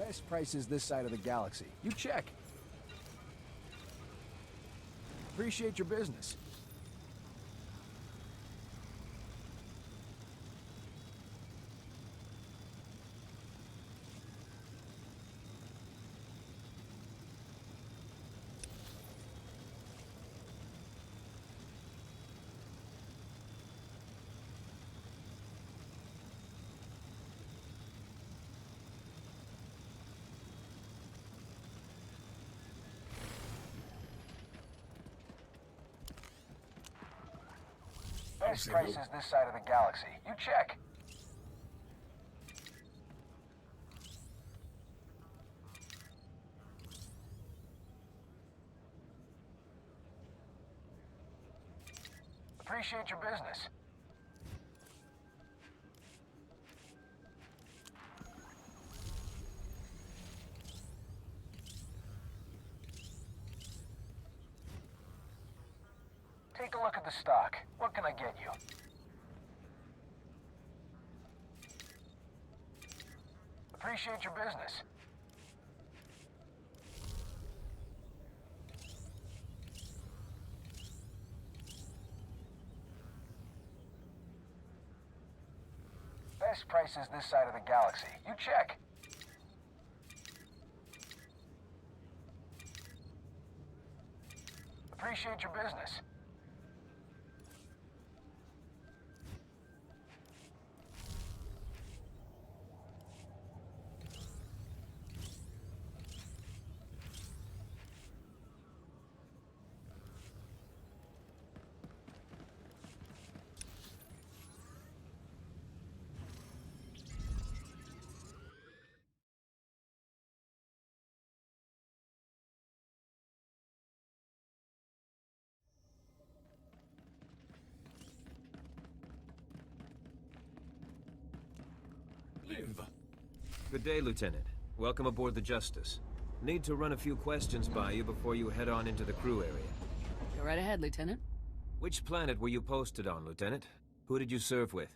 Best prices this side of the galaxy. You check. Appreciate your business. Best prices this side of the galaxy. You check. Appreciate your business. Take a look at the stock. What can I get you? Appreciate your business. Best prices this side of the galaxy. You check. Appreciate your business. Good day, Lieutenant. Welcome aboard the Justice. Need to run a few questions by you before you head on into the crew area. Go right ahead, Lieutenant. Which planet were you posted on, Lieutenant? Who did you serve with?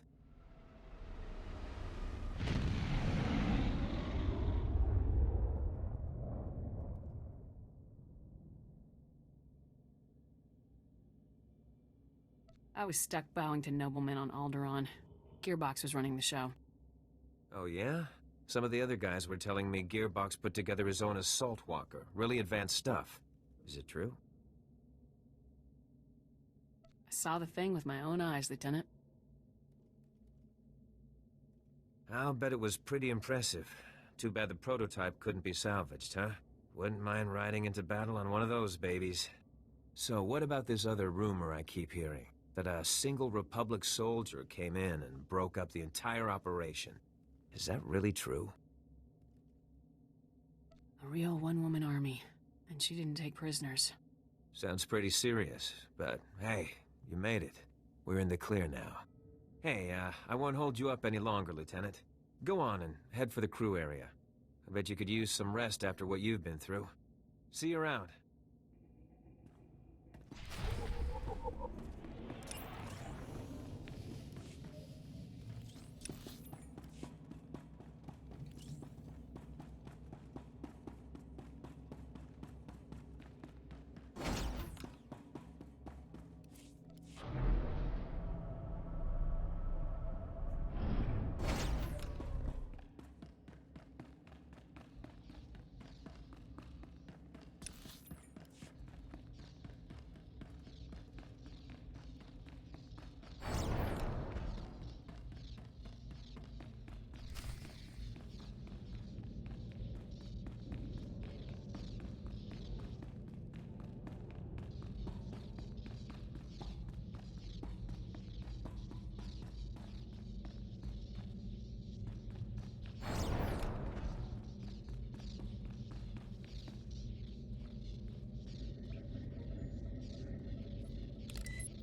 I was stuck bowing to noblemen on Alderaan. Gearbox was running the show. Oh, yeah? Some of the other guys were telling me Gearbox put together his own assault walker. Really advanced stuff. Is it true? I saw the thing with my own eyes, Lieutenant. I'll bet it was pretty impressive. Too bad the prototype couldn't be salvaged, huh? Wouldn't mind riding into battle on one of those babies. So what about this other rumor I keep hearing? That a single Republic soldier came in and broke up the entire operation. Is that really true? A real one-woman army, and she didn't take prisoners. Sounds pretty serious, but hey, you made it. We're in the clear now. Hey, I won't hold you up any longer, Lieutenant. Go on and head for the crew area. I bet you could use some rest after what you've been through. See you around.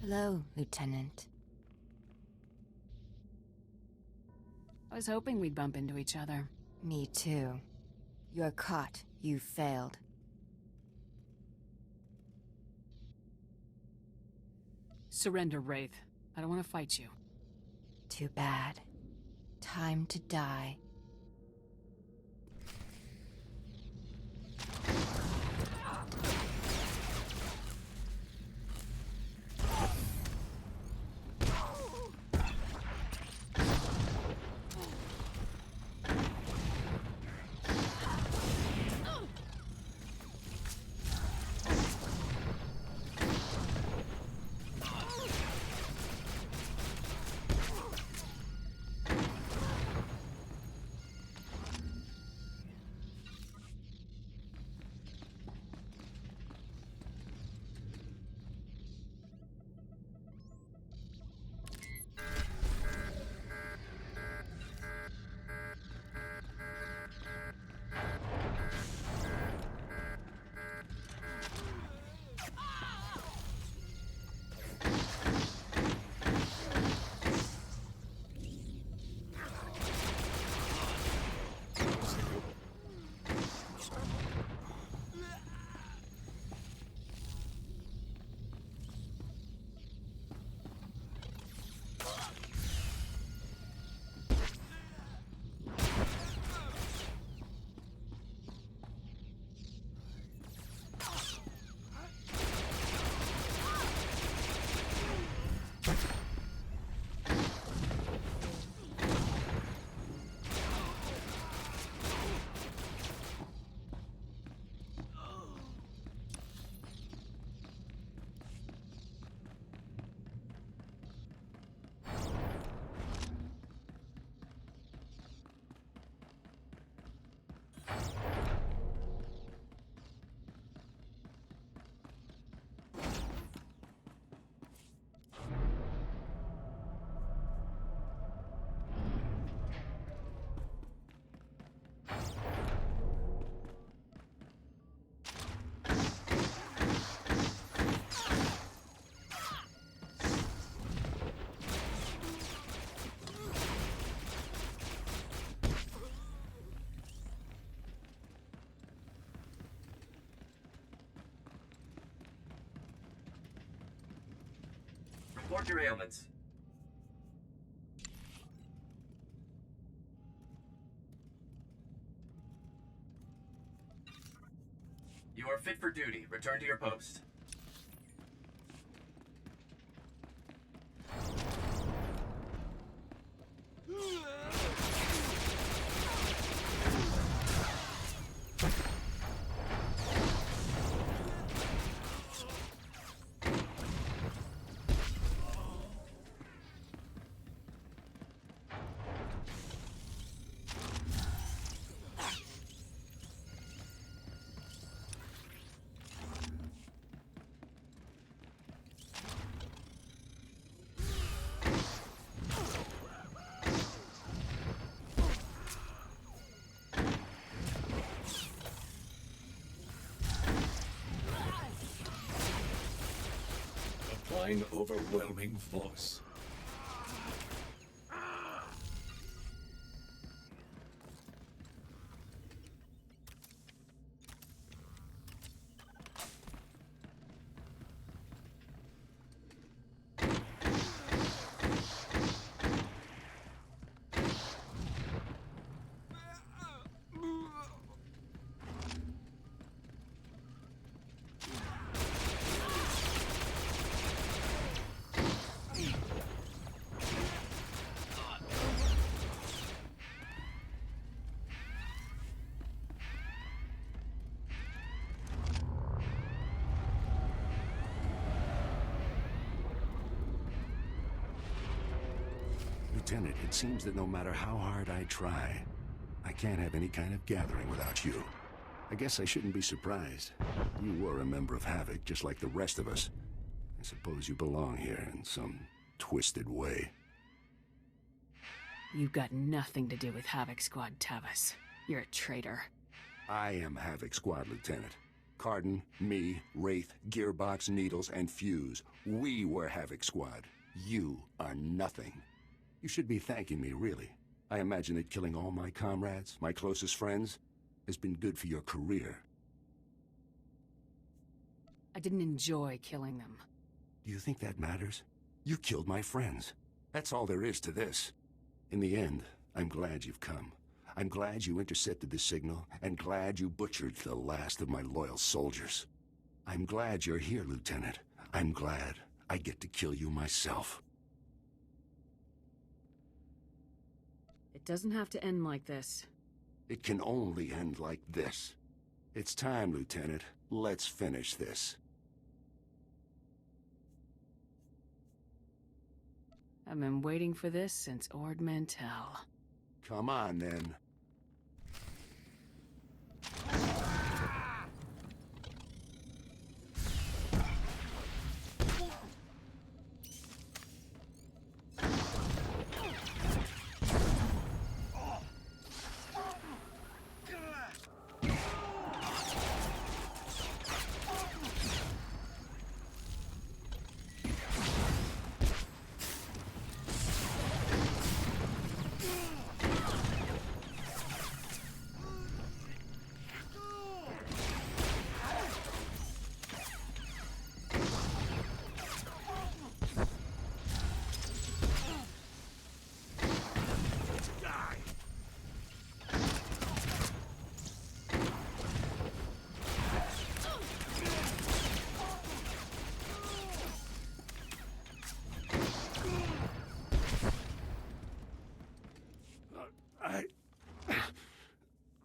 Hello, Lieutenant. I was hoping we'd bump into each other. Me too. You're caught. You failed. Surrender, Wraith. I don't want to fight you. Too bad. Time to die. Report your ailments. You are fit for duty. Return to your post. Applying overwhelming force. Lieutenant, it seems that no matter how hard I try, I can't have any kind of gathering without you. I guess I shouldn't be surprised. You were a member of Havoc, just like the rest of us. I suppose you belong here in some twisted way. You've got nothing to do with Havoc Squad, Tavis. You're a traitor. I am Havoc Squad, Lieutenant. Cardin, me, Wraith, Gearbox, Needles, and Fuse. We were Havoc Squad. You are nothing. You should be thanking me, really. I imagine that killing all my comrades, my closest friends, has been good for your career. I didn't enjoy killing them. Do you think that matters? You killed my friends. That's all there is to this. In the end, I'm glad you've come. I'm glad you intercepted the signal, and glad you butchered the last of my loyal soldiers. I'm glad you're here, Lieutenant. I'm glad I get to kill you myself. It doesn't have to end like this. It can only end like this. It's time, Lieutenant. Let's finish this. I've been waiting for this since Ord Mantell. Come on, then.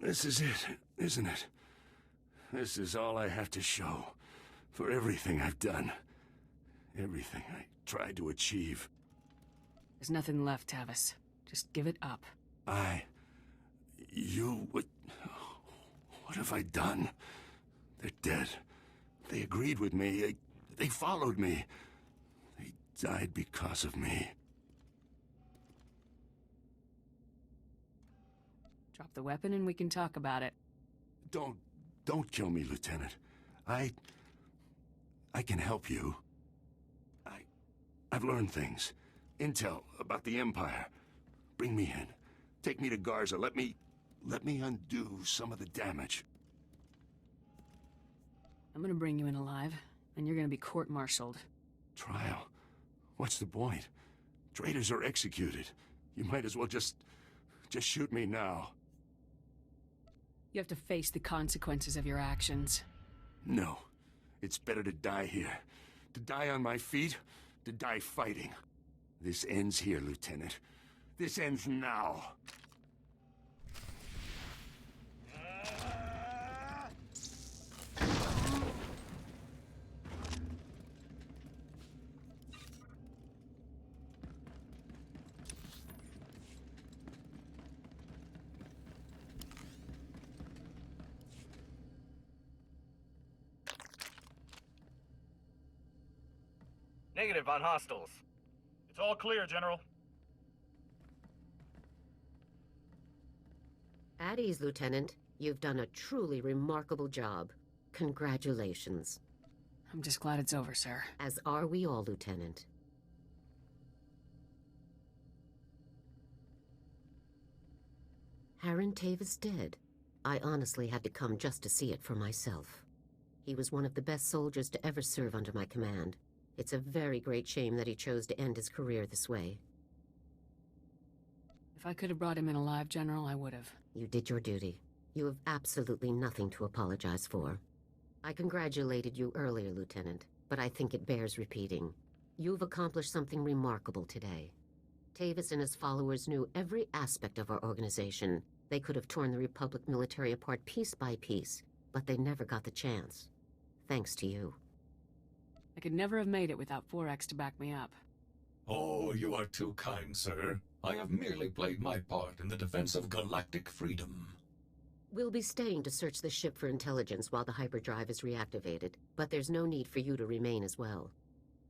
This is it, isn't it? This is all I have to show for everything I've done. Everything I tried to achieve. There's nothing left, Tavis. Just give it up. What have I done? They're dead. They agreed with me. They followed me. They died because of me. Drop the weapon and we can talk about it. Don't kill me, Lieutenant. I can help you. I've learned things. Intel about the Empire. Bring me in. Take me to Garza. Let me undo some of the damage. I'm gonna bring you in alive, and you're gonna be court-martialed. Trial? What's the point? Traitors are executed. You might as well just shoot me now. You have to face the consequences of your actions. No. It's better to die here. To die on my feet, to die fighting. This ends here, Lieutenant. This ends now. Negative on hostiles. It's all clear, General. At ease, Lieutenant. You've done a truly remarkable job. Congratulations. I'm just glad it's over, sir. As are we all, Lieutenant. Harren Tave is dead. I honestly had to come just to see it for myself. He was one of the best soldiers to ever serve under my command. It's a very great shame that he chose to end his career this way. If I could have brought him in alive, General, I would have. You did your duty. You have absolutely nothing to apologize for. I congratulated you earlier, Lieutenant, but I think it bears repeating. You've accomplished something remarkable today. Tavis and his followers knew every aspect of our organization. They could have torn the Republic military apart piece by piece, but they never got the chance. Thanks to you. I could never have made it without 4X to back me up. Oh, you are too kind, sir. I have merely played my part in the defense of galactic freedom. We'll be staying to search the ship for intelligence while the hyperdrive is reactivated, but there's no need for you to remain as well.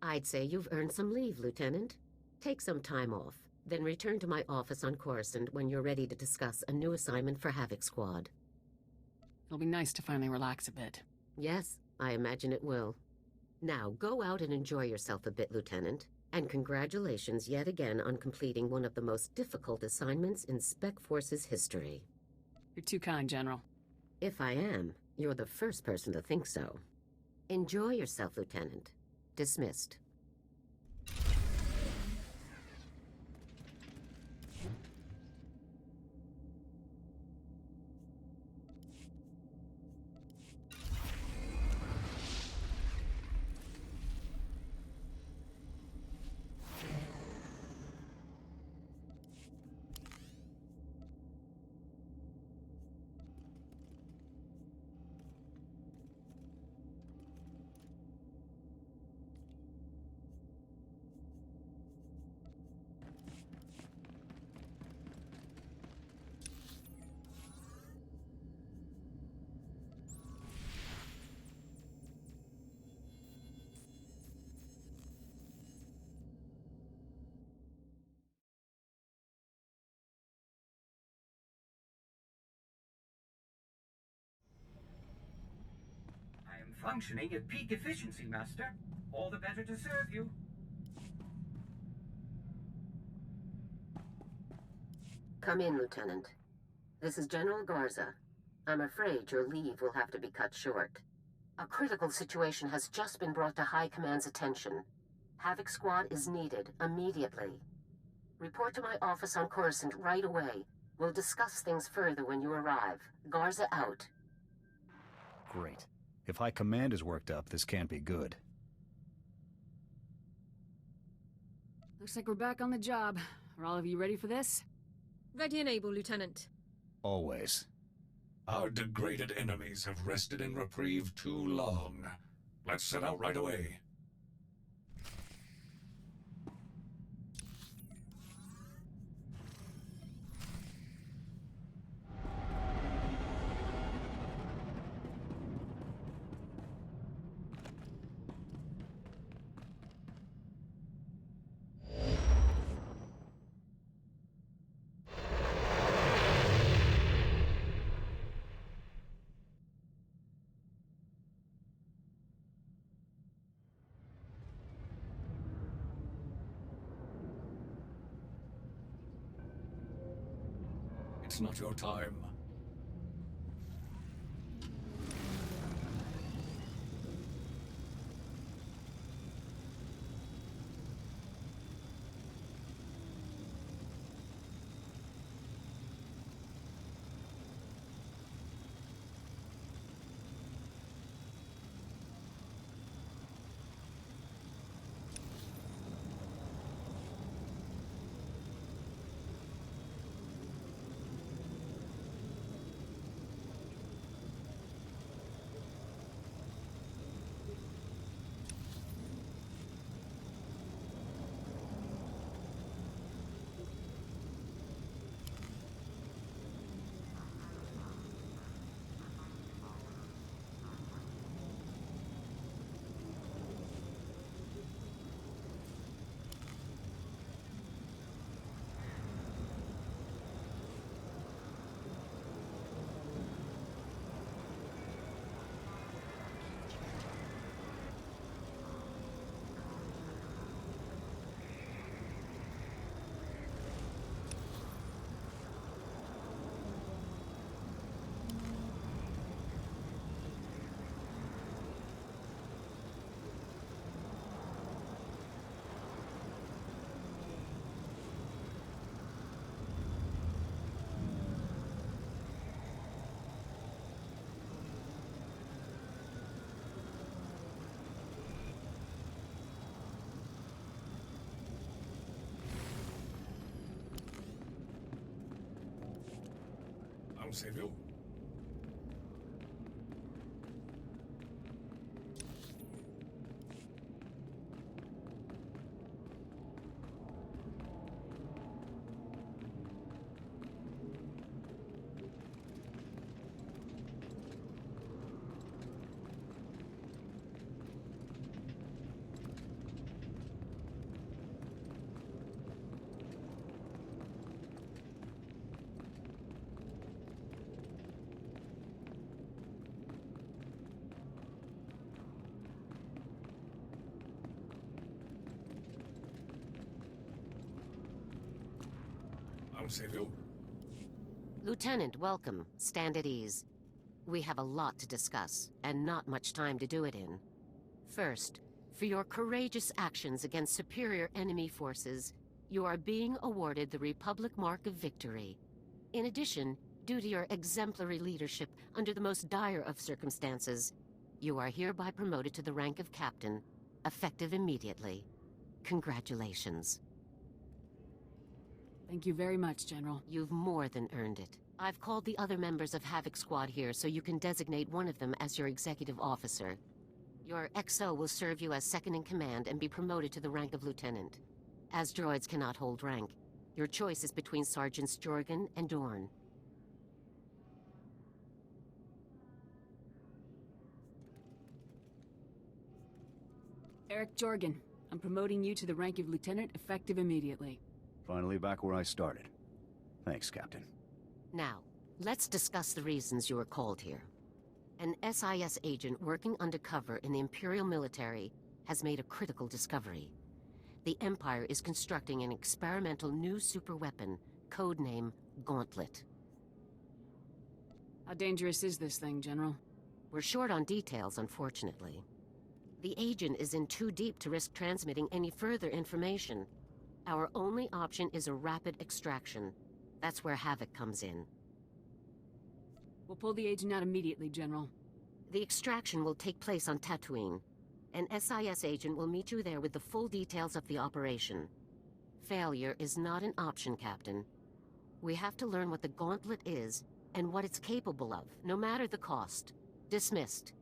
I'd say you've earned some leave, Lieutenant. Take some time off, then return to my office on Coruscant when you're ready to discuss a new assignment for Havoc Squad. It'll be nice to finally relax a bit. Yes, I imagine it will. Now, go out and enjoy yourself a bit, Lieutenant. And congratulations yet again on completing one of the most difficult assignments in Spec Force's history. You're too kind, General. If I am, you're the first person to think so. Enjoy yourself, Lieutenant. Dismissed. Functioning at peak efficiency, Master. All the better to serve you. Come in, Lieutenant. This is General Garza. I'm afraid your leave will have to be cut short. A critical situation has just been brought to High Command's attention. Havoc Squad is needed immediately. Report to my office on Coruscant right away. We'll discuss things further when you arrive. Garza out. Great. If High Command is worked up, this can't be good. Looks like we're back on the job. Are all of you ready for this? Ready and able, Lieutenant. Always. Our degraded enemies have rested in reprieve too long. Let's set out right away. It's not your time. I'll save you. I'll save you. Lieutenant, welcome. Stand at ease. We have a lot to discuss, and not much time to do it in. First, for your courageous actions against superior enemy forces, you are being awarded the Republic Mark of Victory. In addition, due to your exemplary leadership under the most dire of circumstances, you are hereby promoted to the rank of Captain, effective immediately. Congratulations. Thank you very much, General. You've more than earned it. I've called the other members of Havoc Squad here so you can designate one of them as your executive officer. Your XO will serve you as second in command and be promoted to the rank of lieutenant. As droids cannot hold rank, your choice is between Sergeants Jorgen and Dorn. Eric Jorgen, I'm promoting you to the rank of lieutenant effective immediately. Finally back where I started. Thanks, Captain. Now, let's discuss the reasons you were called here. An SIS agent working undercover in the Imperial military has made a critical discovery. The Empire is constructing an experimental new superweapon, codename Gauntlet. How dangerous is this thing, General? We're short on details, unfortunately. The agent is in too deep to risk transmitting any further information. Our only option is a rapid extraction. That's where Havoc comes in. We'll pull the agent out immediately, General. The extraction will take place on Tatooine. An SIS agent will meet you there with the full details of the operation. Failure is not an option, Captain. We have to learn what the Gauntlet is and what it's capable of, no matter the cost. Dismissed.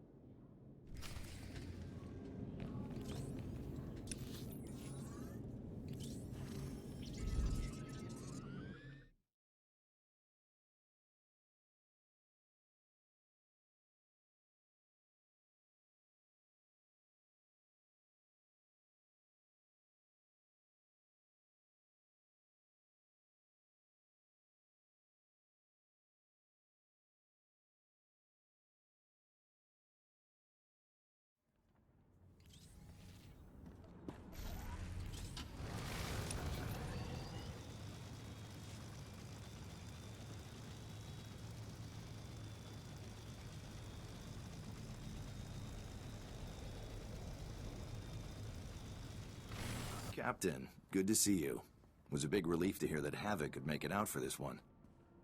Captain, good to see you. It was a big relief to hear that Havoc could make it out for this one.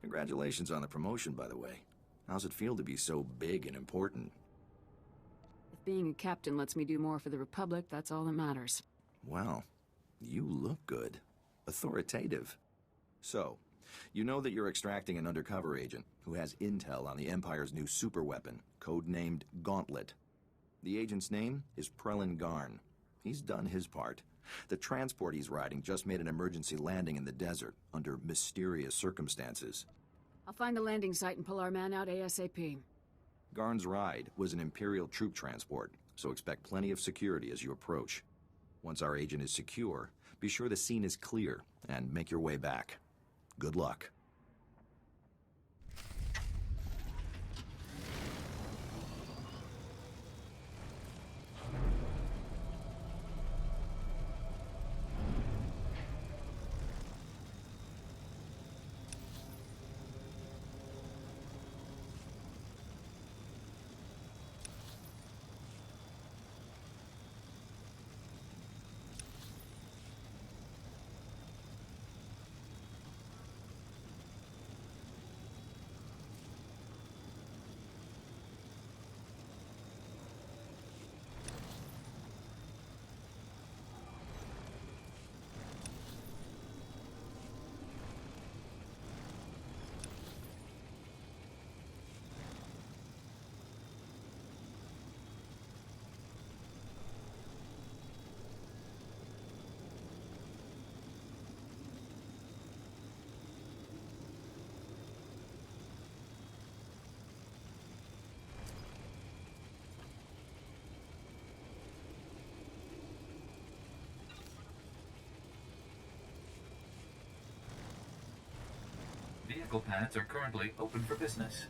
Congratulations on the promotion, by the way. How's it feel to be so big and important? If being a captain lets me do more for the Republic, that's all that matters. Wow, you look good. Authoritative. So, you know that you're extracting an undercover agent who has intel on the Empire's new superweapon, codenamed Gauntlet. The agent's name is Prelin Garn. He's done his part. The transport he's riding just made an emergency landing in the desert under mysterious circumstances. I'll find the landing site and pull our man out ASAP. Garn's ride was an Imperial troop transport, so expect plenty of security as you approach. Once our agent is secure, be sure the scene is clear and make your way back. Good luck. vehicle pads are currently open for business.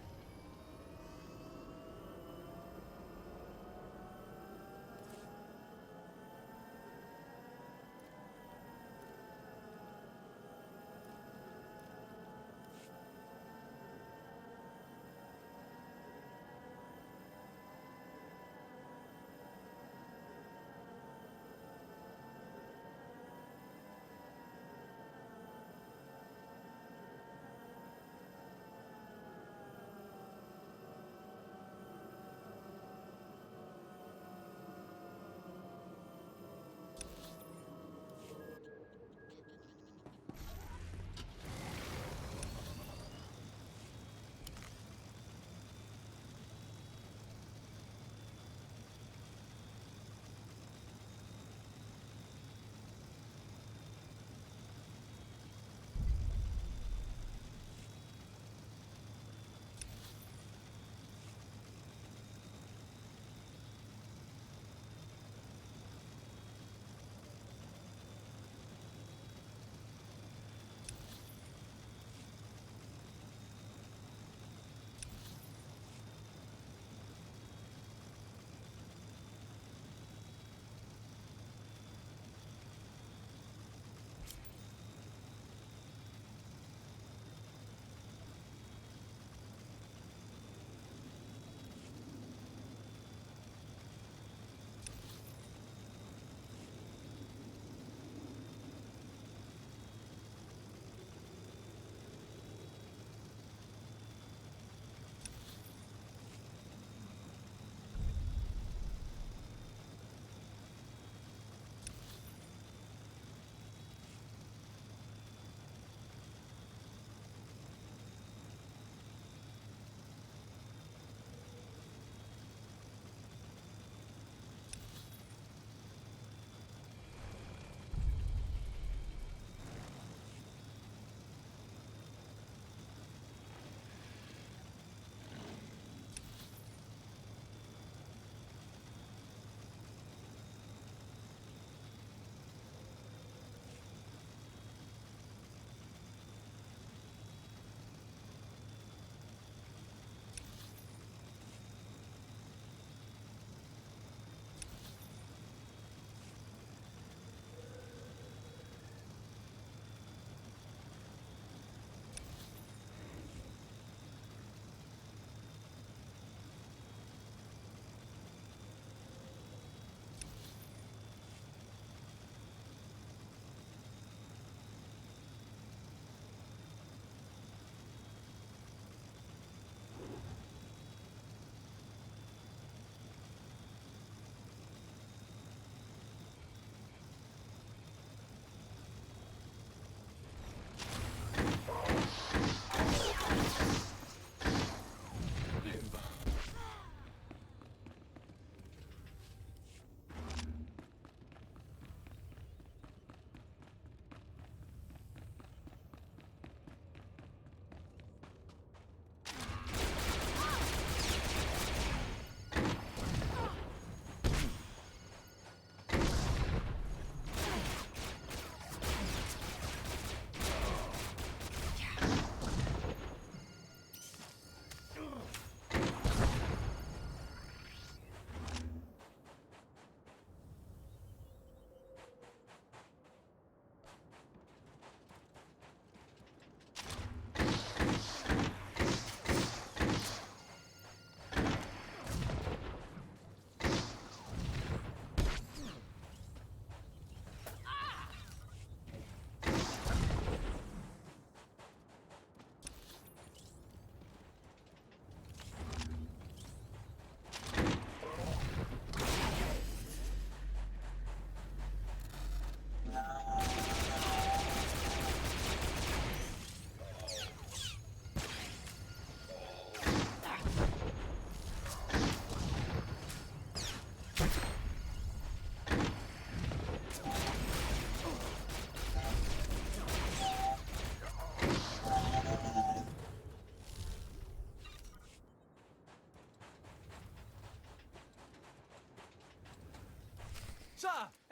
Sir!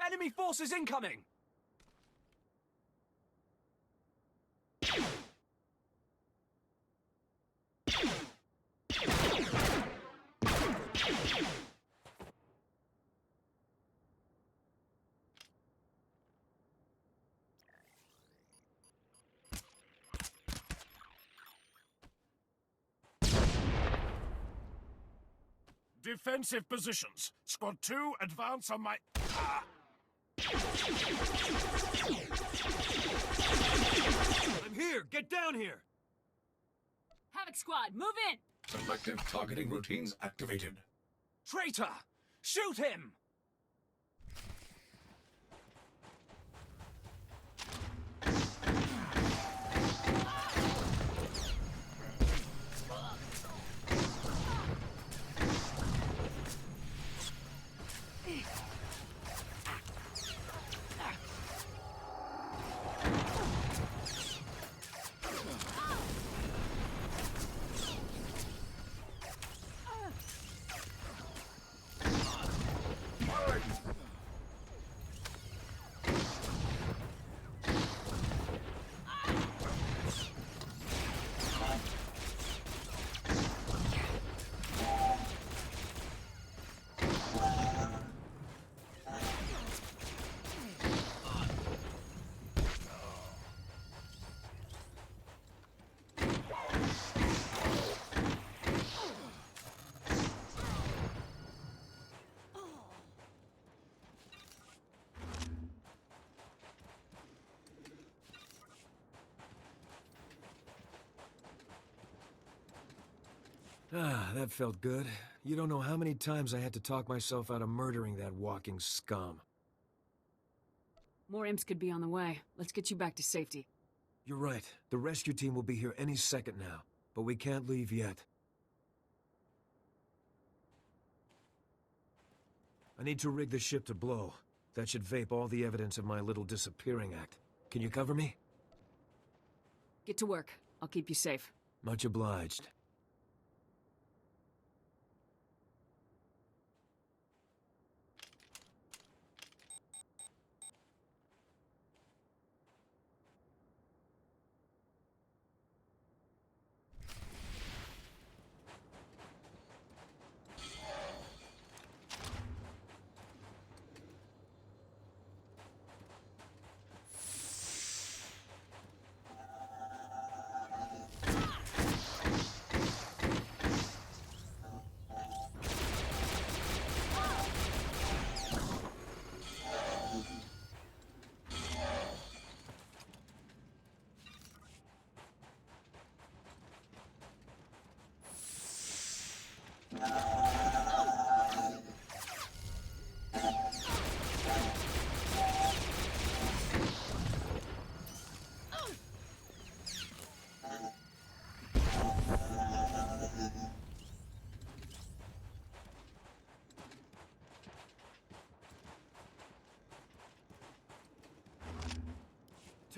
Enemy forces incoming! defensive positions. Squad 2, advance on my... I'm here! Get down here! Havoc Squad, move in! Selective targeting routines activated. Traitor! Shoot him! Ah, that felt good. You don't know how many times I had to talk myself out of murdering that walking scum. More imps could be on the way. Let's get you back to safety. You're right. The rescue team will be here any second now. But we can't leave yet. I need to rig the ship to blow. That should vape all the evidence of my little disappearing act. Can you cover me? Get to work. I'll keep you safe. Much obliged.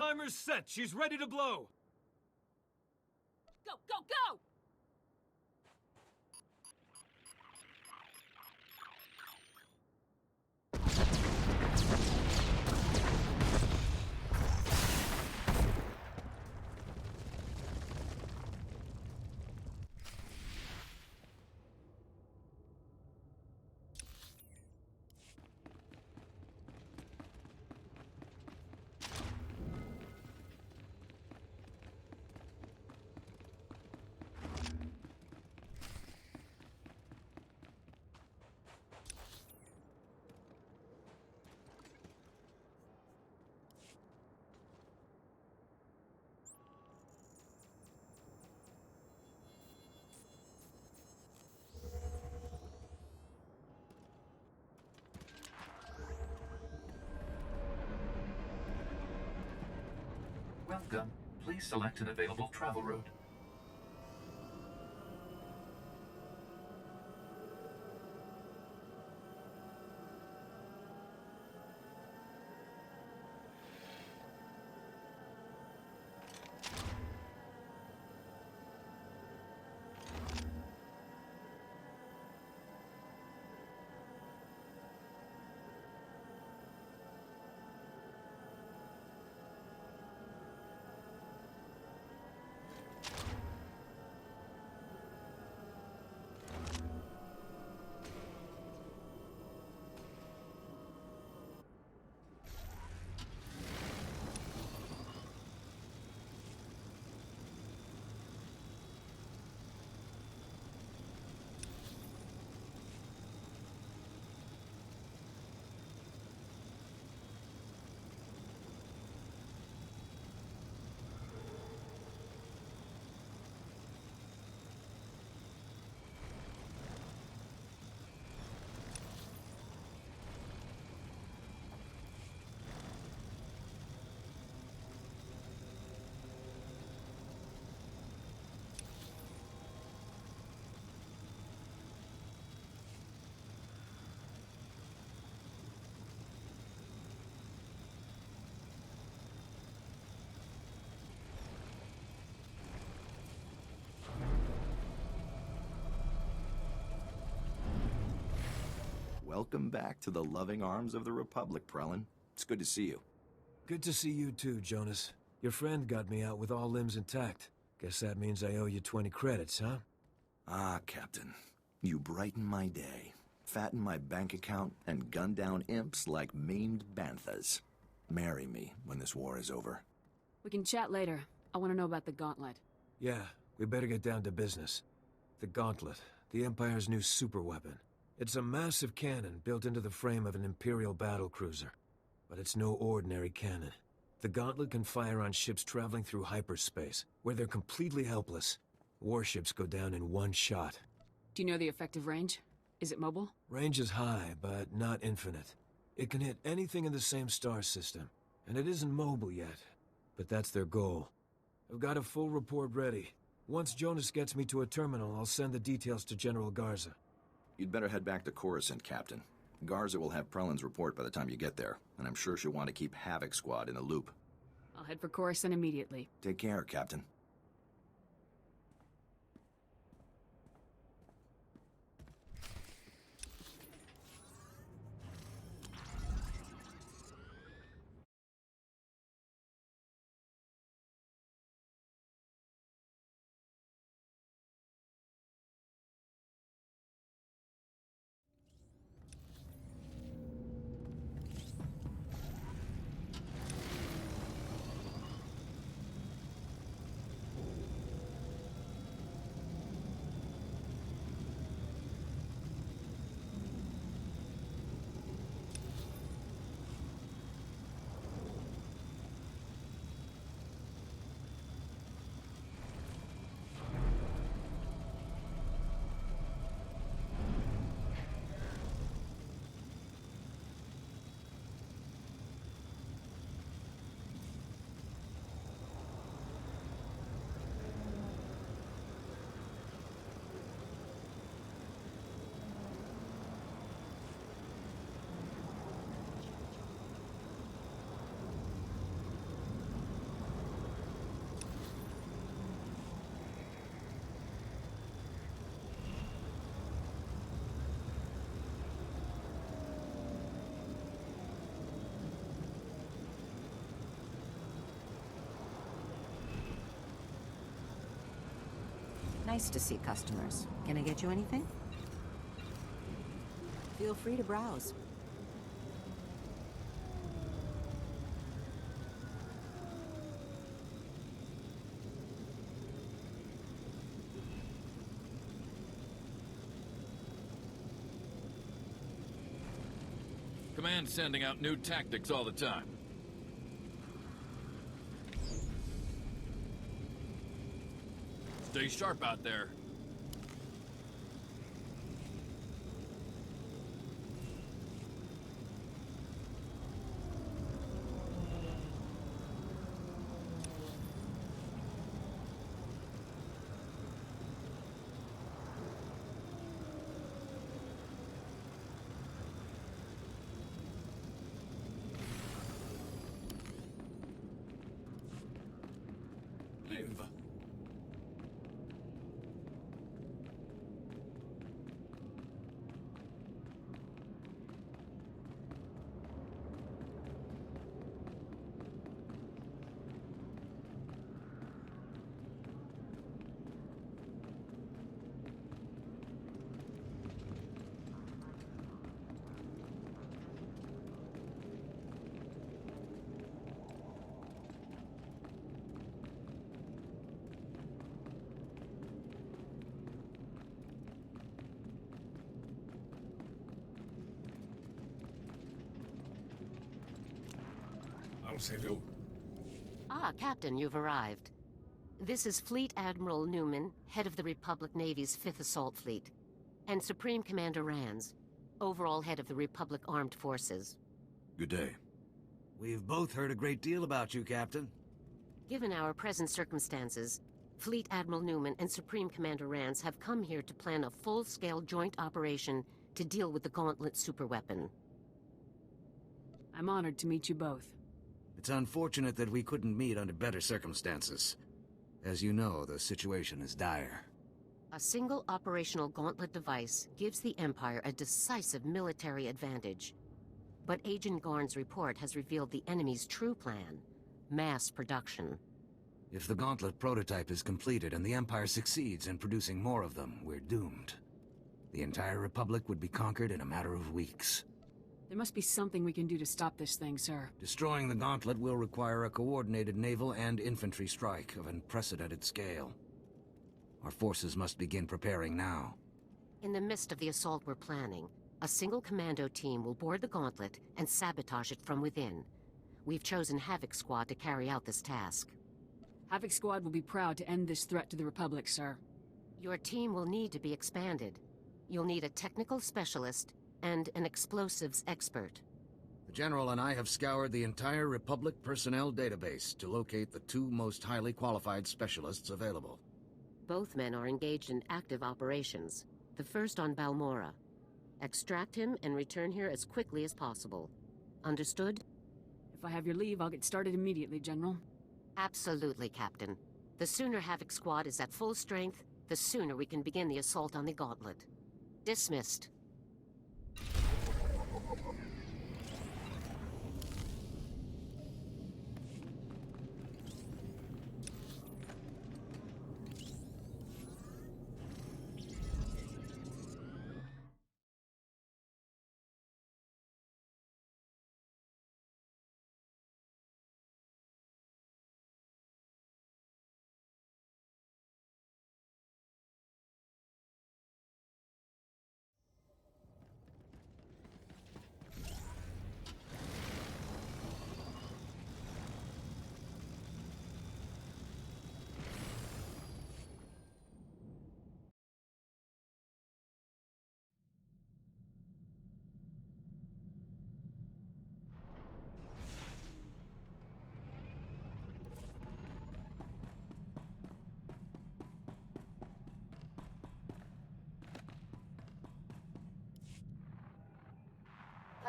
Timer's set. She's ready to blow. Go, go, go! Welcome. Please select an available travel route. Welcome back to the loving arms of the Republic, Prelin. It's good to see you. Good to see you too, Jonas. Your friend got me out with all limbs intact. Guess that means I owe you 20 credits, huh? Ah, Captain. You brighten my day, fatten my bank account, and gun down imps like maimed banthas. Marry me when this war is over. We can chat later. I want to know about the Gauntlet. Yeah, we better get down to business. The Gauntlet, the Empire's new superweapon. It's a massive cannon built into the frame of an Imperial battlecruiser. But it's no ordinary cannon. The Gauntlet can fire on ships traveling through hyperspace, where they're completely helpless. Warships go down in one shot. Do you know the effective range? Is it mobile? Range is high, but not infinite. It can hit anything in the same star system, and it isn't mobile yet. But that's their goal. I've got a full report ready. Once Jonas gets me to a terminal, I'll send the details to General Garza. You'd better head back to Coruscant, Captain. Garza will have Prelin's report by the time you get there, and I'm sure she'll want to keep Havoc Squad in the loop. I'll head for Coruscant immediately. Take care, Captain. Nice to see customers. Can I get you anything? Feel free to browse. Command's sending out new tactics all the time. Stay sharp out there. Live. I'll save you. Ah, Captain, you've arrived. This is Fleet Admiral Newman, head of the Republic Navy's 5th Assault Fleet, and Supreme Commander Rands, overall head of the Republic Armed Forces. Good day. We've both heard a great deal about you, Captain. Given our present circumstances, Fleet Admiral Newman and Supreme Commander Rands have come here to plan a full-scale joint operation to deal with the Gauntlet superweapon. I'm honored to meet you both. It's unfortunate that we couldn't meet under better circumstances. As you know, the situation is dire. A single operational gauntlet device gives the Empire a decisive military advantage. But Agent Garn's report has revealed the enemy's true plan: mass production. If the gauntlet prototype is completed and the Empire succeeds in producing more of them, we're doomed. The entire Republic would be conquered in a matter of weeks. There must be something we can do to stop this thing, sir. Destroying the gauntlet will require a coordinated naval and infantry strike of unprecedented scale. Our forces must begin preparing now. In the midst of the assault we're planning, a single commando team will board the gauntlet and sabotage it from within. We've chosen Havoc Squad to carry out this task. Havoc Squad will be proud to end this threat to the Republic, sir. Your team will need to be expanded. You'll need a technical specialist and an explosives expert. The General and I have scoured the entire Republic personnel database to locate the two most highly qualified specialists available. Both men are engaged in active operations. The first on Balmora. Extract him and return here as quickly as possible. Understood? If I have your leave, I'll get started immediately, General. Absolutely, Captain. The sooner Havoc Squad is at full strength, the sooner we can begin the assault on the gauntlet. Dismissed.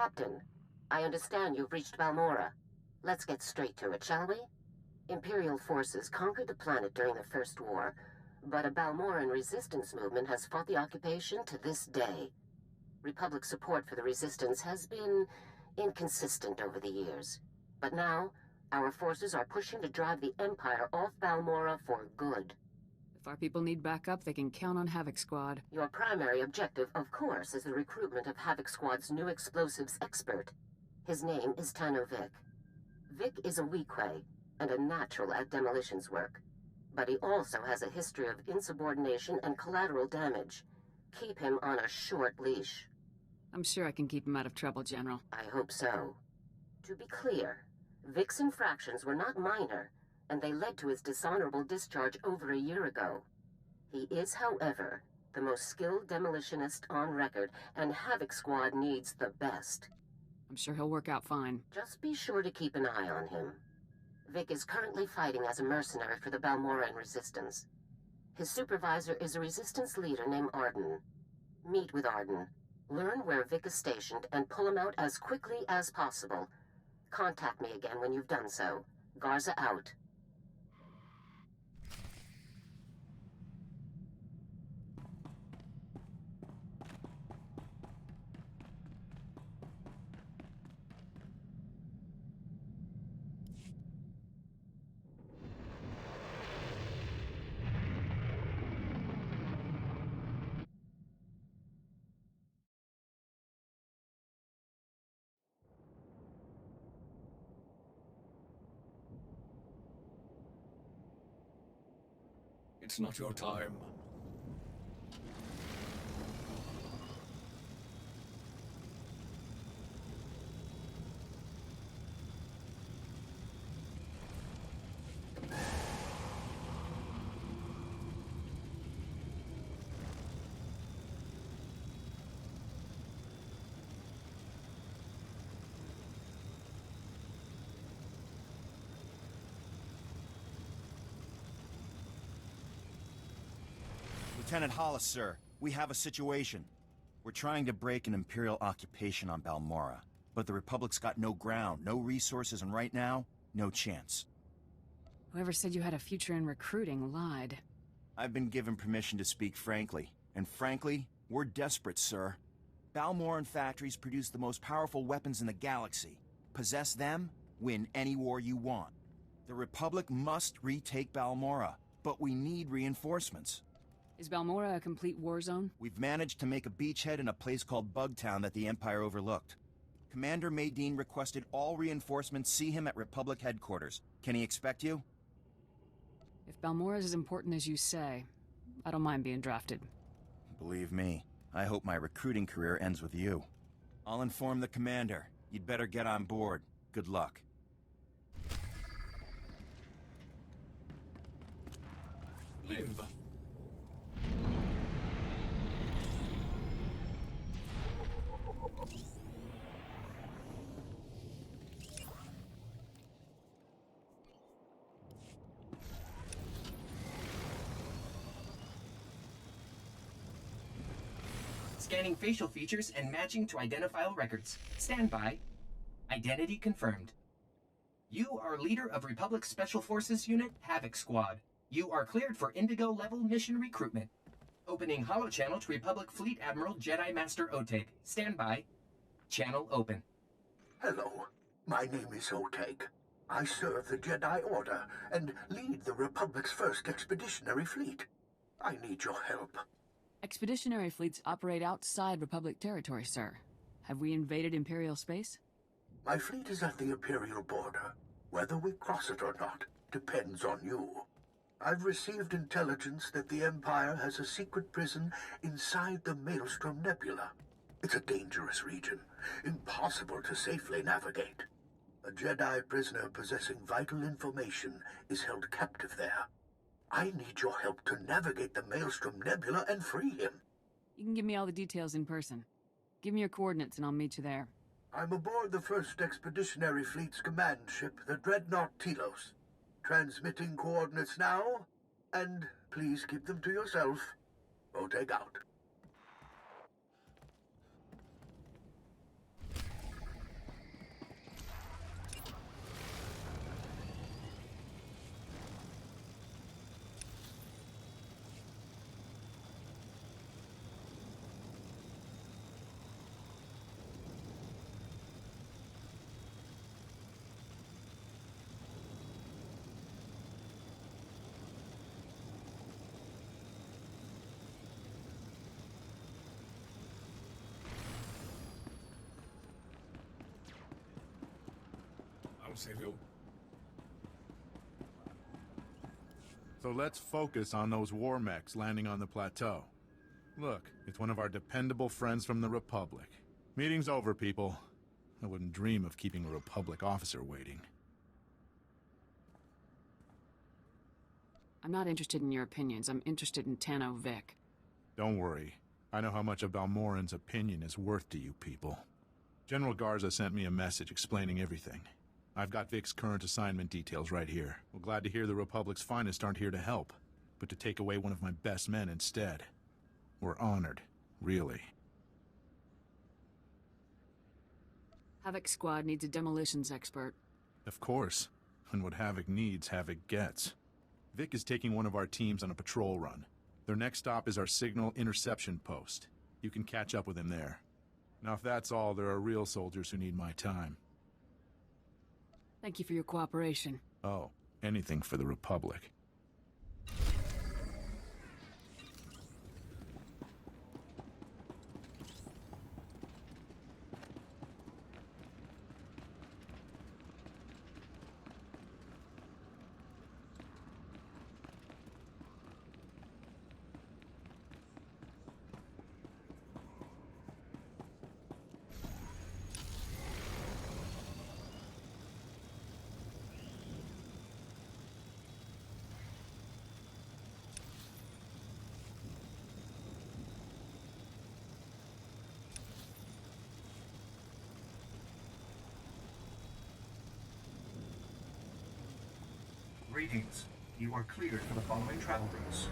Captain, I understand you've reached Balmora. Let's get straight to it, shall we? Imperial forces conquered the planet during the First War, but a Balmoran resistance movement has fought the occupation to this day. Republic support for the resistance has been inconsistent over the years. But now, our forces are pushing to drive the Empire off Balmora for good. If our people need backup, they can count on Havoc Squad. Your primary objective, of course, is the recruitment of Havoc Squad's new explosives expert. His name is Tanno Vic. Vic is a Weequay and a natural at demolitions work. But he also has a history of insubordination and collateral damage. Keep him on a short leash. I'm sure I can keep him out of trouble, General. I hope so. To be clear, Vic's infractions were not minor, and they led to his dishonorable discharge over a year ago. He is, however, the most skilled demolitionist on record, and Havoc Squad needs the best. I'm sure he'll work out fine. Just be sure to keep an eye on him. Vic is currently fighting as a mercenary for the Balmoran Resistance. His supervisor is a resistance leader named Arden. Meet with Arden, learn where Vic is stationed, and pull him out as quickly as possible. Contact me again when you've done so. Garza out. It's not your time. Lieutenant Hollis, sir. We have a situation. We're trying to break an Imperial occupation on Balmora, but the Republic's got no ground, no resources, and right now, no chance. Whoever said you had a future in recruiting lied. I've been given permission to speak frankly. And frankly, we're desperate, sir. Balmoran factories produce the most powerful weapons in the galaxy. Possess them, win any war you want. The Republic must retake Balmora, but we need reinforcements. Is Balmora a complete war zone? We've managed to make a beachhead in a place called Bugtown that the Empire overlooked. Commander Maydeen requested all reinforcements see him at Republic headquarters. Can he expect you? If Balmora's as important as you say, I don't mind being drafted. Believe me, I hope my recruiting career ends with you. I'll inform the commander. You'd better get on board. Good luck. Live. Scanning facial features and matching to identifiable records. Stand by. Identity confirmed. You are leader of Republic Special Forces Unit Havoc Squad. You are cleared for Indigo level mission recruitment. Opening holochannel to Republic Fleet Admiral Jedi Master Oteg. Stand by. Channel open. Hello, my name is Oteg. I serve the Jedi Order and lead the Republic's first expeditionary fleet. I need your help. Expeditionary fleets operate outside Republic territory, sir. Have we invaded Imperial space? My fleet is at the Imperial border. Whether we cross it or not depends on you. I've received intelligence that the Empire has a secret prison inside the Maelstrom Nebula. It's a dangerous region, impossible to safely navigate. A Jedi prisoner possessing vital information is held captive there. I need your help to navigate the Maelstrom Nebula and free him. You can give me all the details in person. Give me your coordinates and I'll meet you there. I'm aboard the 1st Expeditionary Fleet's command ship, the Dreadnought Telos. Transmitting coordinates now, and please keep them to yourself. Oteg out. I'll save you. So let's focus on those war mechs landing on the plateau. Look, it's one of our dependable friends from the Republic. Meeting's over, people. I wouldn't dream of keeping a Republic officer waiting. I'm not interested in your opinions. I'm interested in Tanno Vic. Don't worry. I know how much a Balmoran's opinion is worth to you people. General Garza sent me a message explaining everything. I've got Vic's current assignment details right here. We're glad to hear the Republic's finest aren't here to help, but to take away one of my best men instead. We're honored, really. Havoc Squad needs a demolitions expert. Of course. And what Havoc needs, Havoc gets. Vic is taking one of our teams on a patrol run. Their next stop is our signal interception post. You can catch up with him there. Now if that's all, there are real soldiers who need my time. Thank you for your cooperation. Oh, anything for the Republic. Greetings. You are cleared for the following travel routes.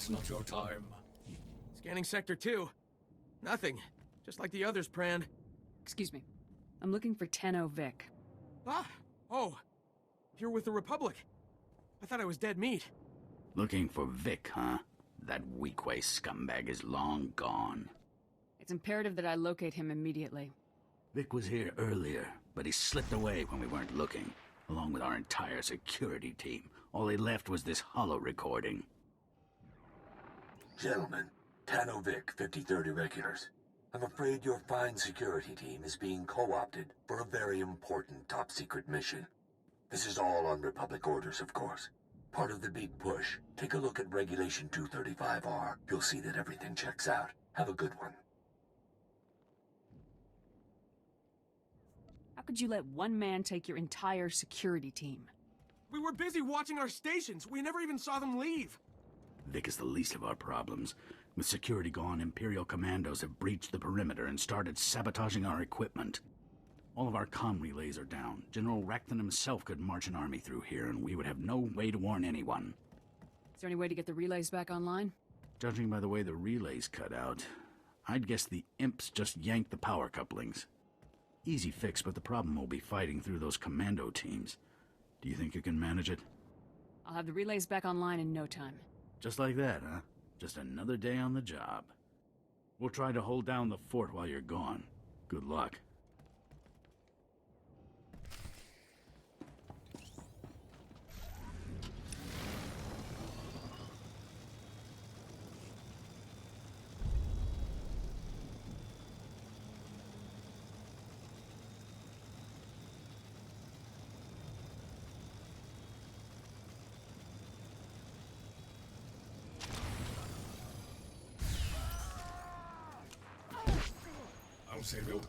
It's not your time. Scanning Sector 2. Nothing. Just like the others, Pran. Excuse me. I'm looking for Tenno Vic. Ah! Oh. You're with the Republic. I thought I was dead meat. Looking for Vic, huh? That weak-waist scumbag is long gone. It's imperative that I locate him immediately. Vic was here earlier, but he slipped away when we weren't looking, along with our entire security team. All they left was this holo recording. Gentlemen, Tano Vic, 5030 regulars. I'm afraid your fine security team is being co-opted for a very important top-secret mission. This is all on Republic orders, of course. Part of the big push. Take a look at Regulation 235R. You'll see that everything checks out. Have a good one. How could you let one man take your entire security team? We were busy watching our stations. We never even saw them leave. Vic is the least of our problems. With security gone, Imperial commandos have breached the perimeter and started sabotaging our equipment. All of our comm relays are down. General Racton himself could march an army through here, and we would have no way to warn anyone. Is there any way to get the relays back online? Judging by the way the relays cut out, I'd guess the imps just yanked the power couplings. Easy fix, but the problem will be fighting through those commando teams. Do you think you can manage it? I'll have the relays back online in no time. Just like that, huh? Just another day on the job. We'll try to hold down the fort while you're gone. Good luck. I'll save you.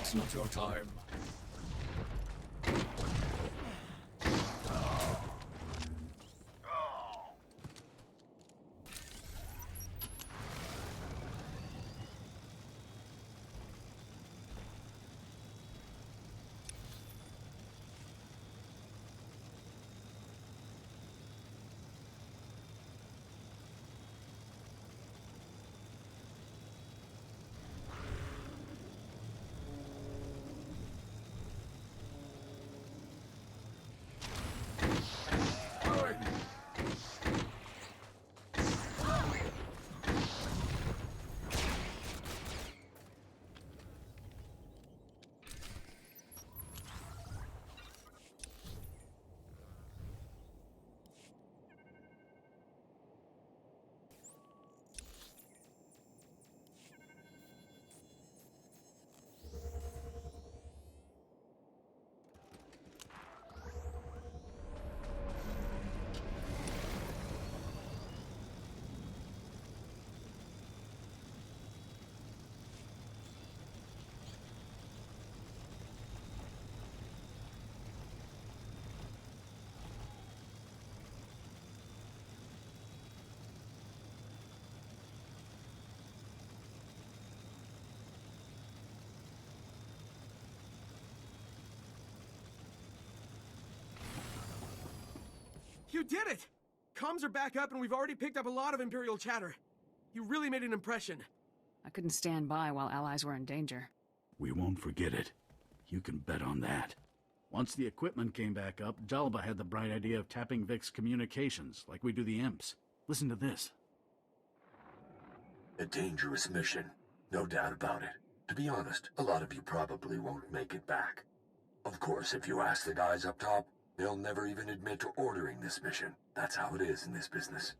It's not your time. You did it! Comms are back up and we've already picked up a lot of Imperial chatter. You really made an impression. I couldn't stand by while allies were in danger. We won't forget it. You can bet on that. Once the equipment came back up, Jalba had the bright idea of tapping Vic's communications, like we do the imps. Listen to this. A dangerous mission, no doubt about it. To be honest, a lot of you probably won't make it back. Of course, if you ask the guys up top, they'll never even admit to ordering this mission. That's how it is in this business.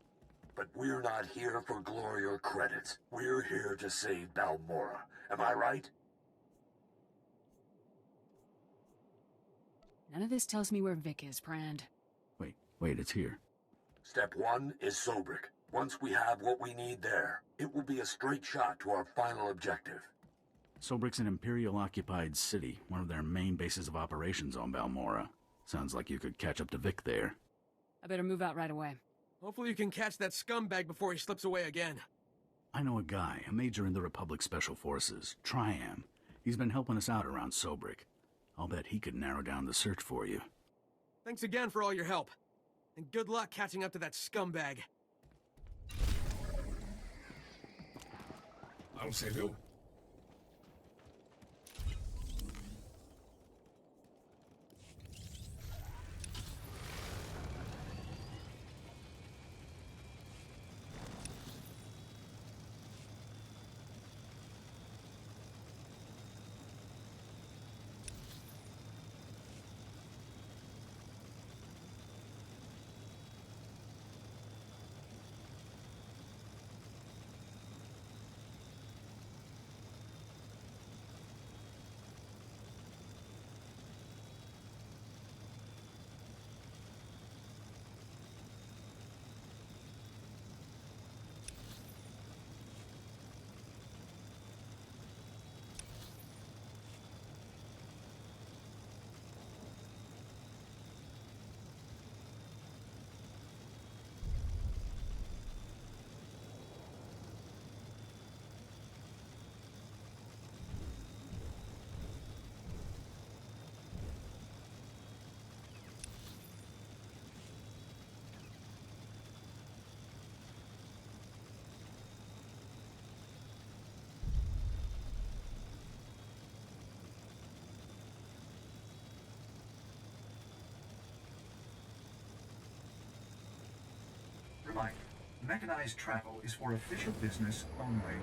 But we're not here for glory or credits. We're here to save Balmora. Am I right? None of this tells me where Vic is, Brand. Wait, it's here. Step 1 is Sobrik. Once we have what we need there, it will be a straight shot to our final objective. Sobrik's an Imperial-occupied city, one of their main bases of operations on Balmora. Sounds like you could catch up to Vic there. I better move out right away. Hopefully you can catch that scumbag before he slips away again. I know a guy, a major in the Republic Special Forces, Triam. He's been helping us out around Sobrik. I'll bet he could narrow down the search for you. Thanks again for all your help. And good luck catching up to that scumbag. I'll save you. Reminder, mechanized travel is for official business only.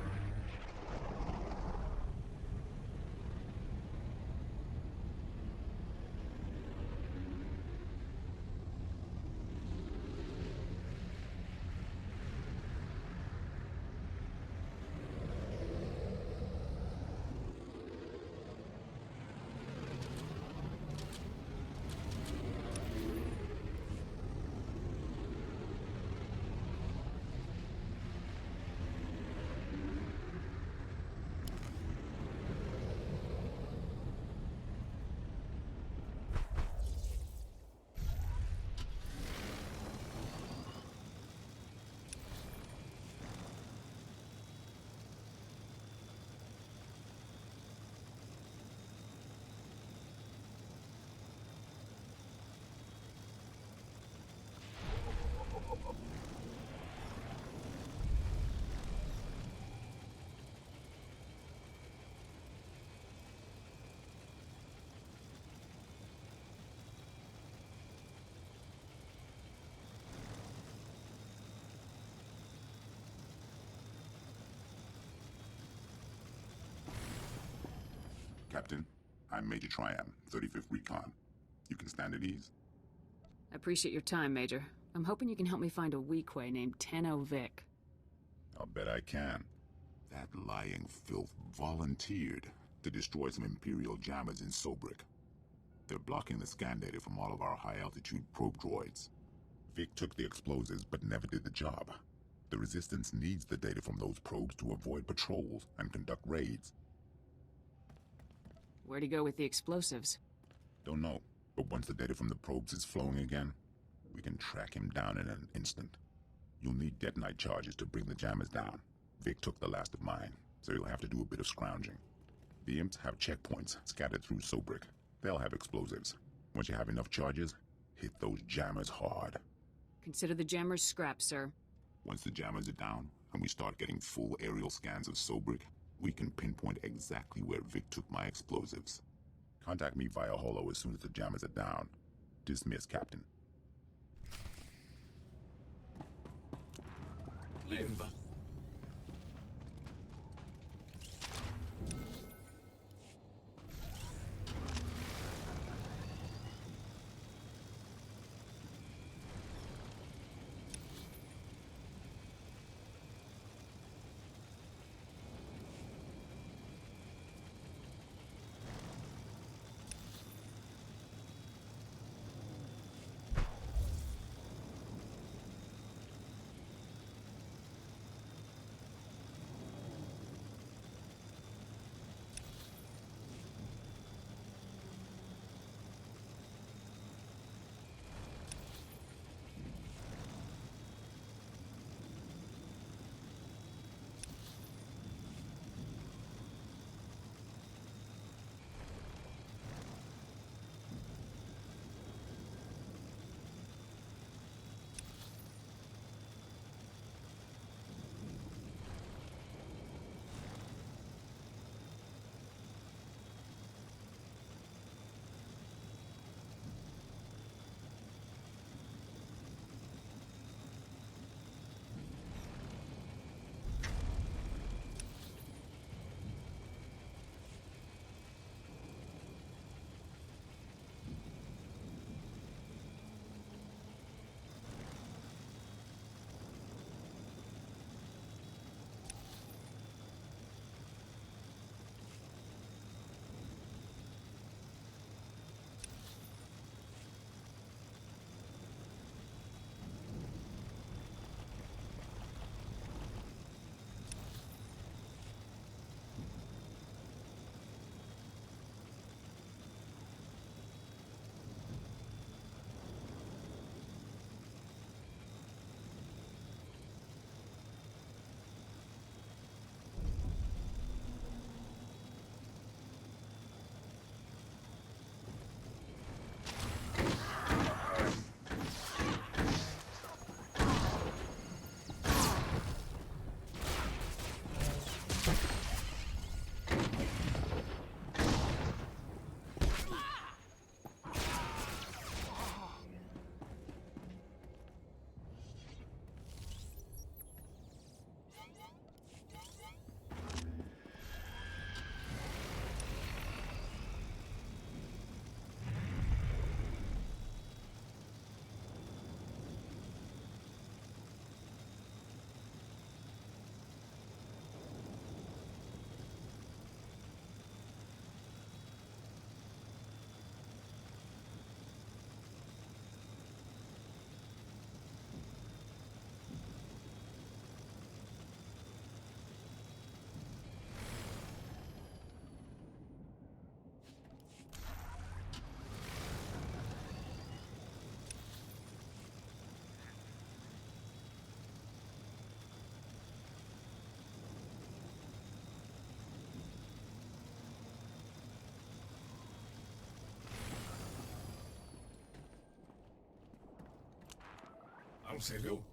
Captain, I'm Major Triam, 35th Recon. You can stand at ease. I appreciate your time, Major. I'm hoping you can help me find a Weequay named Tenno Vic. I'll bet I can. That lying filth volunteered to destroy some Imperial jammers in Sobrik. They're blocking the scan data from all of our high-altitude probe droids. Vic took the explosives but never did the job. The Resistance needs the data from those probes to avoid patrols and conduct raids. Where'd he go with the explosives? Don't know, but once the data from the probes is flowing again, we can track him down in an instant. You'll need detonite charges to bring the jammers down. Vic took the last of mine, so you'll have to do a bit of scrounging. The imps have checkpoints scattered through Sobrik. They'll have explosives. Once you have enough charges, hit those jammers hard. Consider the jammers scrap, sir. Once the jammers are down, and we start getting full aerial scans of Sobrik, we can pinpoint exactly where Vic took my explosives. Contact me via holo as soon as the jammers are down. Dismiss, Captain. live. I'll save you.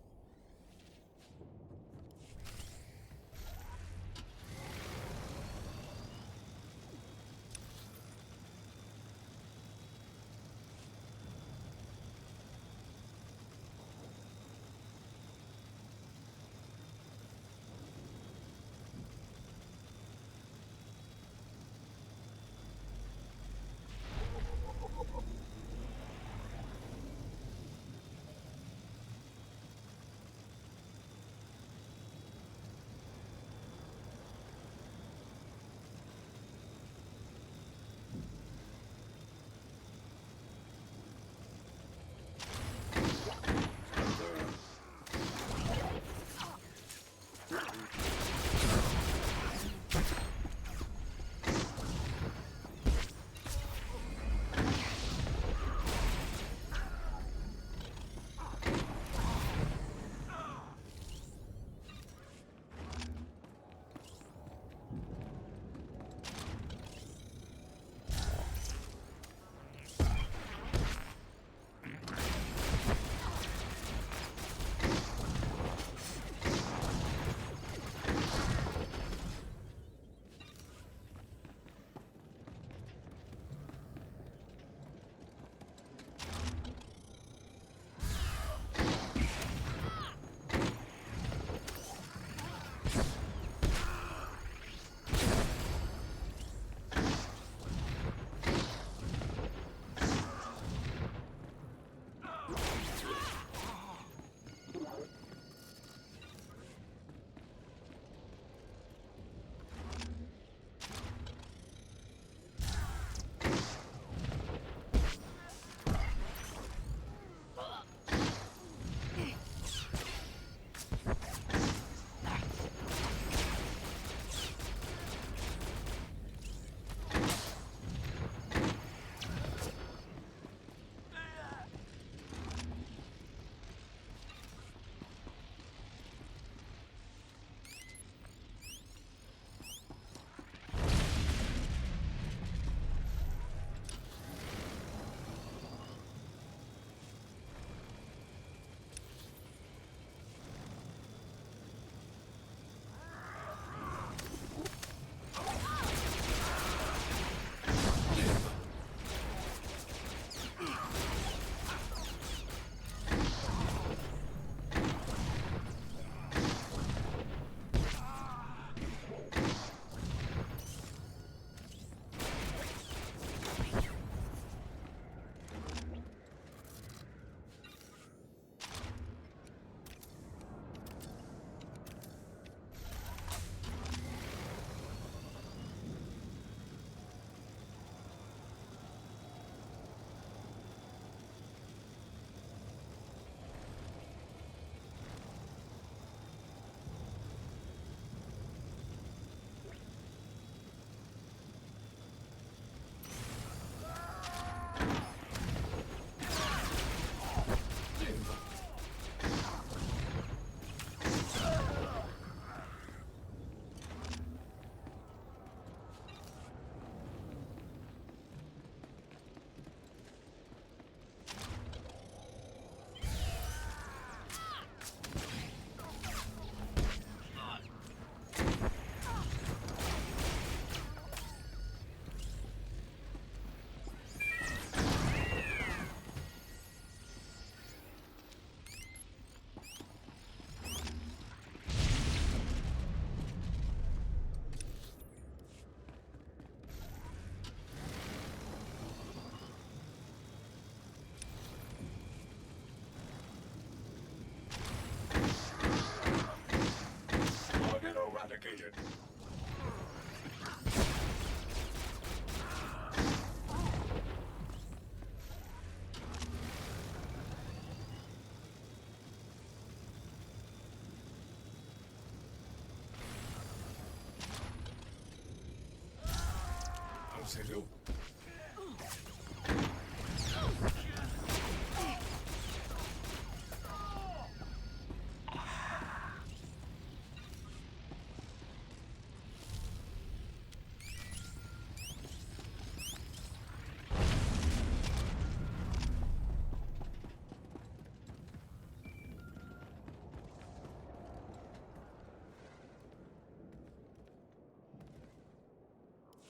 save you.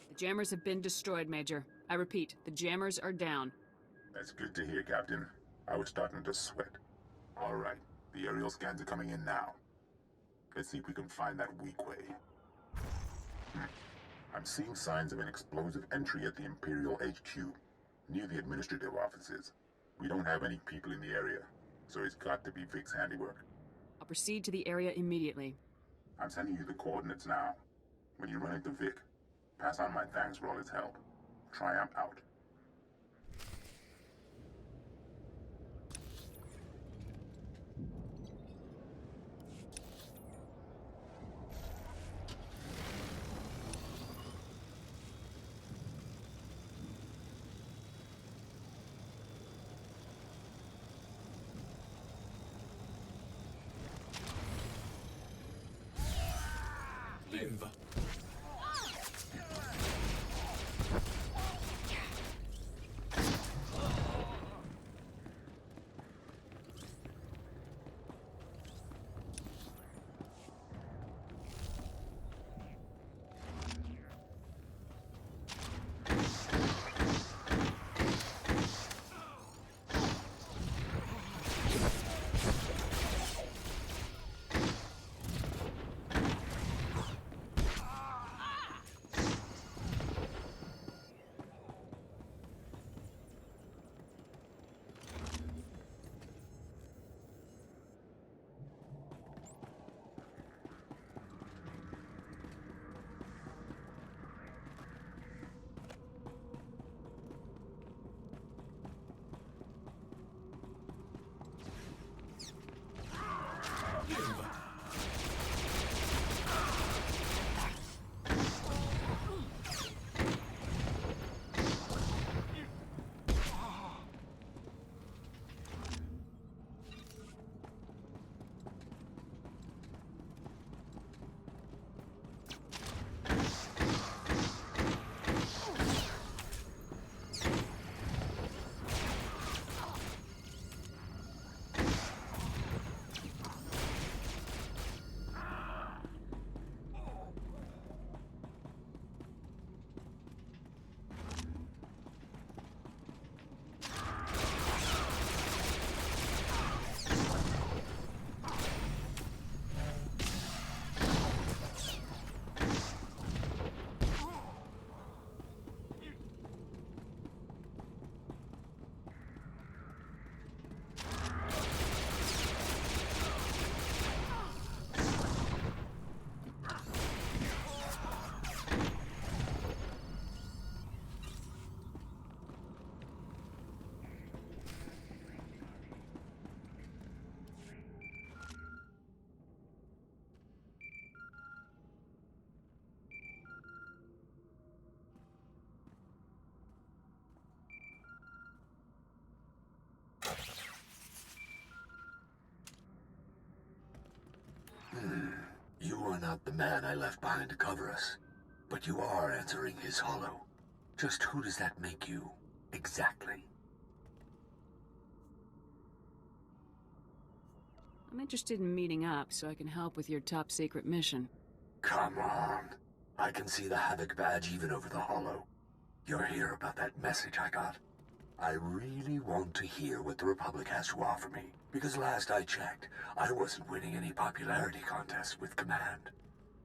The jammers have been destroyed, Major. I repeat, the jammers are down. That's good to hear, Captain. I was starting to sweat. All right, the aerial scans are coming in now. Let's see if we can find that weak way. I'm seeing signs of an explosive entry at the Imperial HQ, near the administrative offices. We don't have any people in the area, so it's got to be Vic's handiwork. I'll proceed to the area immediately. I'm sending you the coordinates now. When you run into Vic, pass on my thanks for all his help. Triumph out. Live. You are not the man I left behind to cover us, but you are answering his hollow. Just who does that make you, exactly? I'm interested in meeting up so I can help with your top secret mission. Come on. I can see the Havoc badge even over the hollow. You're here about that message I got. I really want to hear what the Republic has to offer me, because last I checked, I wasn't winning any popularity contests with Command.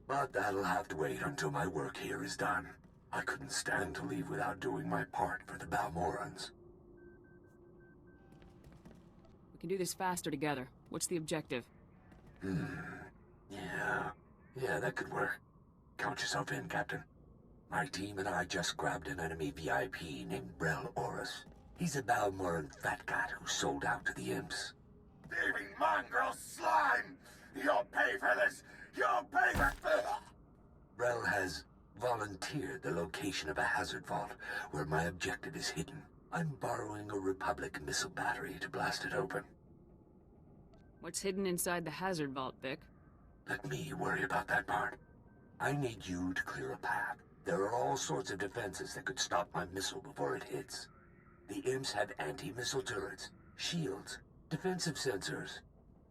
But that'll have to wait until my work here is done. I couldn't stand to leave without doing my part for the Balmorans. We can do this faster together. What's the objective? Yeah, that could work. Count yourself in, Captain. My team and I just grabbed an enemy VIP named Brel Oris. He's a Balmoran fat cat who sold out to the imps. Thieving mongrel slime! You'll pay for this! You'll pay for... Brel has volunteered here the location of a hazard vault where my objective is hidden. I'm borrowing a Republic missile battery to blast it open. What's hidden inside the hazard vault, Vic? Let me worry about that part. I need you to clear a path. There are all sorts of defenses that could stop my missile before it hits. The imps have anti-missile turrets, shields, defensive sensors.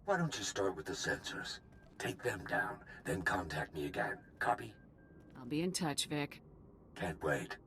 Why don't you start with the sensors? Take them down, then contact me again. Copy? I'll be in touch, Vic. Can't wait.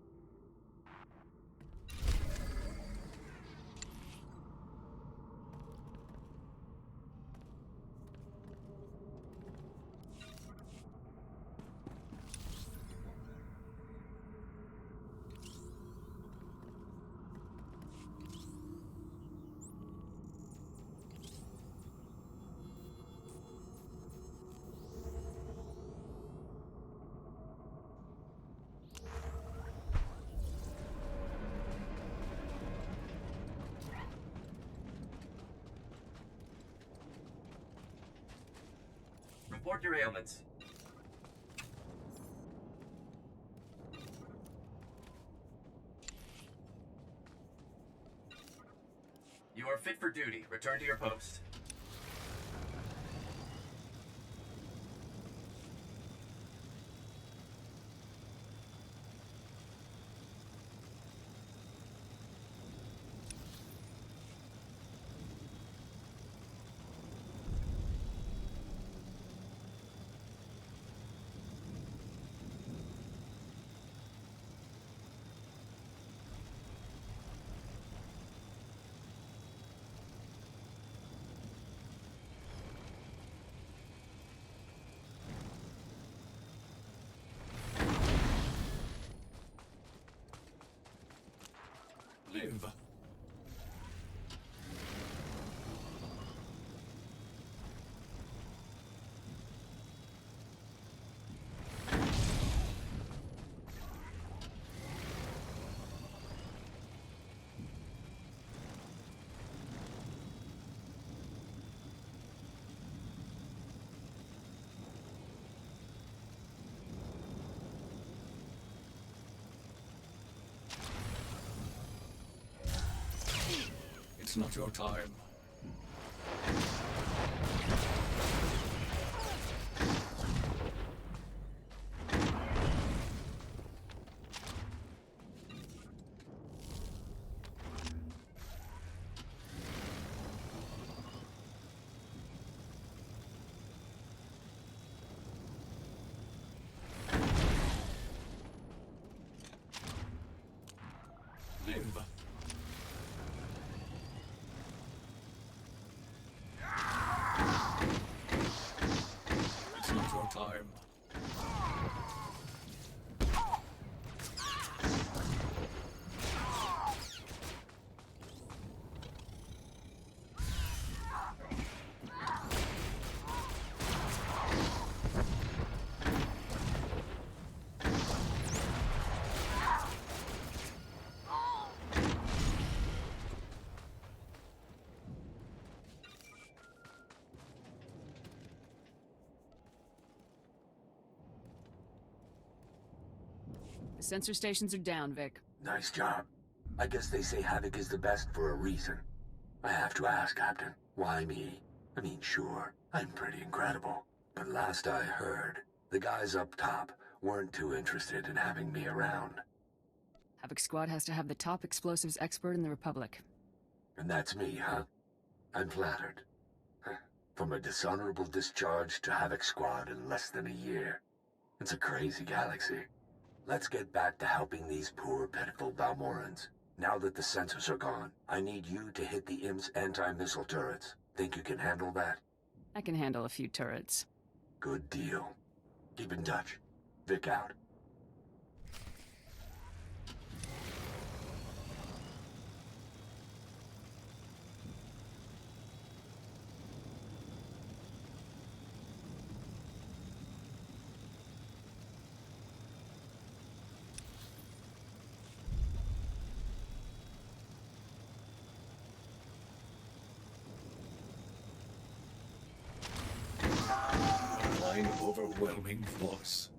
Report your ailments. You are fit for duty. Return to your post. Live. It's not your time. Live. It's not your time. The sensor stations are down, Vic. Nice job. I guess they say Havoc is the best for a reason. I have to ask, Captain, why me? I mean, sure, I'm pretty incredible. But last I heard, the guys up top weren't too interested in having me around. Havoc Squad has to have the top explosives expert in the Republic. And that's me, huh? I'm flattered. From a dishonorable discharge to Havoc Squad in less than a year. It's a crazy galaxy. Let's get back to helping these poor, pitiful Balmorans. Now that the sensors are gone, I need you to hit the Imp's anti-missile turrets. Think you can handle that? I can handle a few turrets. Good deal. Keep in touch. Vic out. Overwhelming force.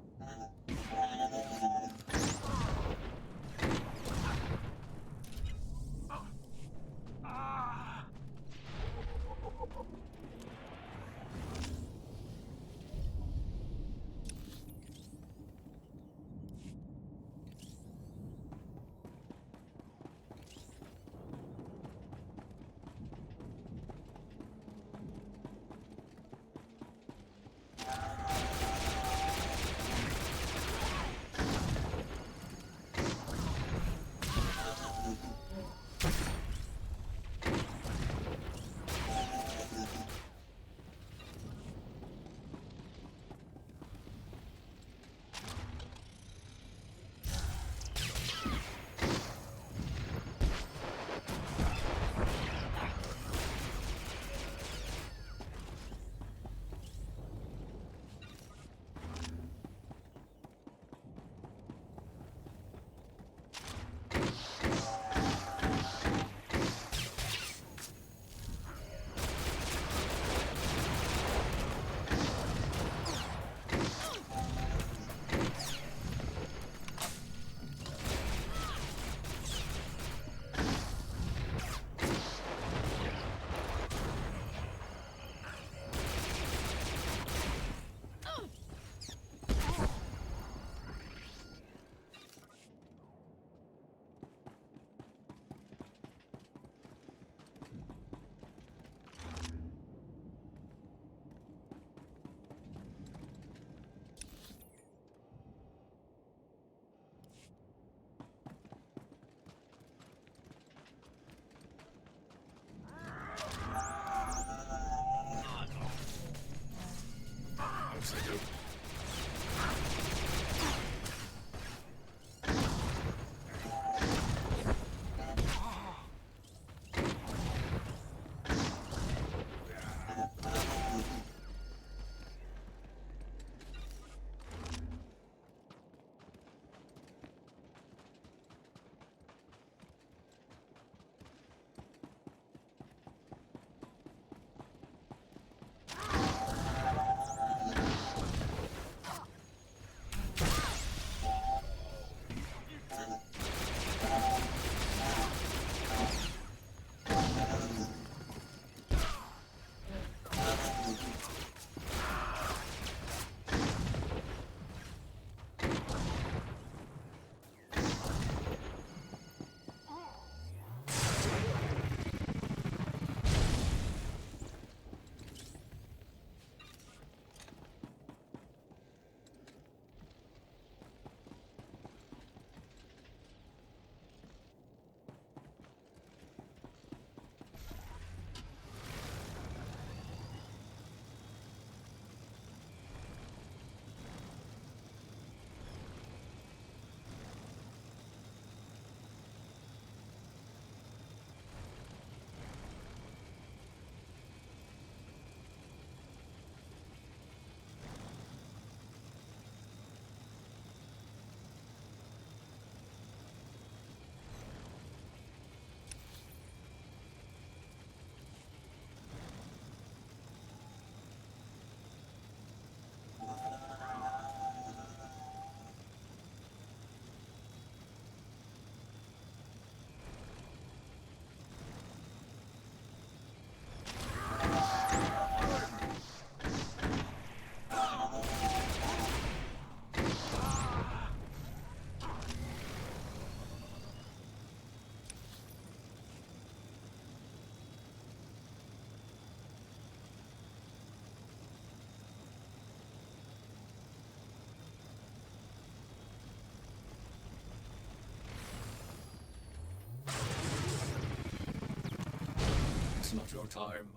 It's not your time.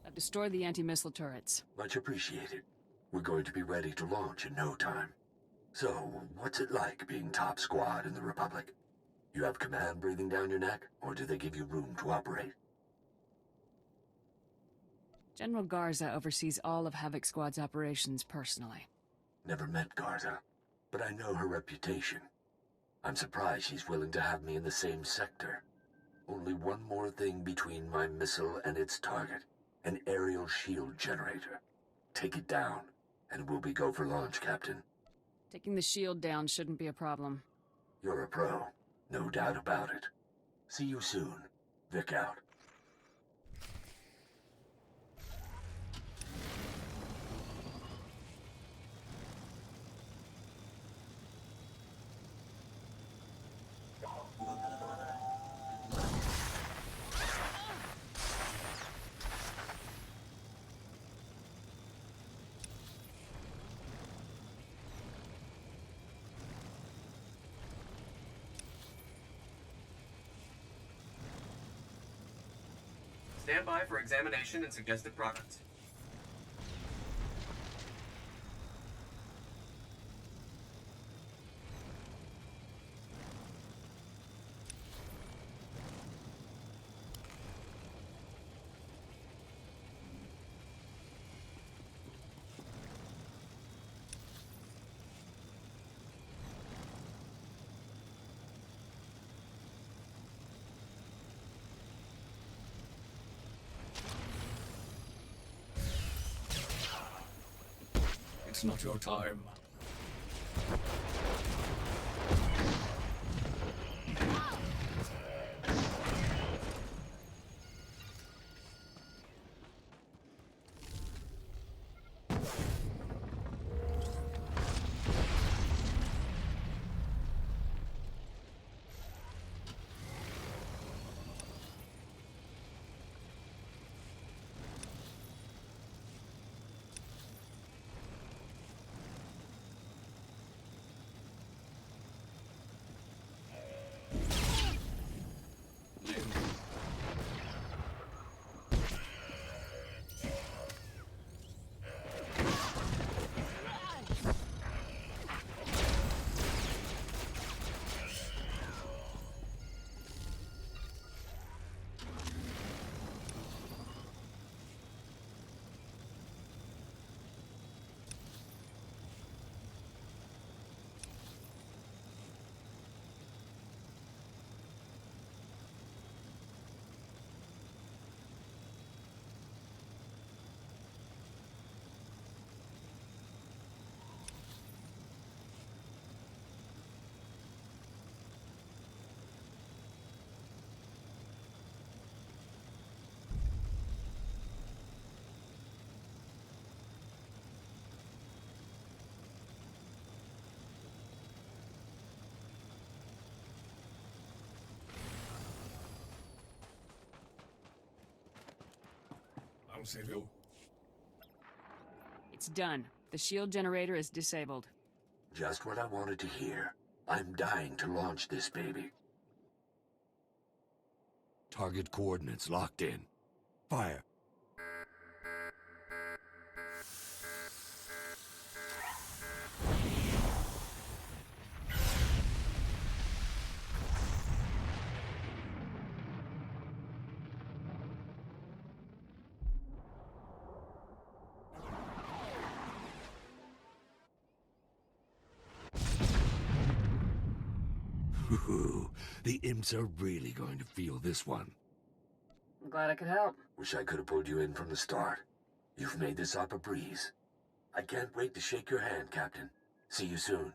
I've destroyed the anti-missile turrets. Much appreciated. We're going to be ready to launch in no time. So, what's it like being top squad in the Republic? You have command breathing down your neck, or do they give you room to operate? General Garza oversees all of Havoc Squad's operations personally. Never met Garza, but I know her reputation. I'm surprised she's willing to have me in the same sector. Only one more thing between my missile and its target. An aerial shield generator. Take it down, and we'll be go for launch, Captain. Taking the shield down shouldn't be a problem. You're a pro, no doubt about it. See you soon. Vic out. Stand by for examination and suggested products. It's not your time. Save you. It's done. The shield generator is disabled. Just what I wanted to hear. I'm dying to launch this baby. Target coordinates locked in. Fire. Ooh, the imps are really going to feel this one. I'm glad I could help. Wish I could have pulled you in from the start. You've made this op a breeze. I can't wait to shake your hand, Captain. See you soon.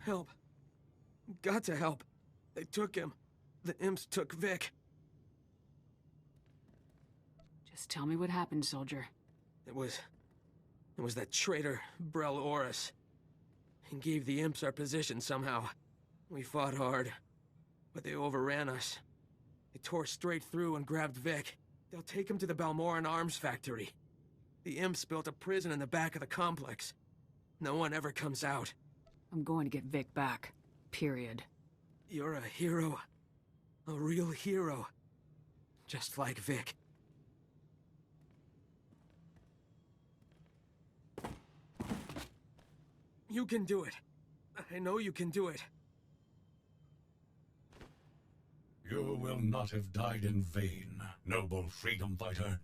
Help. Got to help. They took him. The imps took Vic. Just tell me what happened, soldier. It was that traitor, Brel Oris. He gave the imps our position somehow. We fought hard, but they overran us. They tore straight through and grabbed Vic. They'll take him to the Balmoran Arms Factory. The imps built a prison in the back of the complex. No one ever comes out. I'm going to get Vic back. Period. You're a hero. A real hero. Just like Vic. You can do it. I know you can do it. You will not have died in vain, noble freedom fighter.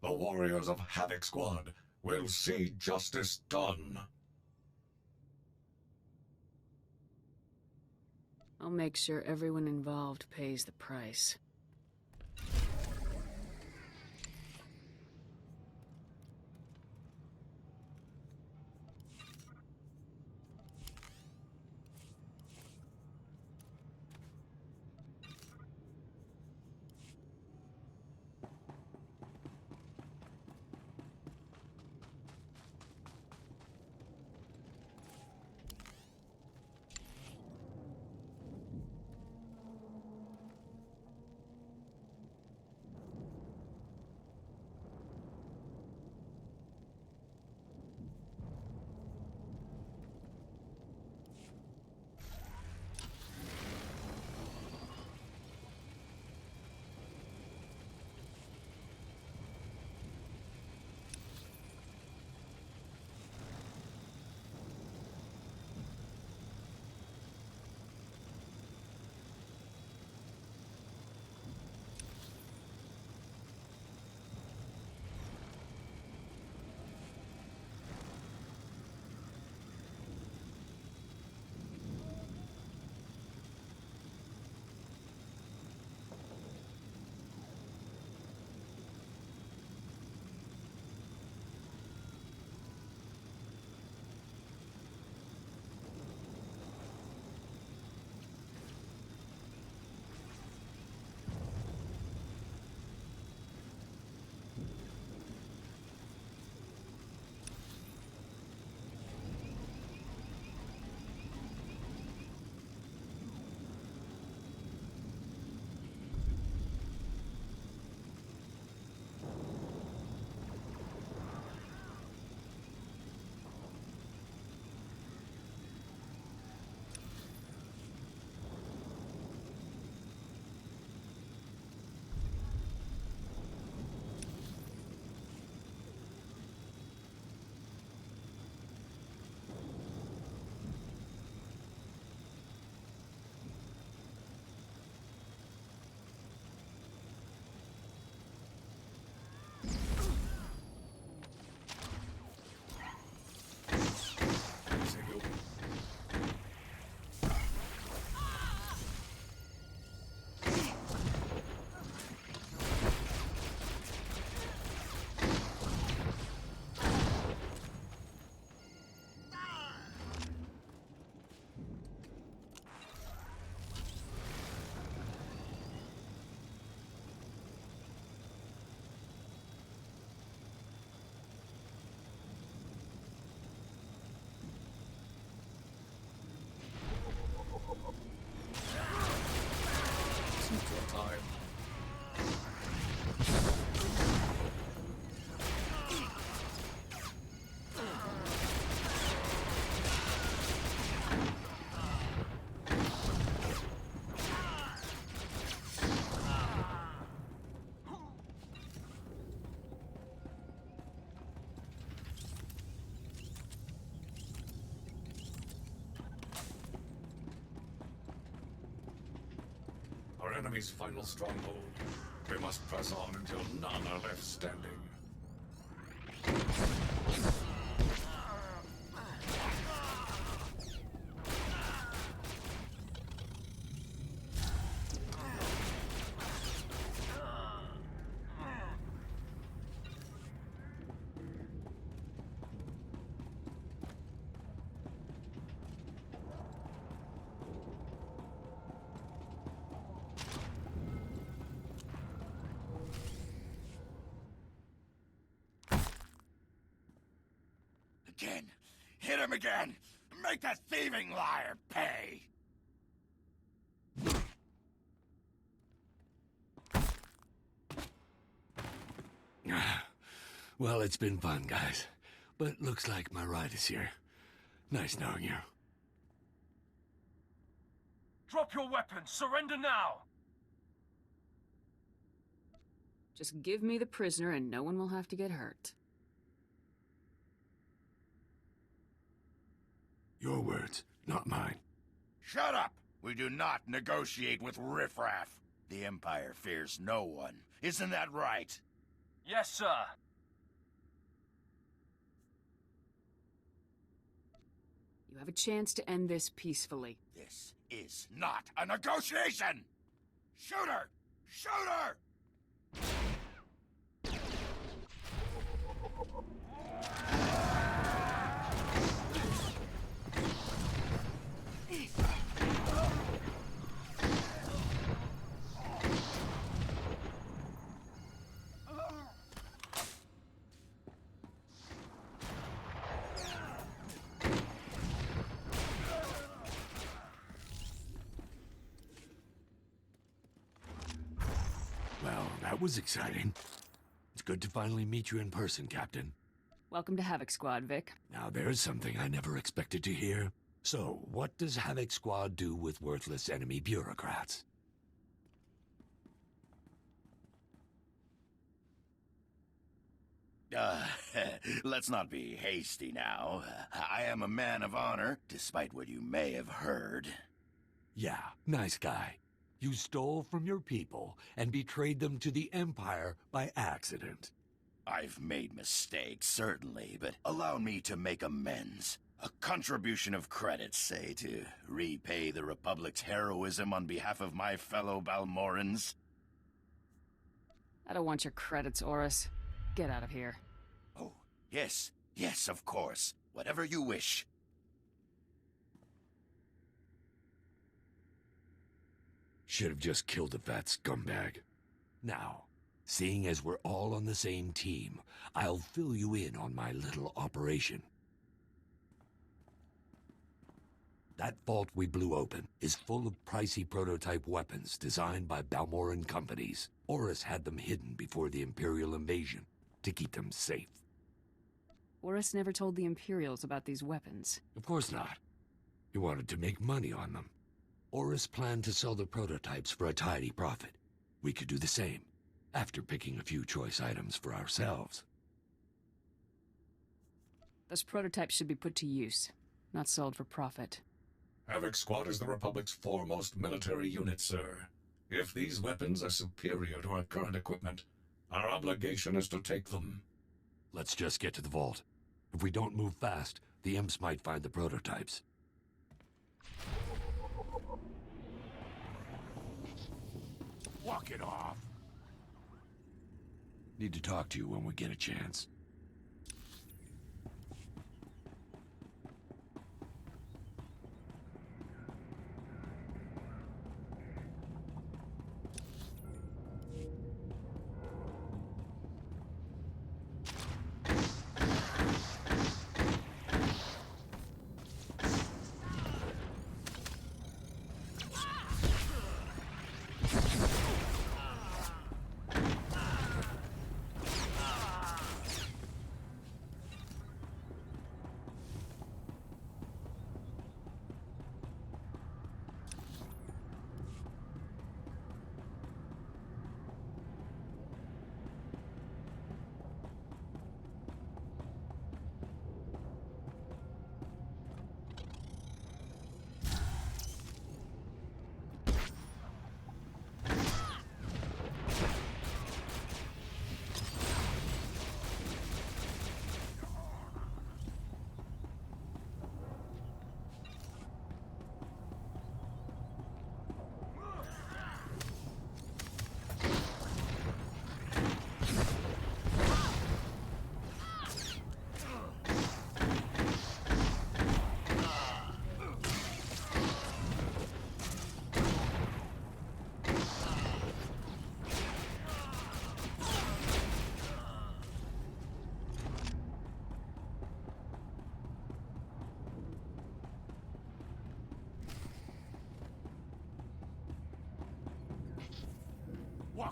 The warriors of Havoc Squad will see justice done. I'll make sure everyone involved pays the price. Our enemy's final stronghold. We must press on until none are left standing. Hit him again! Make that thieving liar pay! Well, it's been fun, guys. But looks like my ride is here. Nice knowing you. Drop your weapons! Surrender now! Just give me the prisoner and no one will have to get hurt. Your words, not mine. Shut up! We do not negotiate with riffraff. The Empire fears no one. Isn't that right? Yes, sir. You have a chance to end this peacefully. This is not a negotiation! Shoot her! Shoot her! Well, that was exciting. It's good to finally meet you in person, Captain. Welcome to Havoc Squad, Vic. Now there's something I never expected to hear. So, what does Havoc Squad do with worthless enemy bureaucrats? Let's not be hasty now. I am a man of honor, despite what you may have heard. Yeah, nice guy. You stole from your people and betrayed them to the Empire by accident. I've made mistakes, certainly, but allow me to make amends. A contribution of credits, say, to repay the Republic's heroism on behalf of my fellow Balmorans. I don't want your credits, Oris. Get out of here. Oh, yes, yes, of course. Whatever you wish. Should have just killed the fat scumbag. Now, seeing as we're all on the same team, I'll fill you in on my little operation. That vault we blew open is full of pricey prototype weapons designed by Balmoran companies. Oris had them hidden before the Imperial invasion to keep them safe. Oris never told the Imperials about these weapons. Of course not. He wanted to make money on them. Oris planned to sell the prototypes for a tidy profit. We could do the same, after picking a few choice items for ourselves. Those prototypes should be put to use, not sold for profit. Havoc Squad is the Republic's foremost military unit, sir. If these weapons are superior to our current equipment, our obligation is to take them. Let's just get to the vault. If we don't move fast, the imps might find the prototypes. Walk it off. Need to talk to you when we get a chance.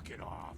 Walk it off.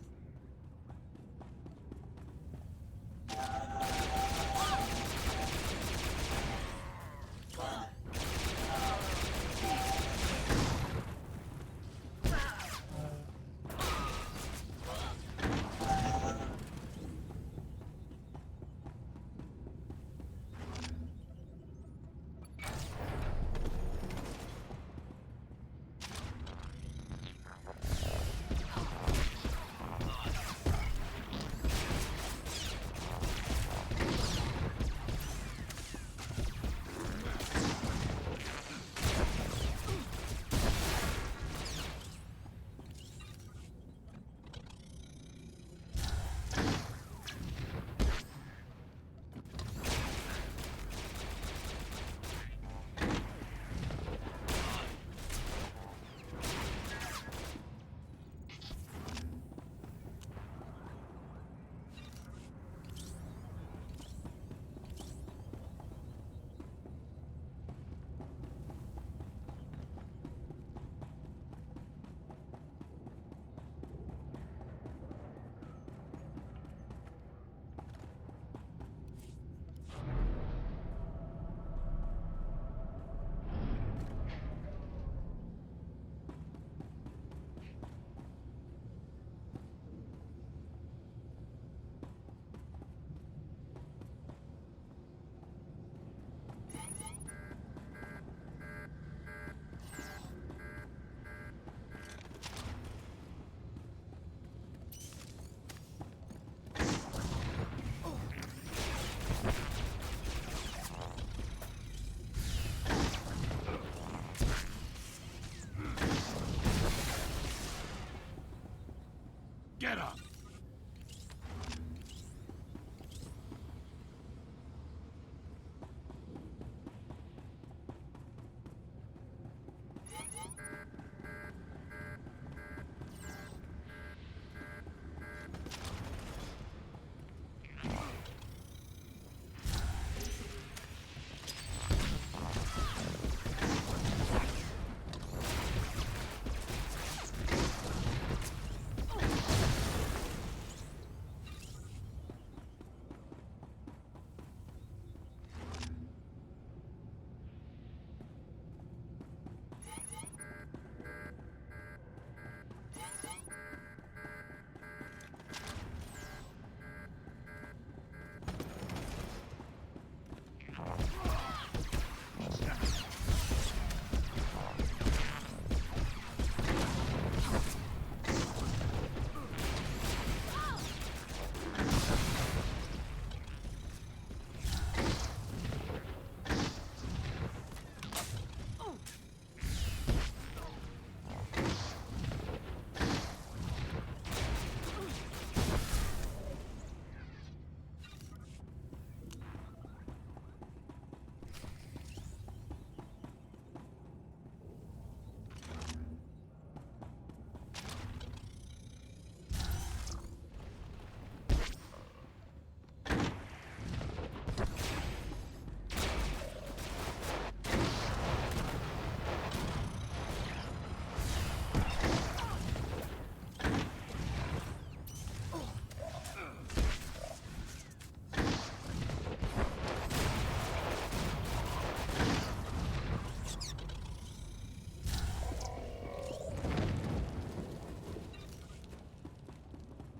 Get up!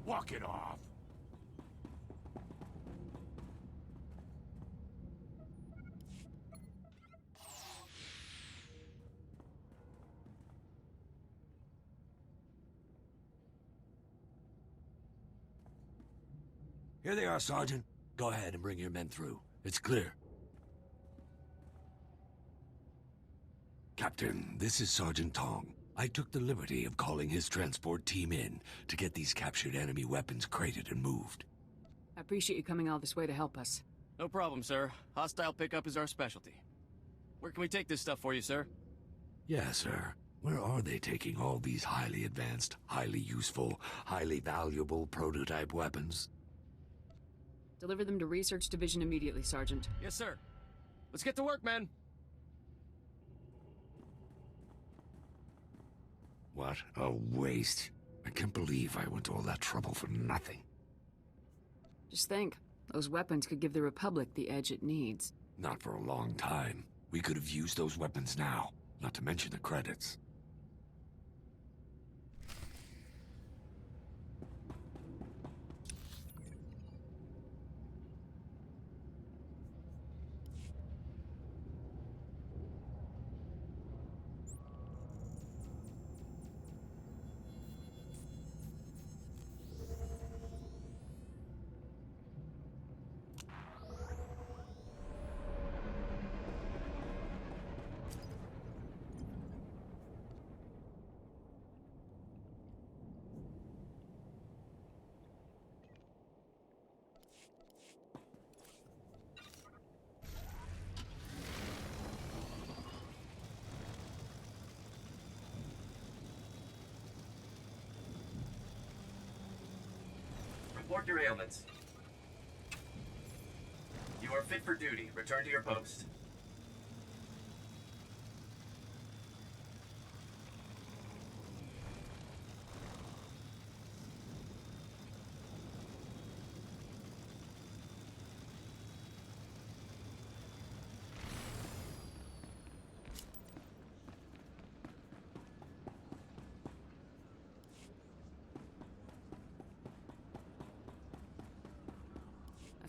Walk it off! Here they are, Sergeant. Go ahead and bring your men through. It's clear. Captain, this is Sergeant Tong. I took the liberty of calling his transport team in to get these captured enemy weapons crated and moved. I appreciate you coming all this way to help us. No problem, sir. Hostile pickup is our specialty. Where can we take this stuff for you, sir? Yeah, sir. Where are they taking all these highly advanced, highly useful, highly valuable prototype weapons? Deliver them to Research Division immediately, Sergeant. Yes, sir. Let's get to work, men. What a waste. I can't believe I went to all that trouble for nothing. Just think, those weapons could give the Republic the edge it needs. Not for a long time. We could have used those weapons now, not to mention the credits. Report your ailments. You are fit for duty. Return to your post.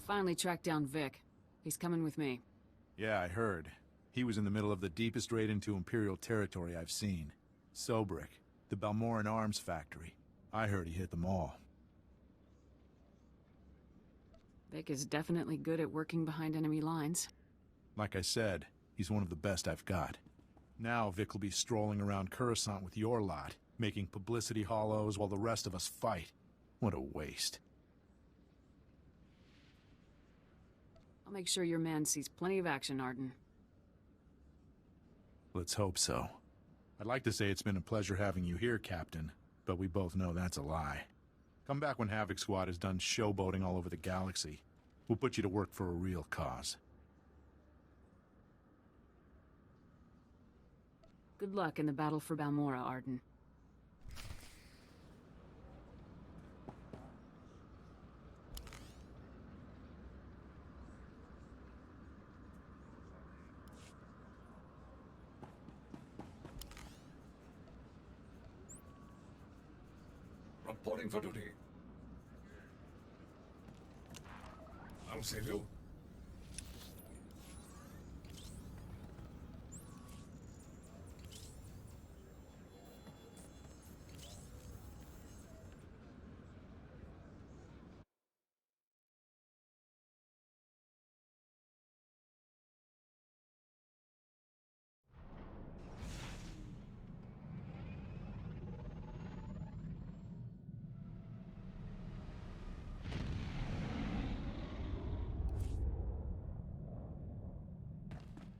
Finally tracked down Vic. He's coming with me. Yeah, I heard. He was in the middle of the deepest raid into Imperial territory I've seen. Sobrik, the Balmoran arms factory. I heard he hit them all. Vic is definitely good at working behind enemy lines. Like I said, he's one of the best I've got. Now Vic will be strolling around Coruscant with your lot, making publicity hollows while the rest of us fight. What a waste. I'll make sure your man sees plenty of action, Arden. Let's hope so. I'd like to say it's been a pleasure having you here, Captain, but we both know that's a lie. Come back when Havoc Squad is done showboating all over the galaxy. We'll put you to work for a real cause. Good luck in the battle for Balmora, Arden. Reporting for duty. I'll save you.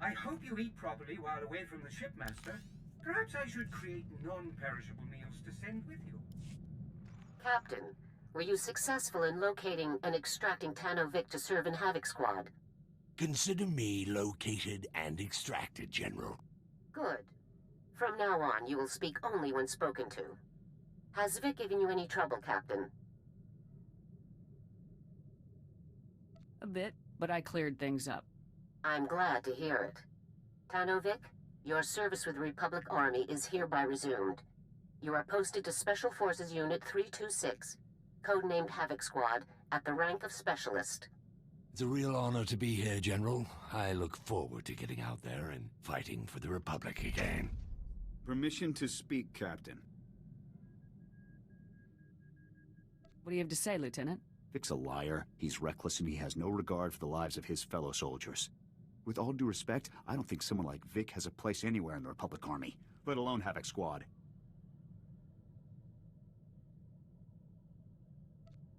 I hope you eat properly while away from the ship, Master. Perhaps I should create non-perishable meals to send with you. Captain, were you successful in locating and extracting Tano Vic to serve in Havoc Squad? Consider me located and extracted, General. Good. From now on, you will speak only when spoken to. Has Vic given you any trouble, Captain? A bit, but I cleared things up. I'm glad to hear it. Tano Vic, your service with the Republic Army is hereby resumed. You are posted to Special Forces Unit 326, codenamed Havoc Squad, at the rank of Specialist. It's a real honor to be here, General. I look forward to getting out there and fighting for the Republic again. Permission to speak, Captain. What do you have to say, Lieutenant? Vic's a liar, he's reckless, and he has no regard for the lives of his fellow soldiers. With all due respect, I don't think someone like Vic has a place anywhere in the Republic Army, let alone Havoc Squad.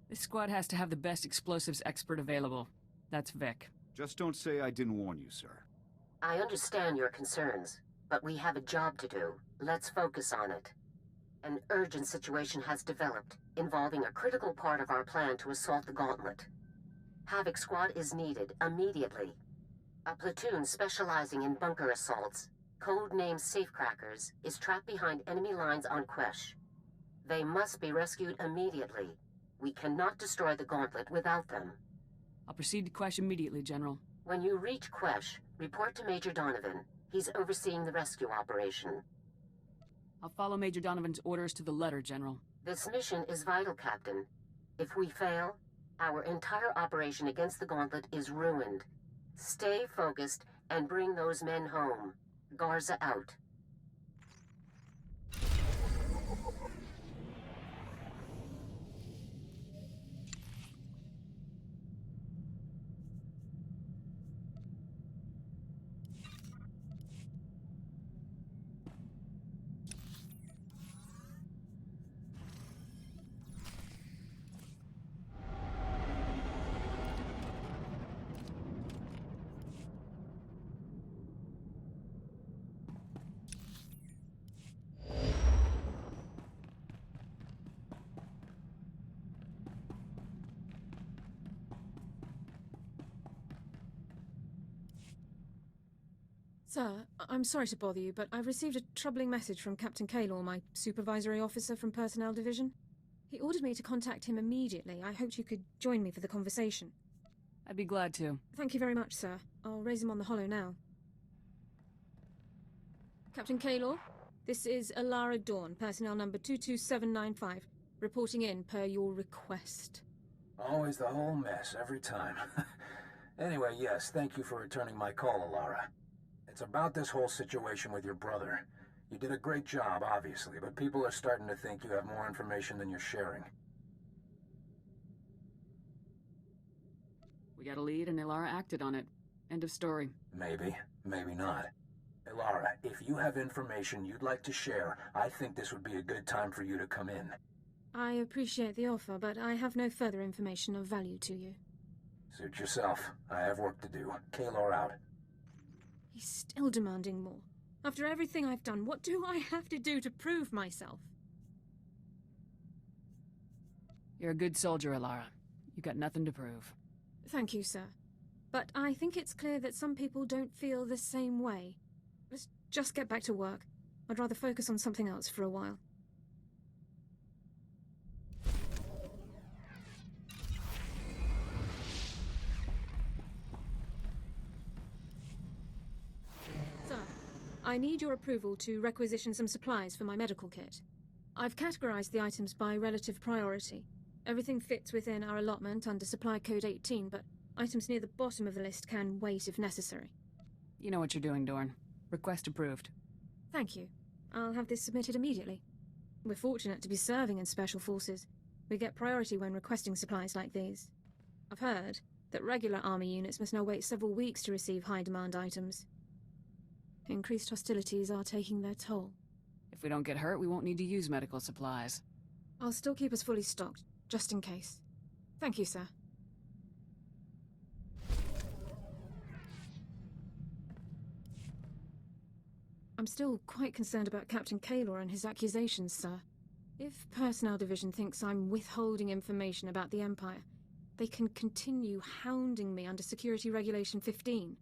This squad has to have the best explosives expert available. That's Vic. Just don't say I didn't warn you, sir. I understand your concerns, but we have a job to do. Let's focus on it. An urgent situation has developed, involving a critical part of our plan to assault the Gauntlet. Havoc Squad is needed immediately. A platoon specializing in bunker assaults, codenamed Safecrackers, is trapped behind enemy lines on Quesh. They must be rescued immediately. We cannot destroy the gauntlet without them. I'll proceed to Quesh immediately, General. When you reach Quesh, report to Major Donovan. He's overseeing the rescue operation. I'll follow Major Donovan's orders to the letter, General. This mission is vital, Captain. If we fail, our entire operation against the gauntlet is ruined. Stay focused and bring those men home. Garza out. Sir, I'm sorry to bother you, but I've received a troubling message from Captain Kaylor, my supervisory officer from Personnel Division. He ordered me to contact him immediately. I hoped you could join me for the conversation. I'd be glad to. Thank you very much, sir. I'll raise him on the holo now. Captain Kaylor, this is Alara Dawn, personnel number 22795, reporting in per your request. Always the whole mess, every time. Anyway, yes, thank you for returning my call, Alara. It's about this whole situation with your brother. You did a great job, obviously, but people are starting to think you have more information than you're sharing. We got a lead and Ilara acted on it. End of story. Maybe, maybe not. Ilara, if you have information you'd like to share, I think this would be a good time for you to come in. I appreciate the offer, but I have no further information of value to you. Suit yourself. I have work to do. Kaylor out. He's still demanding more. After everything I've done, what do I have to do to prove myself? You're a good soldier, Ilara. You got nothing to prove. Thank you, sir. But I think it's clear that some people don't feel the same way. Let's just get back to work. I'd rather focus on something else for a while. Sir, I need your approval to requisition some supplies for my medical kit. I've categorized the items by relative priority. Everything fits within our allotment under Supply Code 18, but items near the bottom of the list can wait if necessary. You know what you're doing, Dorn. Request approved. Thank you. I'll have this submitted immediately. We're fortunate to be serving in Special Forces. We get priority when requesting supplies like these. I've heard that regular Army units must now wait several weeks to receive high-demand items. Increased hostilities are taking their toll. If we don't get hurt, we won't need to use medical supplies. I'll still keep us fully stocked, just in case. Thank you, sir. I'm still quite concerned about Captain Kaylor and his accusations, sir. If Personnel Division thinks I'm withholding information about the Empire, they can continue hounding me under Security Regulation 15.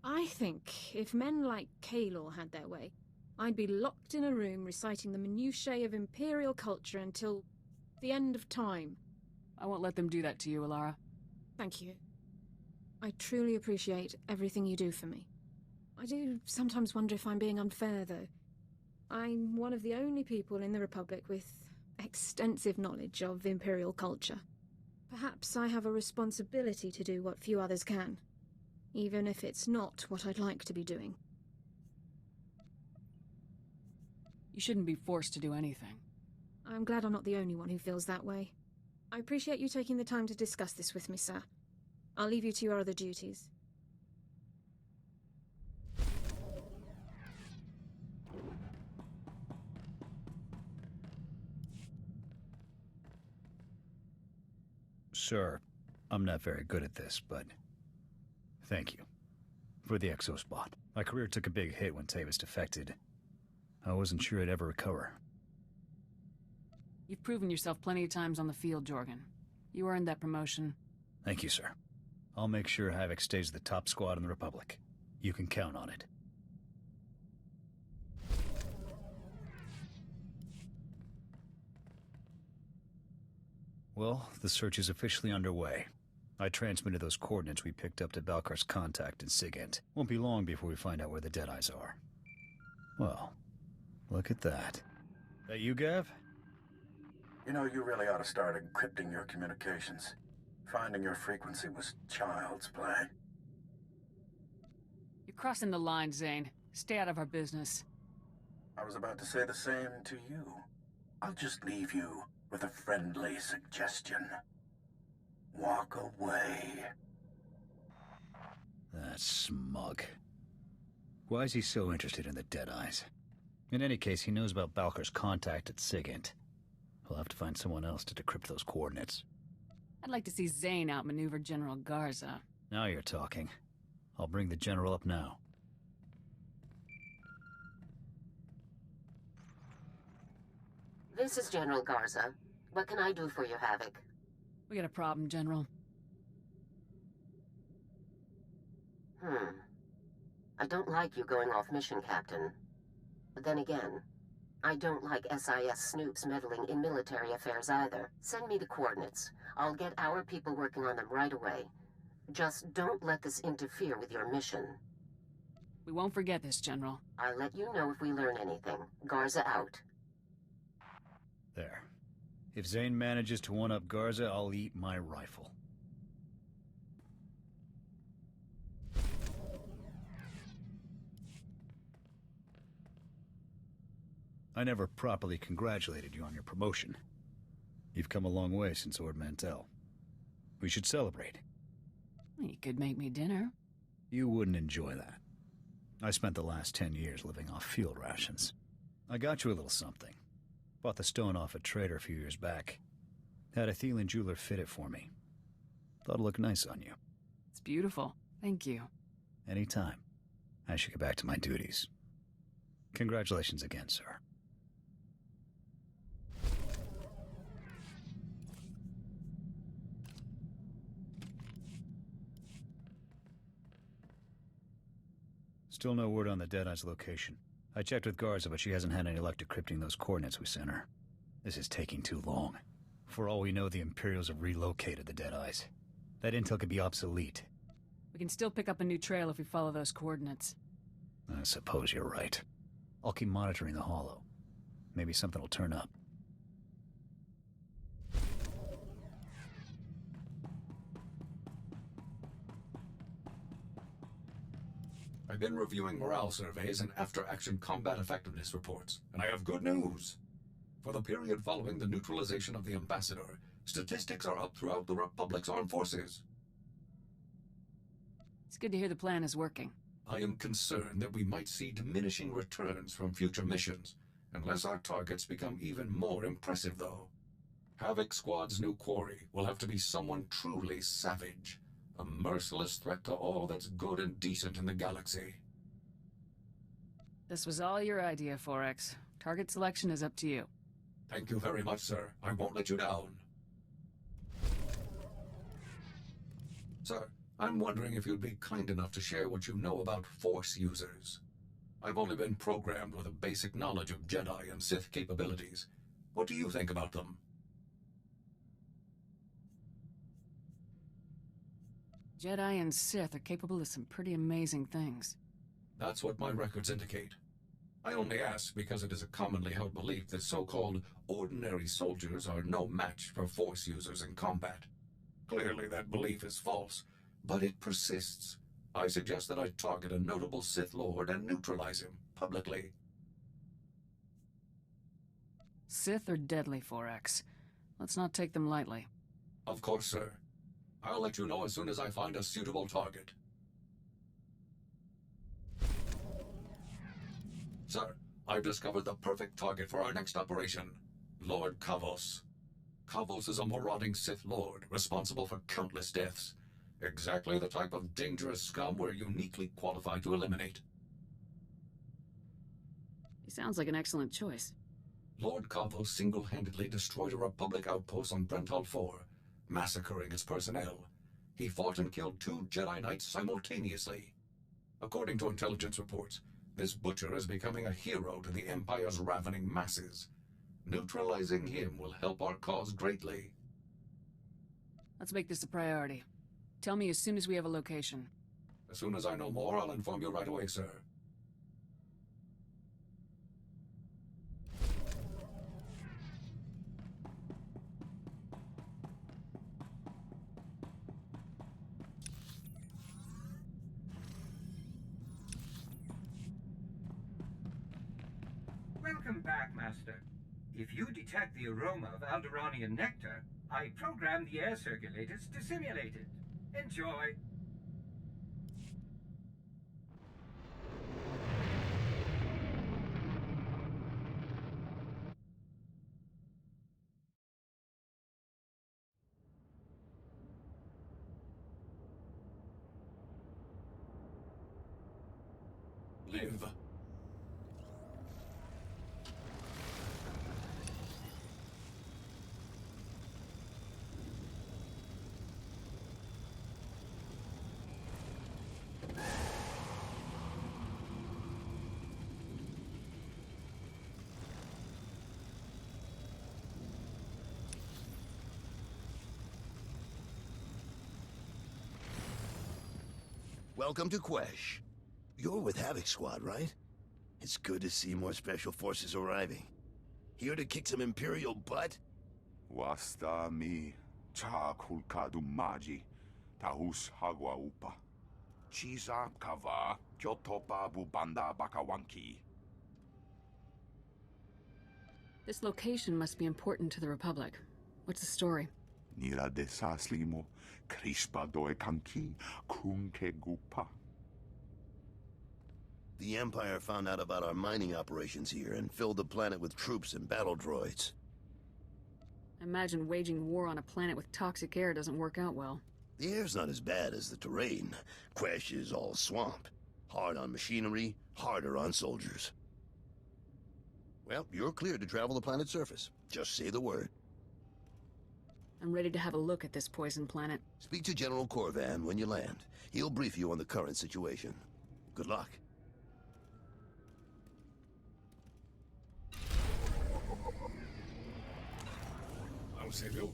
I think if men like Kaylor had their way, I'd be locked in a room reciting the minutiae of Imperial culture until the end of time. I won't let them do that to you, Ilara. Thank you. I truly appreciate everything you do for me. I do sometimes wonder if I'm being unfair, though. I'm one of the only people in the Republic with extensive knowledge of Imperial culture. Perhaps I have a responsibility to do what few others can, even if it's not what I'd like to be doing. You shouldn't be forced to do anything. I'm glad I'm not the only one who feels that way. I appreciate you taking the time to discuss this with me, sir. I'll leave you to your other duties. Sir, I'm not very good at this, but thank you for the exospot. My career took a big hit when Tavis defected. I wasn't sure I'd ever recover. You've proven yourself plenty of times on the field, Jorgen. You earned that promotion. Thank you, sir. I'll make sure Havoc stays the top squad in the Republic. You can count on it. Well, the search is officially underway. I transmitted those coordinates we picked up to Balkar's contact in Sigint. Won't be long before we find out where the Deadeyes are. Well, look at that. That you, Gav? You know, you really ought to start encrypting your communications. Finding your frequency was child's play. You're crossing the line, Zane. Stay out of our business. I was about to say the same to you. I'll just leave you with a friendly suggestion. Walk away. That smug. Why is he so interested in the Deadeyes? In any case, he knows about Balkar's contact at Sigint. We'll have to find someone else to decrypt those coordinates. I'd like to see Zane outmaneuver General Garza. Now you're talking. I'll bring the General up now. This is General Garza. What can I do for you, Havoc? We got a problem, General. I don't like you going off mission, Captain. But then again, I don't like SIS snoops meddling in military affairs either. Send me the coordinates. I'll get our people working on them right away. Just don't let this interfere with your mission. We won't forget this, General. I'll let you know if we learn anything. Garza out. There. If Zane manages to one-up Garza, I'll eat my rifle. I never properly congratulated you on your promotion. You've come a long way since Ord Mantell. We should celebrate. You could make me dinner. You wouldn't enjoy that. I spent the last 10 years living off field rations. I got you a little something. Bought the stone off a trader a few years back. Had a Thielen jeweler fit it for me. Thought it looked nice on you. It's beautiful. Thank you. Anytime. I should get back to my duties. Congratulations again, sir. Still no word on the Deadeye's location. I checked with Garza, but she hasn't had any luck decrypting those coordinates we sent her. This is taking too long. For all we know, the Imperials have relocated the Deadeyes. That intel could be obsolete. We can still pick up a new trail if we follow those coordinates. I suppose you're right. I'll keep monitoring the Hollow. Maybe something will turn up. I've been reviewing morale surveys and after-action combat effectiveness reports, and I have good news. For the period following the neutralization of the Ambassador, statistics are up throughout the Republic's armed forces. It's good to hear the plan is working. I am concerned that we might see diminishing returns from future missions, unless our targets become even more impressive, though. Havoc Squad's new quarry will have to be someone truly savage. A merciless threat to all that's good and decent in the galaxy. This was all your idea, Forex. Target selection is up to you. Thank you very much, sir. I won't let you down. Sir, I'm wondering if you'd be kind enough to share what you know about Force users. I've only been programmed with a basic knowledge of Jedi and Sith capabilities. What do you think about them? Jedi and Sith are capable of some pretty amazing things. That's what my records indicate. I only ask because it is a commonly held belief that so-called ordinary soldiers are no match for Force users in combat. Clearly that belief is false, but it persists. I suggest that I target a notable Sith Lord and neutralize him, publicly. Sith are deadly, Forex. Let's not take them lightly. Of course, sir. I'll let you know as soon as I find a suitable target. Sir, I've discovered the perfect target for our next operation. Lord Kavos. Kavos is a marauding Sith Lord, responsible for countless deaths. Exactly the type of dangerous scum we're uniquely qualified to eliminate. He sounds like an excellent choice. Lord Kavos single-handedly destroyed a Republic outpost on Brental 4, massacring its personnel. He fought and killed 2 Jedi Knights simultaneously. According to intelligence reports, this butcher is becoming a hero to the Empire's ravening masses. Neutralizing him will help our cause greatly. Let's make this a priority. Tell me as soon as we have a location. As soon as I know more, I'll inform you right away, sir. Welcome back, Master. If you detect the aroma of Alderanian nectar, I program the air circulators to simulate it. Enjoy. Live. Welcome to Quesh. You're with Havoc Squad, right? It's good to see more special forces arriving. Here to kick some Imperial butt? Wasta mi cha kulkadu maji tahus hagwa upa. Chiza kava kyotopa bubanda bakawanki. This location must be important to the Republic. What's the story? Nira de saslimo crispa doe kanki kunke gupa. The Empire found out about our mining operations here and filled the planet with troops and battle droids. I imagine waging war on a planet with toxic air doesn't work out well. The air's not as bad as the terrain. Quesh is all swamp. Hard on machinery, harder on soldiers. Well, you're cleared to travel the planet's surface. Just say the word. I'm ready to have a look at this poison planet. Speak to General Corvan when you land. He'll brief you on the current situation. Good luck. I'll save you.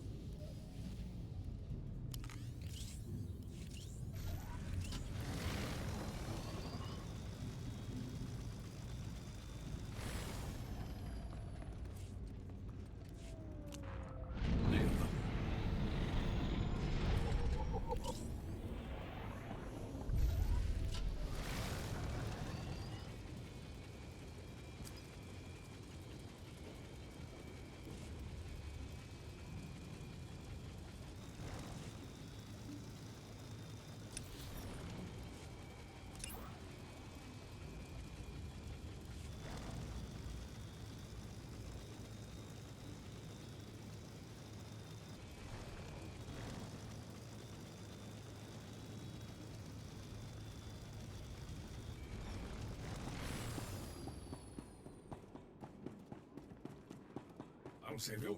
I'll save you.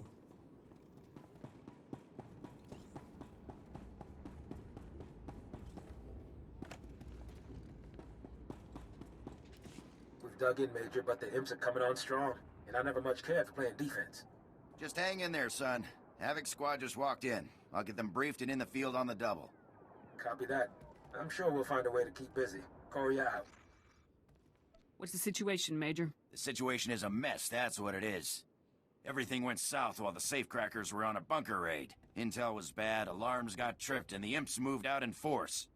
We've dug in, Major, but the imps are coming on strong, and I never much cared for playing defense. Just hang in there, son. Havoc Squad just walked in. I'll get them briefed and in the field on the double. Copy that. I'm sure we'll find a way to keep busy. Corey out. What's the situation, Major? The situation is a mess, that's what it is. Everything went south while the safecrackers were on a bunker raid. Intel was bad, alarms got tripped, and the imps moved out in force.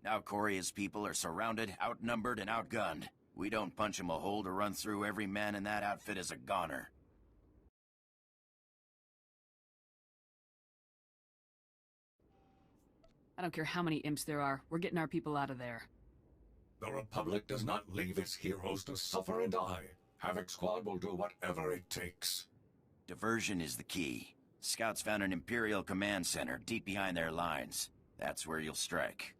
Now Corey's people are surrounded, outnumbered, and outgunned. We don't punch them a hole to run through. Every man in that outfit is a goner. I don't care how many imps there are. We're getting our people out of there. The Republic does not leave its heroes to suffer and die. Havoc Squad will do whatever it takes. Diversion is the key. Scouts found an Imperial command center deep behind their lines. That's where you'll strike.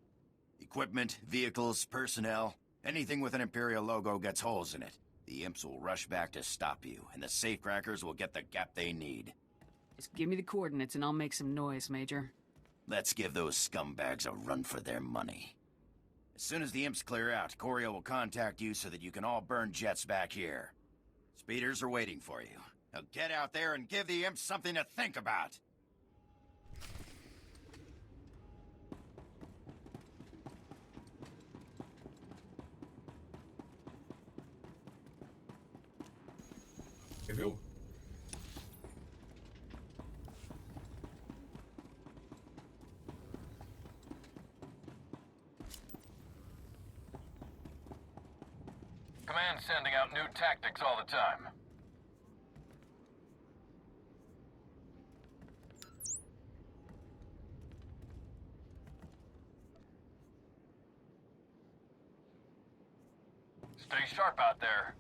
Equipment, vehicles, personnel, anything with an Imperial logo gets holes in it. The imps will rush back to stop you, and the safecrackers will get the gap they need. Just give me the coordinates and I'll make some noise, Major. Let's give those scumbags a run for their money. As soon as the imps clear out, Coria will contact you so that you can all burn jets back here. Speeders are waiting for you. Now get out there and give the imps something to think about. If you... Command sending out new tactics all the time. Stay sharp out there.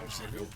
Civil.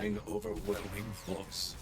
Applying overwhelming force.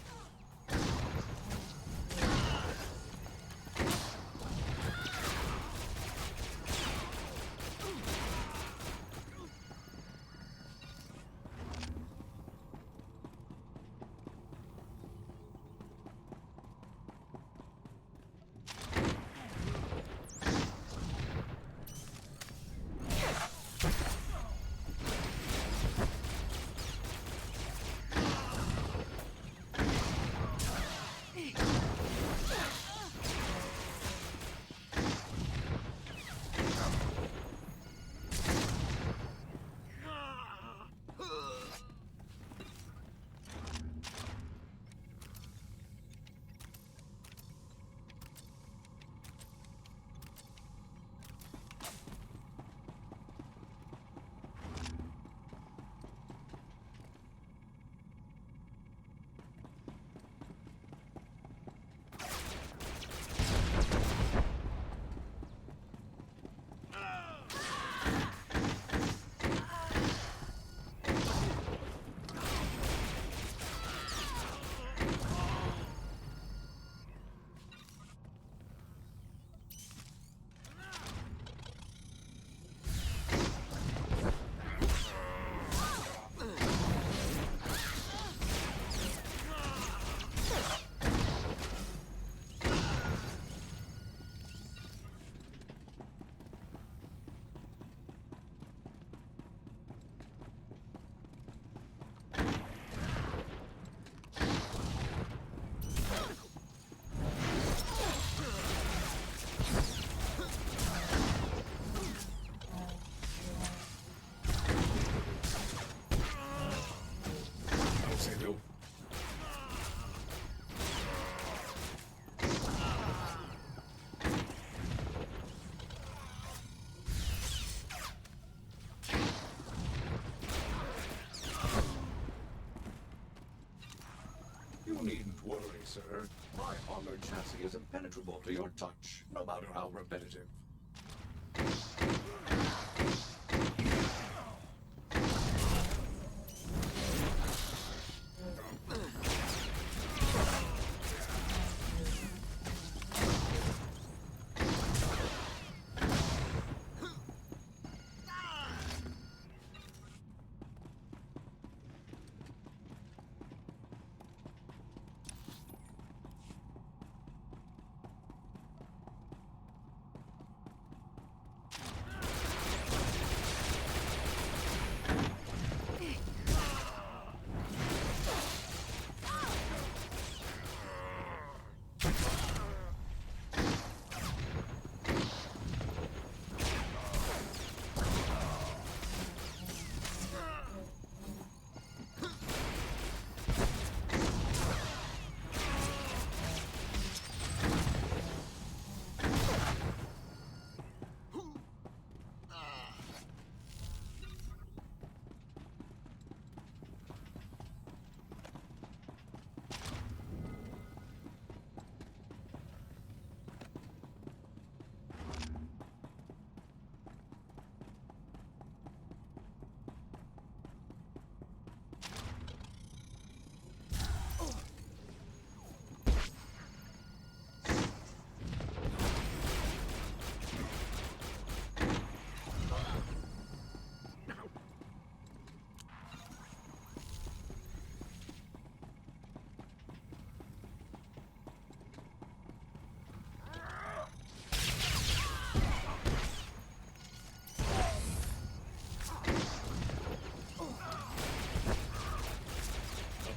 You needn't worry, sir. My armored chassis is impenetrable to your touch, no matter how repetitive.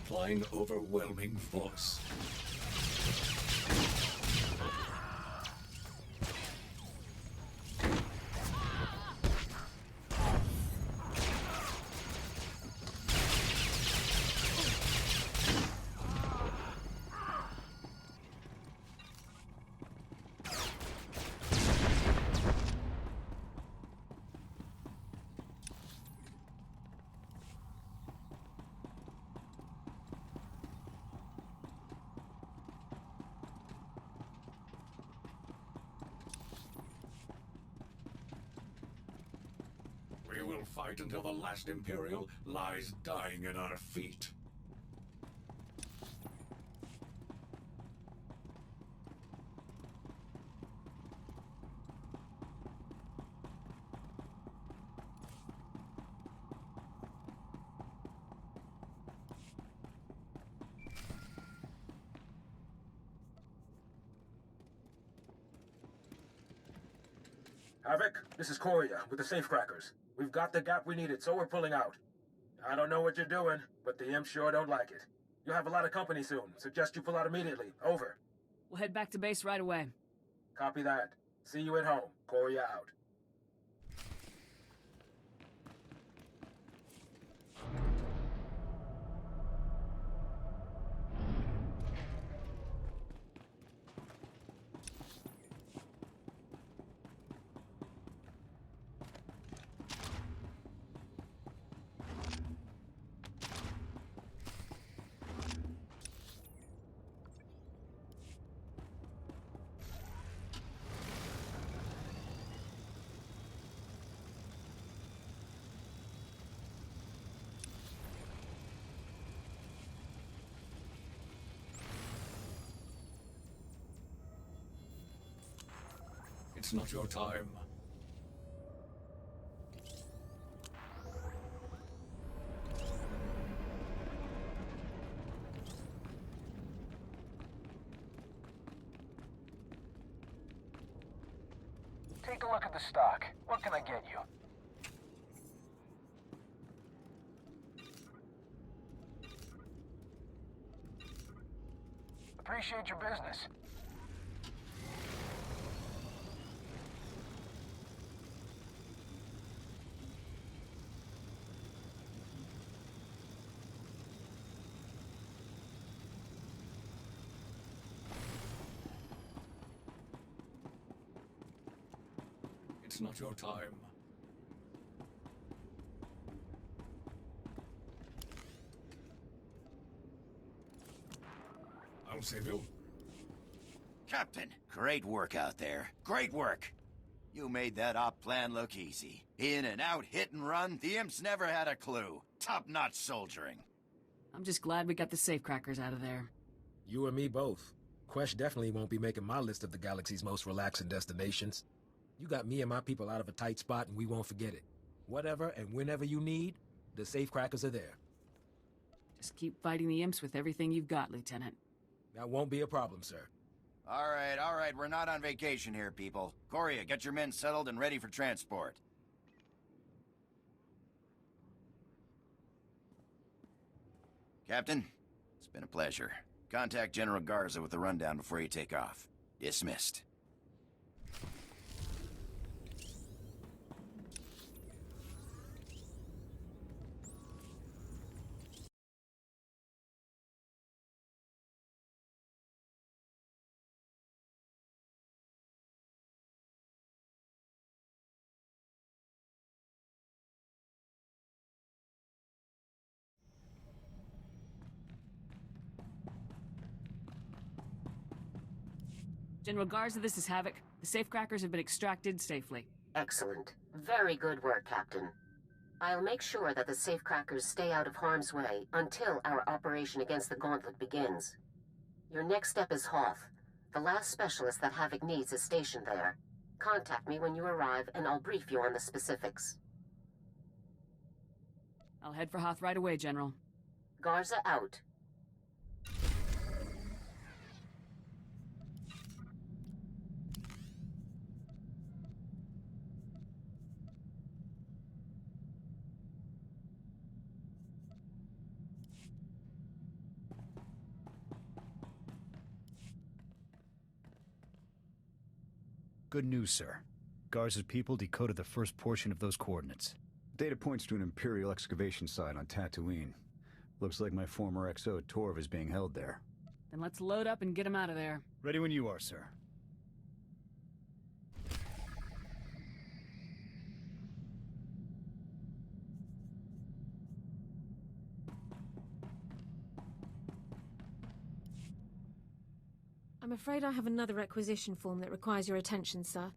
Applying overwhelming force. We will fight until the last Imperial lies dying at our feet. Havoc, this is Korea with the safecrackers. We've got the gap we needed, so we're pulling out. I don't know what you're doing, but the imps sure don't like it. You'll have a lot of company soon. Suggest you pull out immediately. Over. We'll head back to base right away. Copy that. See you at home. Korea out. It's not your time. Take a look at the stock. What can I get you? Appreciate your business. It's not your time. I'll save you. Captain, great work out there. Great work. You made that op plan look easy. In and out, hit and run, the imps never had a clue. Top-notch soldiering. I'm just glad we got the safecrackers out of there. You and me both. Quest definitely won't be making my list of the galaxy's most relaxing destinations. You got me and my people out of a tight spot, and we won't forget it. Whatever and whenever you need, the safecrackers are there. Just keep fighting the imps with everything you've got, Lieutenant. That won't be a problem, sir. All right, we're not on vacation here, people. Korea, get your men settled and ready for transport. Captain, it's been a pleasure. Contact General Garza with the rundown before you take off. Dismissed. General Garza, this is Havoc. The safecrackers have been extracted safely. Excellent. Very good work, Captain. I'll make sure that the safecrackers stay out of harm's way until our operation against the Gauntlet begins. Your next step is Hoth. The last specialist that Havoc needs is stationed there. Contact me when you arrive, and I'll brief you on the specifics. I'll head for Hoth right away, General. Garza out. Good news, sir. Garza's people decoded the first portion of those coordinates. Data points to an Imperial excavation site on Tatooine. Looks like my former XO, Torv, is being held there. Then let's load up and get him out of there. Ready when you are, sir. I'm afraid I have another requisition form that requires your attention, sir.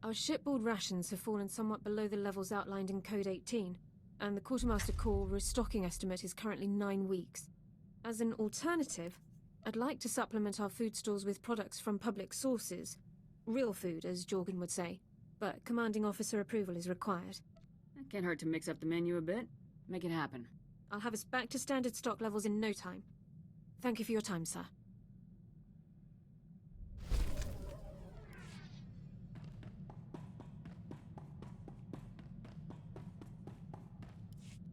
Our shipboard rations have fallen somewhat below the levels outlined in Code 18, and the Quartermaster Corps restocking estimate is currently 9 weeks. As an alternative, I'd like to supplement our food stores with products from public sources. Real food, as Jorgen would say. But commanding officer approval is required. It can't hurt to mix up the menu a bit. Make it happen. I'll have us back to standard stock levels in no time. Thank you for your time, sir.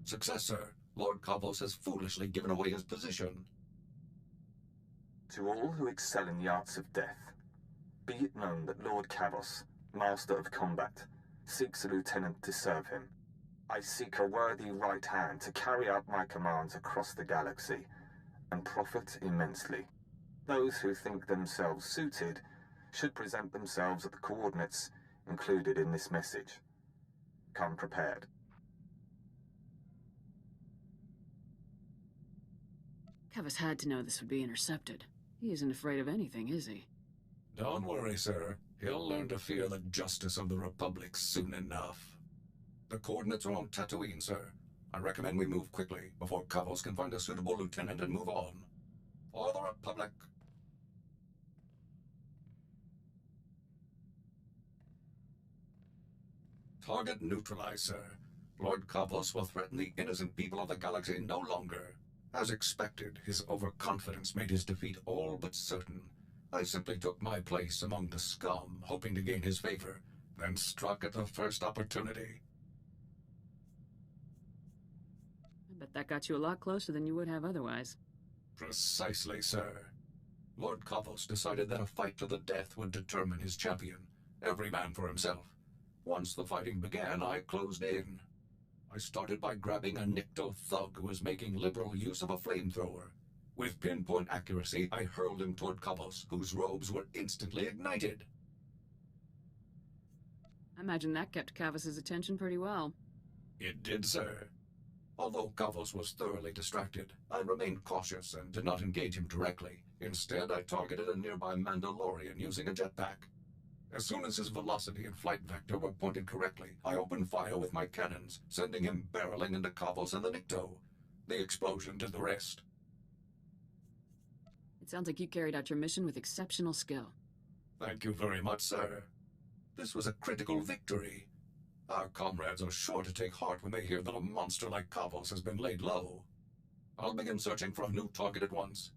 Success, sir. Lord Kavos has foolishly given away his position. To all who excel in the arts of death, be it known that Lord Kavos, Master of Combat, seeks a lieutenant to serve him. I seek a worthy right hand to carry out my commands across the galaxy, and profit immensely. Those who think themselves suited should present themselves at the coordinates included in this message. Come prepared. Kavos had to know this would be intercepted. He isn't afraid of anything, is he? Don't worry, sir. He'll learn to fear the justice of the Republic soon enough. The coordinates are on Tatooine, sir. I recommend we move quickly before Kavos can find a suitable lieutenant and move on. For the Republic! Target neutralized, sir. Lord Kavos will threaten the innocent people of the galaxy no longer. As expected, his overconfidence made his defeat all but certain. I simply took my place among the scum, hoping to gain his favor, then struck at the first opportunity. I bet that got you a lot closer than you would have otherwise. Precisely, sir. Lord Kavos decided that a fight to the death would determine his champion, every man for himself. Once the fighting began, I closed in. I started by grabbing a Nikto thug who was making liberal use of a flamethrower. With pinpoint accuracy, I hurled him toward Kavos, whose robes were instantly ignited. I imagine that kept Kavos' attention pretty well. It did, sir. Although Kavos was thoroughly distracted, I remained cautious and did not engage him directly. Instead, I targeted a nearby Mandalorian using a jetpack. As soon as his velocity and flight vector were pointed correctly, I opened fire with my cannons, sending him barreling into Kavos and the Nikto. The explosion did the rest. It sounds like you carried out your mission with exceptional skill. Thank you very much, sir. This was a critical victory. Our comrades are sure to take heart when they hear that a monster like Kavos has been laid low. I'll begin searching for a new target at once.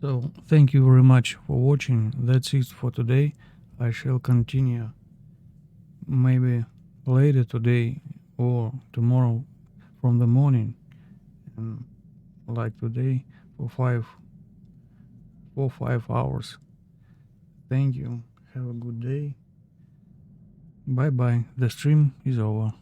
So, thank you very much for watching. That's it for today. I shall continue maybe later today or tomorrow from the morning, and like today for 5 hours. Thank you. Have a good day. Bye bye. The stream is over.